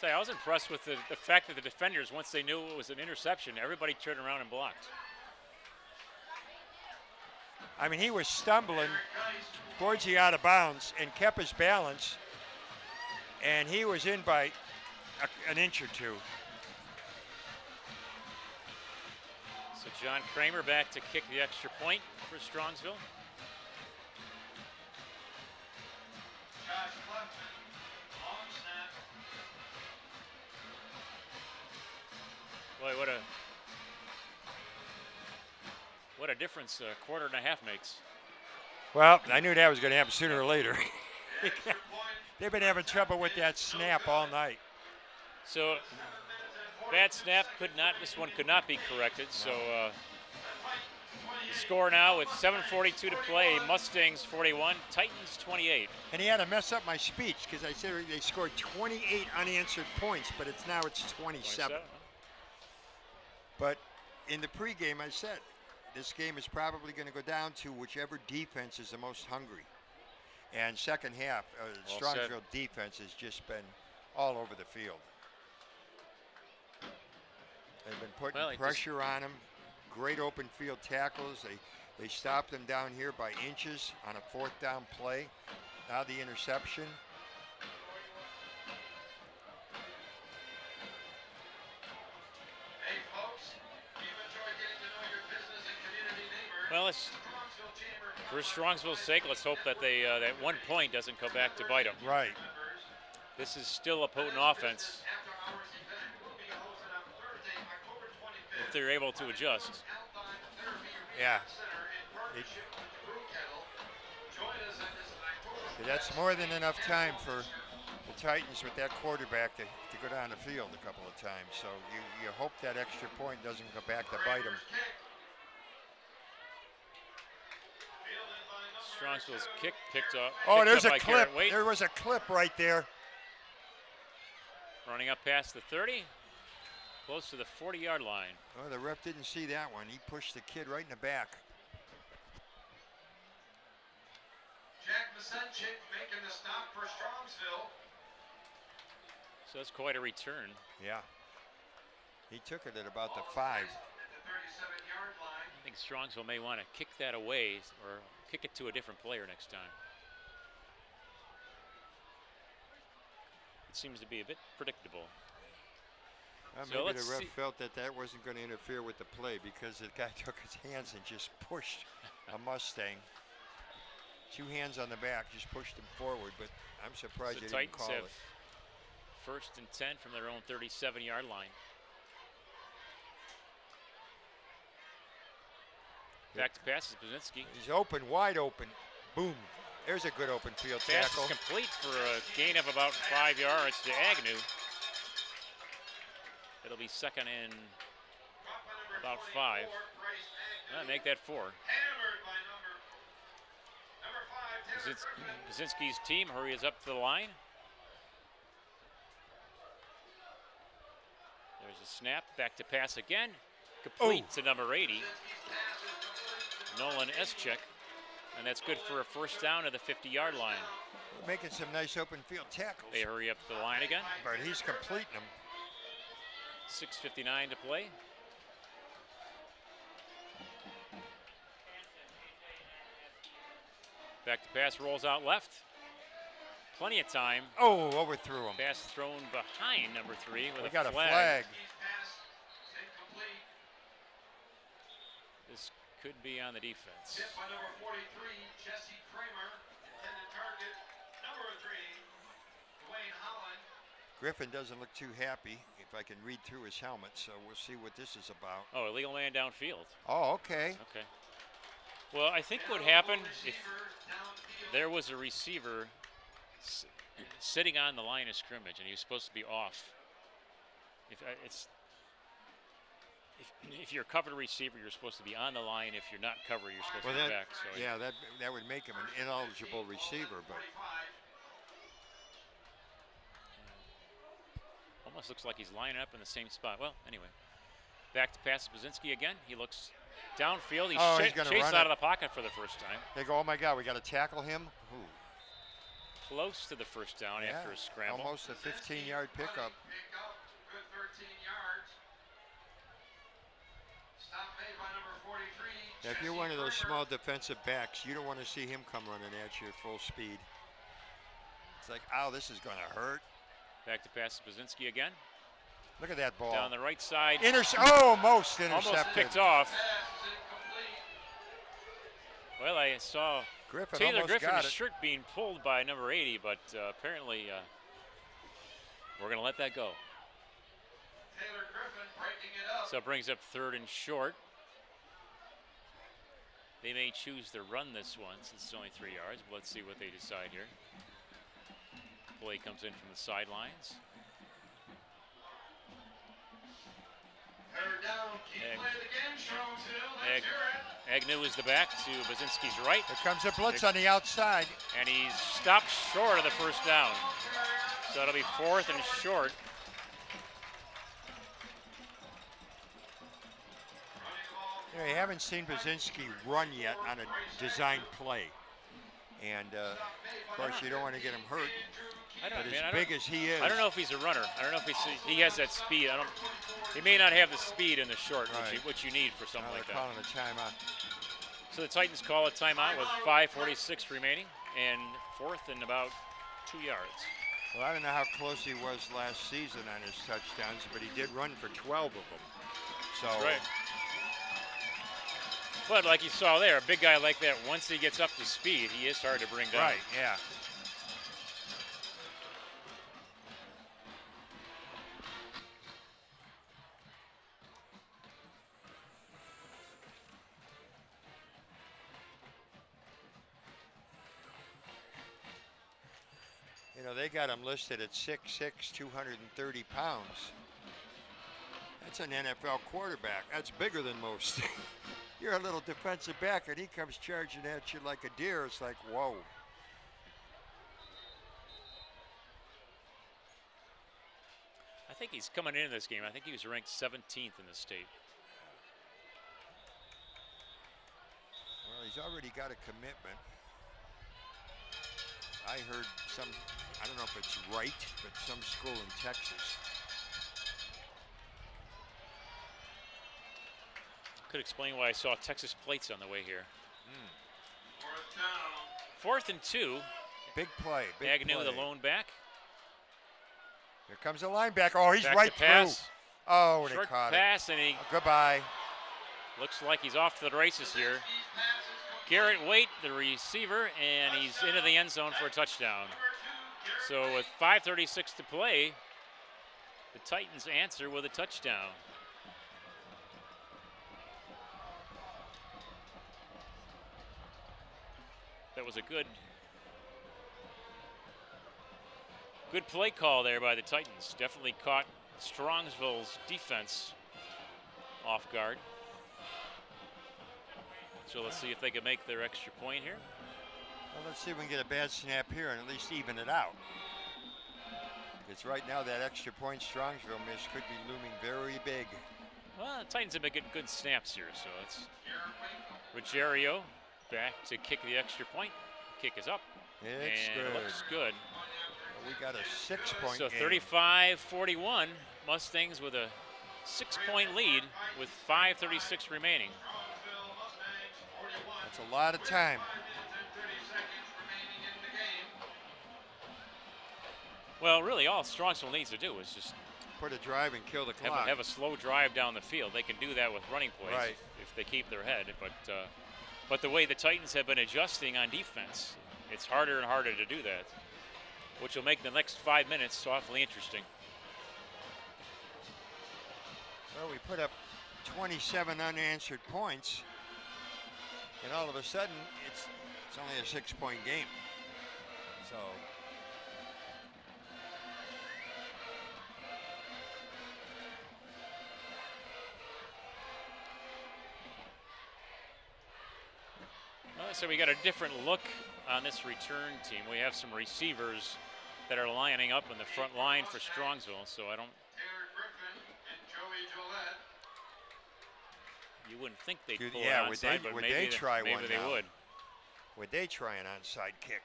Say, I was impressed with the fact that the defenders, once they knew it was an interception, everybody turned around and blocked. I mean, he was stumbling towards the out of bounds and kept his balance, and he was in by an inch or two. So John Kramer back to kick the extra point for Strongsville. Josh Clefman, long snap. Boy, what a difference a quarter and a half makes. Well, I knew that was going to happen sooner or later. Extra point. They've been having trouble with that snap all night. So bad snap this one could not be corrected. So the score now with 7:42 to play, Mustangs 41, Titans 28. And he had to mess up my speech because I said they scored 28 unanswered points, but now it's 27. But in the pregame, I said this game is probably going to go down to whichever defense is the most hungry. And second half, Well Strongsville defense has just been all over the field. They've been putting pressure on him. Great open field tackles. They stopped him down here by inches on a 4th down play. Now the interception. Hey folks, we've enjoyed getting to know your business and community neighbors. Well, Strongsville Chamber for Strongsville's sake, let's hope that that 1 point doesn't come back to bite them. Right. This is still a potent offense after hours event will be hosted on Thursday, October 25th. if they're able to adjust. Alpine Therapy Yeah. Rehab Center in partnership with the Brew Kettle. Join us at this October. That's more than enough time for the Titans with that quarterback to go down the field a couple of times. So you hope that extra point doesn't go back to bite them. Strongsville's kick picked up. Oh, picked there's up a by clip. Garrett Waite. There was a clip right there. Running up past the 30, close to the 40-yard line. Oh, the ref didn't see that one. He pushed the kid right in the back. Jack Masenchik making the stop for Strongsville. So that's quite a return. Yeah. He took it at about the 5. At the 37-yard line. I think Strongsville may want to kick that away or kick it to a different player next time. It seems to be a bit predictable. Well, So maybe let's the ref see. felt that wasn't going to interfere with the play because the guy took his hands and just pushed a Mustang. 2 hands on the back, just pushed him forward, but I'm surprised So they didn't Titans call have it. 1st and 10 from their own 37-yard line. Back to pass is Brzezinski. He's open, wide open. Boom. There's a good open field Pass tackle. is complete for a gain of about 5 yards to Agnew. It'll be second and about 5. Make that 4. Hammered by number 5. Brzezinski's team hurries up to the line. There's a snap, back to pass again. Complete to number 80, Nolan Eschek. And that's good for a 1st down to the 50-yard line. Making some nice open field tackles. They hurry up to the line again. But he's completing them. 6:59 to play. Back to pass, rolls out left. Plenty of time. Oh, overthrew him. Pass thrown behind number 3 with We a got flag. a flag. Pass incomplete. This could be on the defense. Hit by number 43, Jesse Kramer. Intended target, number 3, Dwayne Holland. Griffin doesn't look too happy, if I can read through his helmet, so we'll see what this is about. Oh, illegal man downfield. Oh, okay. Okay. Well, I think what happened, if there was a receiver sitting on the line of scrimmage and he was supposed to be off. If you're a covered receiver, you're supposed to be on the line. If you're not covered, you're supposed to be back. So yeah, that would make him an ineligible receiver, but almost looks like he's lining up in the same spot. Well, anyway, back to pass to Baczynski again. He looks downfield. He's gonna chased run out it. of the pocket for the first time. They go, oh my God, we got to tackle him. Ooh. Close to the first down after a scramble. Almost a 15-yard pickup. Good 13 yards. Stop made by number 43. Now, if you're one of those small defensive backs, you don't want to see him come running at you at full speed. It's like, ow, this is going to hurt. Back to pass to Baczynski again. Look at that ball. Down the right side. Almost intercepted. Almost picked off. Pass is incomplete. Well, I saw Griffin Taylor almost got Griffin's it. shirt being pulled by number 80, but apparently we're going to let that go. Taylor Griffin breaking it up. So it brings up 3rd and short. They may choose to run this one since it's only 3 yards, but let's see what they decide here. Play comes in from the sidelines. Third down, keep playing the game, Strongsville. Let's hear it. Agnew is the back to Baczynski's right, Here comes a blitz on the outside. and he's stopped short of the first down. So it'll be 4th and short. You know, you haven't seen Baczynski run yet on a design play. And, of course, you don't want to get him hurt. But as big as he is. I don't know if he's a runner. I don't know if he has that speed. He may not have the speed in the short, Right. which you need for something like They're that. calling a timeout. So the Titans call a timeout with 5:46 remaining and 4th and about 2 yards. Well, I don't know how close he was last season on his touchdowns, but he did run for 12 of them. So, Right. But like you saw there, a big guy like that, once he gets up to speed, he is hard to bring down. right, yeah. You know, they got him listed at 6'6", 230 pounds. That's an NFL quarterback. That's bigger than most. You're a little defensive back, and he comes charging at you like a deer. It's like, whoa. I think he's coming into this game. I think he was ranked 17th in the state. Well, he's already got a commitment. I heard some, I don't know if it's right, but some school in Texas. Could explain why I saw Texas plates on the way here. Fourth down. 4th and 2. Big play, big Agnew, play. the lone back. Here comes the linebacker. Oh, he's Back right to through. pass. Oh, and they Short caught pass, and he it. Goodbye. looks like he's off to the races here. These passes Garrett Waite, the receiver, and he's into the end zone for a touchdown. So with 5:36 to play, the Titans answer with a touchdown. That was a good play call there by the Titans. Definitely caught Strongsville's defense off guard. So let's see if they can make their extra point here. Well, let's see if we can get a bad snap here and at least even it out. Because right now that extra point Strongsville missed could be looming very big. Well, the Titans have been getting good snaps here, so it's Ruggiero back to kick the extra point. Kick is up. It's and good. It looks good. We got a 6-point So game. 35-41, Mustangs with a 6-point lead with 5:36 remaining. Strongsville Mustangs 41. That's a lot of time. 5 minutes and 30 seconds remaining in the game. Well, really, all Strongsville needs to do is just Put a drive and kill the clock. have a slow drive down the field. They can do that with running plays. Right. if they keep their head. But the way the Titans have been adjusting on defense, it's harder and harder to do that, which will make the next 5 minutes awfully interesting. Well, we put up 27 unanswered points, and all of a sudden it's only a 6-point game. So well, so we got a different look on this return team. We have some receivers that are lining up in the front line for Strongsville, so I don't. Taylor Griffin and Joey Gillette. You wouldn't think they'd pull yeah, it onside, but would maybe they try maybe one they now? would. Would they try an onside kick?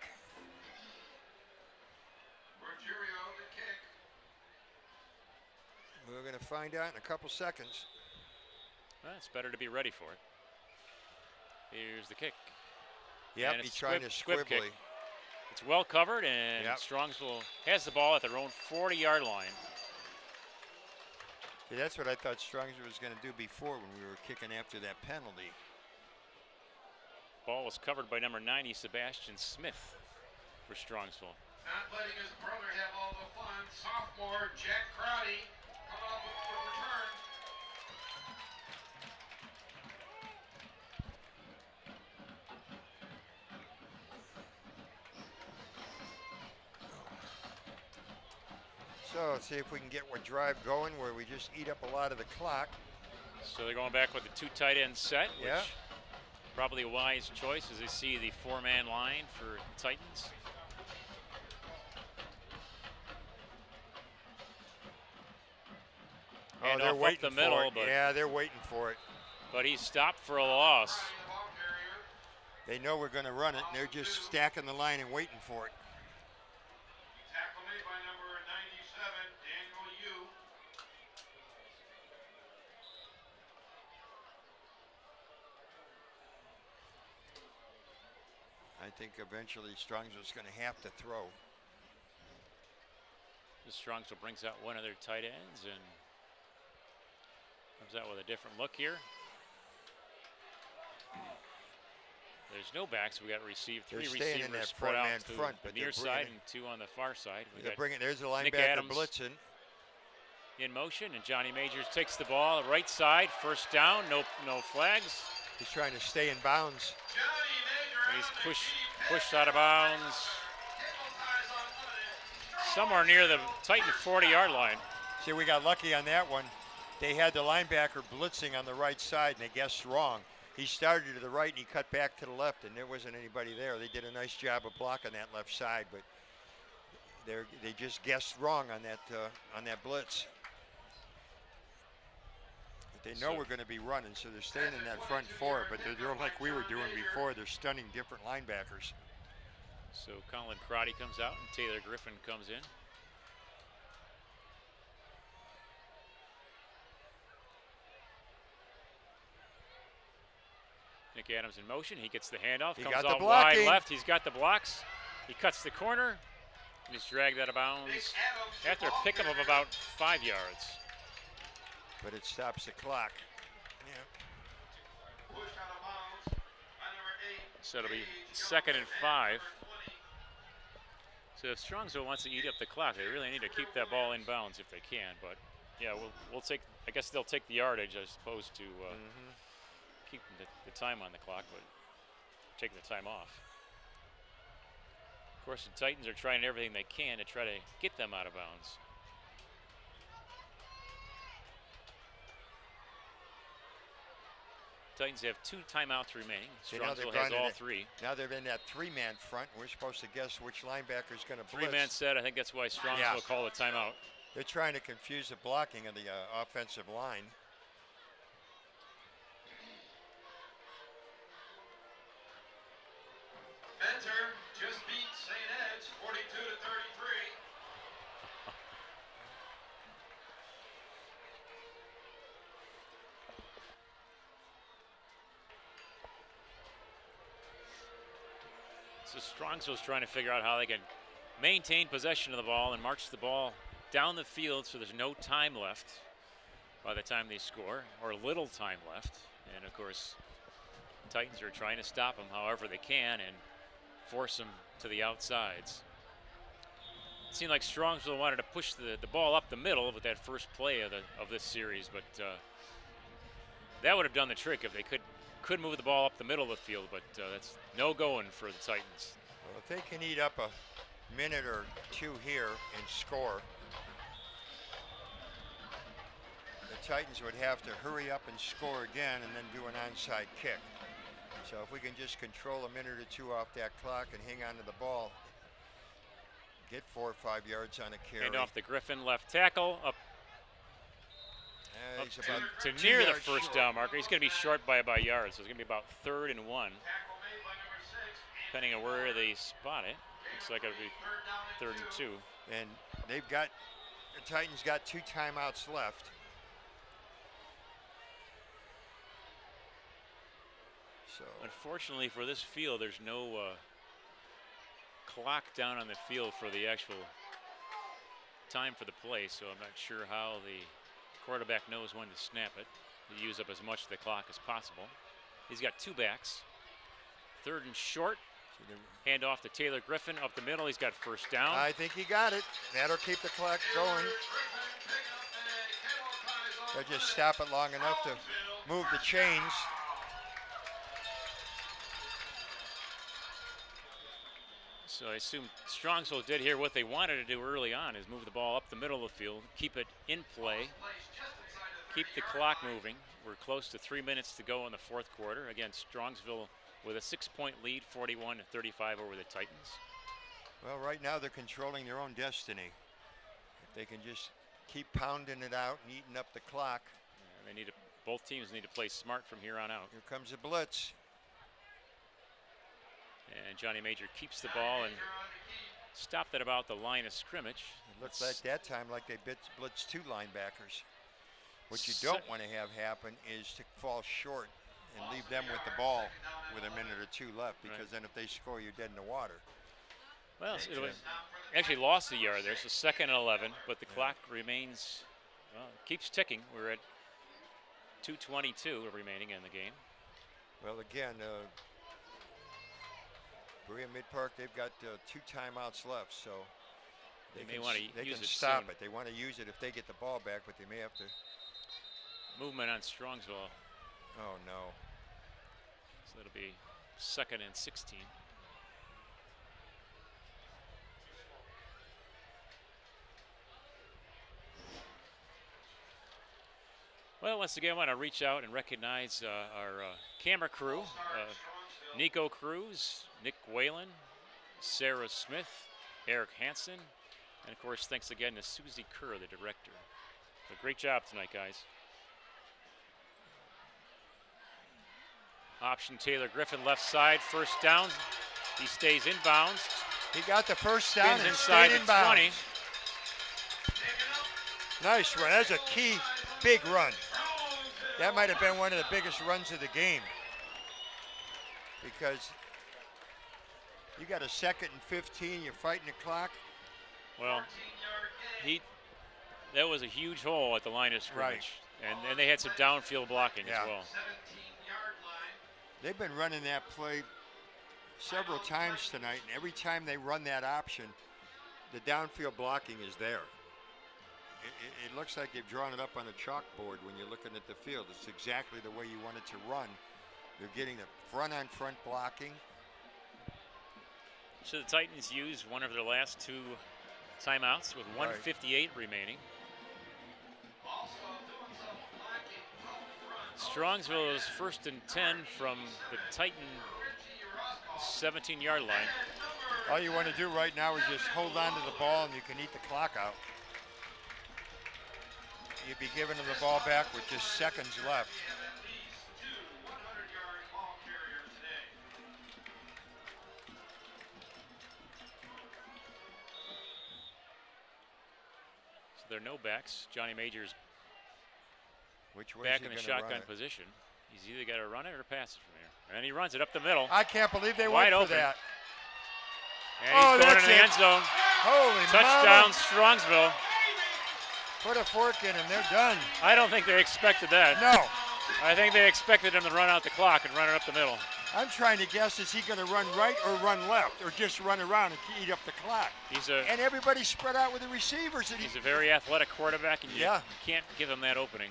Rogerio the kick. We're going to find out in a couple seconds. Well, it's better to be ready for it. Here's the kick. Yep, And he's it's trying to squib kick. squibbly. It's well covered, and Yep. Strongsville has the ball at their own 40-yard line. See, that's what I thought Strongsville was going to do before when we were kicking after that penalty. Ball was covered by number 90, Sebastian Smith, for Strongsville. Not letting his brother have all the fun. Sophomore Jack Crowdy coming up with the return. So let's see if we can get what drive going where we just eat up a lot of the clock. So they're going back with the 2 tight end set, which Yeah. probably a wise choice as they see the 4-man line for the Titans. Oh, And they're off up waiting the middle, for it. but Yeah, they're waiting for it. he's stopped for a loss. The ball carrier. They know we're going to run it, and they're just stacking the line and waiting for it. Tackle made by number 97, Daniel Yu. I think eventually Strongsville's going to have to throw. The Strongsville brings out one of their tight ends and comes out with a different look here. There's no backs. We got received 3 They're staying in receivers that spread four-man out to front, the but near they're side bringing and 2 on the far side. We They're got bringing, there's the Nick linebacker Adams blitzing. in motion, and Johnny Majors takes the ball right side, first down, no flags. He's trying to stay in bounds. Johnny Major And he's on the pushed out of bounds Cable ties unlimited. somewhere near the Titan 40-yard line. See, we got lucky on that one. They had the linebacker blitzing on the right side, and they guessed wrong. He started to the right, and he cut back to the left, and there wasn't anybody there. They did a nice job of blocking that left side, but they just guessed wrong on that blitz. But they know So- we're going to be running, so they're staying in that front 4, but they're doing like we were doing before. They're stunning different linebackers. So Colin Crotty comes out, and Taylor Griffin comes in. Nick Adams in motion. He gets the handoff. He comes got the out wide blocking. left. He's got the blocks. He cuts the corner. And he's dragged out of Big bounds Adams, after a ball pickup of carrier. about 5 yards. But it stops the clock. Yeah. Pushed out of bounds by number 8. So it'll be Gage, 2nd and 5. number 20. So if Strongsville wants to eat up the clock, they really need to keep that ball in bounds if they can. But yeah, we'll take. I guess they'll take the yardage as opposed to keep the time on the clock, but taking the time off. Of course, the Titans are trying everything they can to try to get them out of bounds. Titans have 2 timeouts remaining. See, now they've Strongsville gone has to all that- 3. Now they're in that 3-man front. We're supposed to guess which linebacker's going to blitz. 3-man set. I think that's why Strongsville Yeah. called a timeout. They're trying to confuse the blocking of the offensive line. Mentor just beat St. Ed's 42-33. So Strongsville's trying to figure out how they can maintain possession of the ball and march the ball down the field so there's no time left by the time they score, or little time left. And of course, Titans are trying to stop them however they can and force them to the outsides. It seemed like Strongsville wanted to push the ball up the middle with that first play of this series, but that would have done the trick if they could move the ball up the middle of the field, but that's no going for the Titans. Well, if they can eat up a minute or two here and score, the Titans would have to hurry up and score again and then do an onside kick. So if we can just control a minute or two off that clock and hang on to the ball, get 4 or 5 yards on a carry. And off the Griffin left tackle, up he's about to 2 near the yards first short. down marker. He's going to be short by about yards, so it's going to be about 3rd and 1. Depending on where they spot it. Looks like it'll be 3rd and 2. And the Titans got 2 timeouts left. So Unfortunately for this field, there's no clock down on the field for the actual time for the play, so I'm not sure how the quarterback knows when to snap it to use up as much of the clock as possible. He's got 2 backs. 3rd and short. Hand off to Taylor Griffin up the middle. He's got first down. I think he got it. That'll keep the clock going. They'll just stop it long enough to move the chains. So I assume Strongsville did here what they wanted to do early on, is move the ball up the middle of the field, keep it in play, keep the clock moving. We're close to 3 minutes to go in the 4th quarter. Again, Strongsville with a 6-point lead, 41-35 over the Titans. Well, right now they're controlling their own destiny. If they can just keep pounding it out and eating up the clock. Yeah, both teams need to play smart from here on out. Here comes the blitz. And Johnny Major keeps the ball and stopped at about the line of scrimmage. It looks like that time like they blitzed 2 linebackers. What you don't want to have happen is to fall short and leave them with the ball with a minute or 2 left, because then if they score, you're dead in the water. Well, it was actually lost a yard there, so 2nd and 11, but the clock remains, well, it keeps ticking. We're at 2:22 remaining in the game. Well, again, Berea-Midpark, they've got 2 timeouts left, so They may want to they use can it stop soon. it. They want to use it if they get the ball back, but they may have to. Movement on Strongsville, Oh no! so it'll be 2nd and 16. Well, once again, I want to reach out and recognize our camera crew, Nico Cruz, Nick Whalen, Sarah Smith, Eric Hansen, and of course, thanks again to Susie Kerr, the director. So great job tonight, guys. Option Taylor Griffin left side, first down. He stays inbounds. He got the first down Spins and inside stayed the inbounds. 20. Nice run. That's a key, big run. That might have been one of the biggest runs of the game, because you got a 2nd and 15. You're fighting the clock. Well, that was a huge hole at the line of scrimmage, and they had some downfield blocking as well. They've been running that play several times tonight, and every time they run that option, the downfield blocking is there. It looks like they've drawn it up on a chalkboard when you're looking at the field. It's exactly the way you want it to run. They're getting the front-on-front blocking. So the Titans used one of their last 2 timeouts with 1:58 remaining. Strongsville is 1st and 10 from the Titan 17-yard line. All you want to do right now is just hold on to the ball, and you can eat the clock out. You'd be giving them the ball back with just seconds left. So there are no backs. Johnny Major's Which way back is in he the gonna run shotgun it? position. He's either got to run it or pass it from here. And he runs it up the middle. I can't believe they Wide went for open. that. And he's going that's into the it. end zone. Holy Touchdown, mama. Strongsville. Put a fork in them. They're done. I don't think they expected that. No. I think they expected him to run out the clock and run it up the middle. I'm trying to guess, is he going to run right or run left, or just run around and eat up the clock? And everybody's spread out with the receivers. And he's a very athletic quarterback, and you can't give him that opening.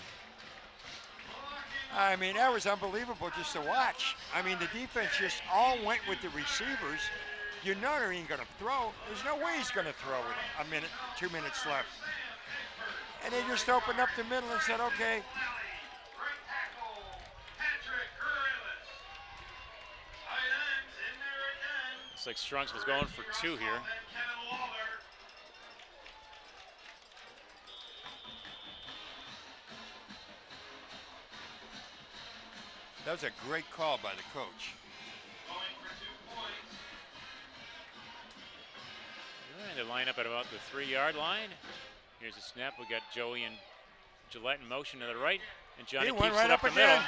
I mean, that was unbelievable just to watch. I mean, the defense just all went with the receivers. You know he ain't going to throw. There's no way he's going to throw with 2 minutes left. And they just opened up the middle and said, okay. Looks like Strongsville's going for 2 here. That was a great call by the coach. And they line up at about the 3-yard line. Here's a snap. We got Joey and Gillette in motion to the right, and Johnny keeps it up the middle.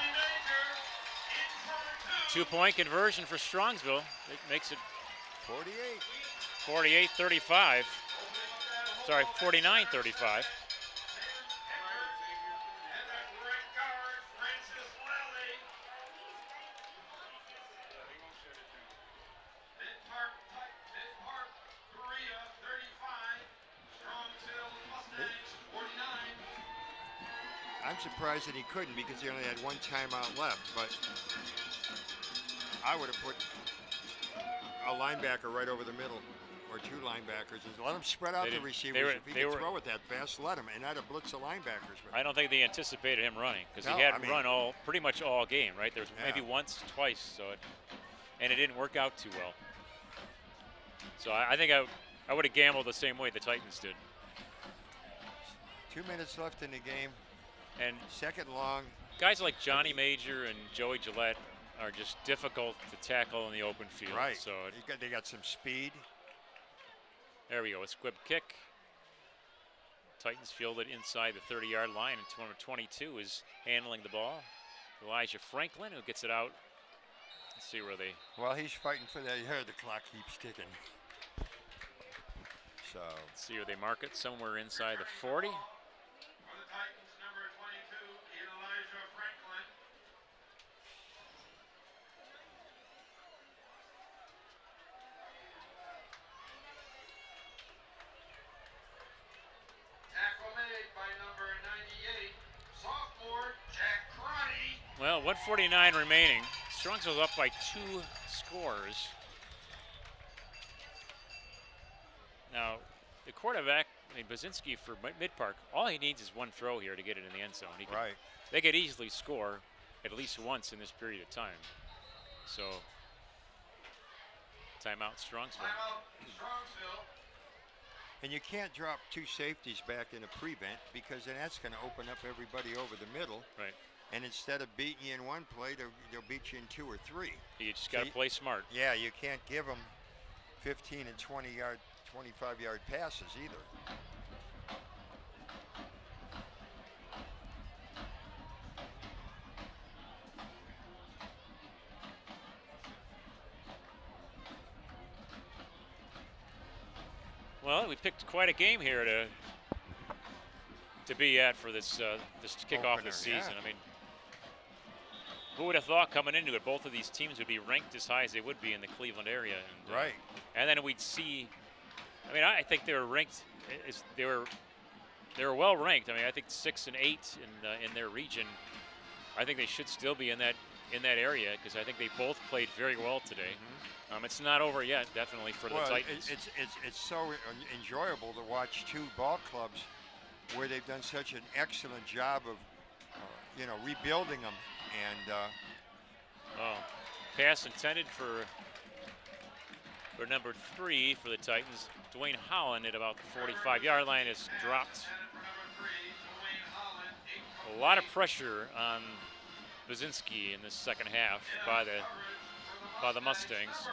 2-point conversion for Strongsville. It makes it 48-35. Sorry, 49-35. I'm surprised that he couldn't because he only had 1 timeout left, but I would have put a linebacker right over the middle, or 2 linebackers, and let them spread out the receivers. If he could throw it that fast, let him, and I'd have blitzed the linebackers. I don't think they anticipated him running, because he hadn't run pretty much all game, right? There was maybe once, twice, and it didn't work out too well. So I think I would have gambled the same way the Titans did. 2 minutes left in the game. And second long. Guys like Johnny Major and Joey Gillette are just difficult to tackle in the open field. Right. So they got some speed. There we go. A squib kick. Titans field it inside the 30-yard line, and number 22 is handling the ball. Elijah Franklin, who gets it out. Let's see where they. Well, he's fighting for that. You heard the clock keeps ticking. So. Let's see where they mark it. Somewhere inside the 40. Well, 1:49 remaining. Strongsville's up by 2 scores. Now, the quarterback, Basinski for Midpark, all he needs is 1 throw here to get it in the end zone. They could easily score at least once in this period of time. So, timeout Strongsville. And you can't drop 2 safeties back in a prevent, because then that's going to open up everybody over the middle. Right. And instead of beating you in 1 play, they'll beat you in 2 or 3. You just got to play smart. Yeah, you can't give them 15 and 25-yard passes either. Well, we picked quite a game here to be at for this this kickoff this season. I mean, who would have thought coming into it, both of these teams would be ranked as high as they would be in the Cleveland area. And, and then we'd see. I mean, I think they were ranked. They were well ranked. I mean, I think 6 and 8 in their region. I think they should still be in that area, because I think they both played very well today. It's not over yet, definitely, for the Titans. It's so enjoyable to watch 2 ball clubs where they've done such an excellent job of, rebuilding them. And pass intended for number 3 for the Titans. Dwayne Holland at about the 45-yard line is dropped. A lot of pressure on Basinski in this second half by the Mustangs.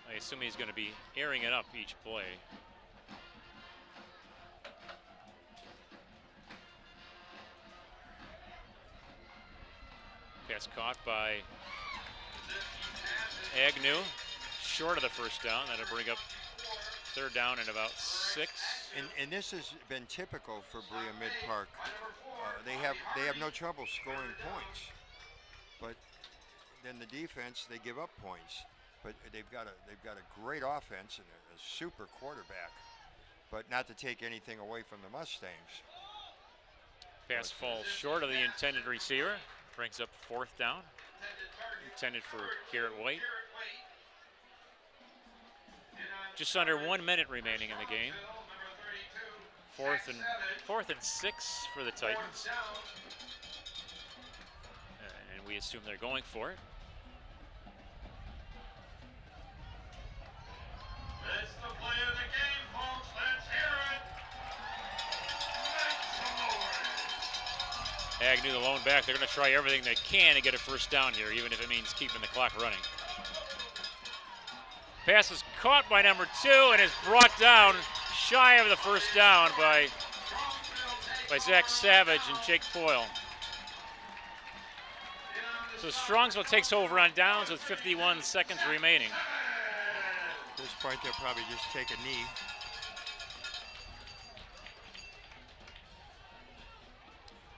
I assume he's going to be airing it up each play. Pass caught by Agnew, short of the first down. That'll bring up third down and about 6. And this has been typical for Berea-Midpark. They have no trouble scoring points, but then the defense, they give up points. But they've got a great offense and a super quarterback. But not to take anything away from the Mustangs. Pass falls short of the intended receiver. Brings up 4th down. Intended for Garrett White. Just under 1 minute remaining in the game. 4th and 6 for the Titans. And we assume they're going for it. That's the play of the game, folks. Let's hear it. Make some noise. Agnew, the lone back, they're going to try everything they can to get a first down here, even if it means keeping the clock running. Pass is caught by number 2 and is brought down shy of the first down by Zach Savage and Jake Foyle. So Strongsville takes over on downs with 51 seconds remaining. At this point, they'll probably just take a knee.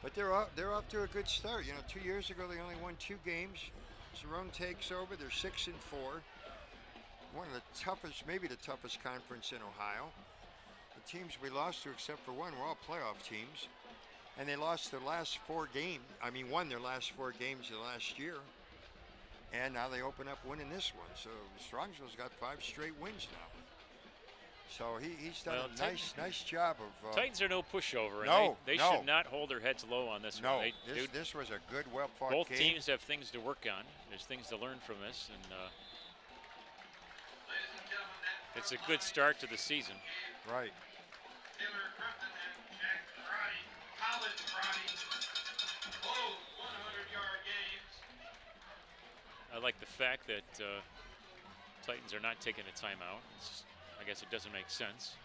But they're off to a good start. You know, 2 years ago they only won 2 games. Zerone takes over. They're 6-4. One of the toughest, maybe the toughest conference in Ohio. The teams we lost to, except for one, were all playoff teams. And they lost their last 4 games. I mean, won their last 4 games of last year. And now they open up winning this one. So Strongsville's got 5 straight wins now. So he's done a nice job of. Titans are no pushover. No, they should not hold their heads low on this one. This was a good, well-fought game. Both teams have things to work on. There's things to learn from this, and it's a good start to the season. Right. Taylor Crafton and Jack Karate, college karate, both 100-yard games. I like the fact that Titans are not taking a timeout. I guess it doesn't make sense.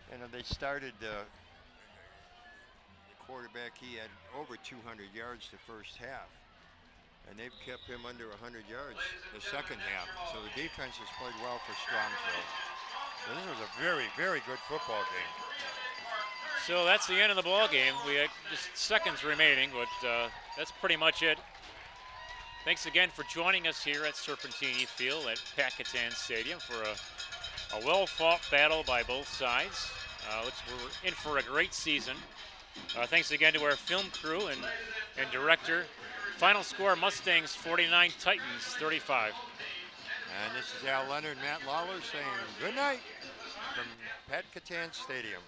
And they started the quarterback. He had over 200 yards the first half, and they've kept him under 100 yards the second half. So the defense has played well for Strongsville. So this was a very, very good football game. So that's the end of the ball game. We had just seconds remaining, but that's pretty much it. Thanks again for joining us here at Serpentini Field at Pat Catan Stadium for a well-fought battle by both sides. We're in for a great season. Thanks again to our film crew and director. Final score, Mustangs 49, Titans 35. And this is Al Leonard and Matt Lawler saying good night from Pat Catan Stadium.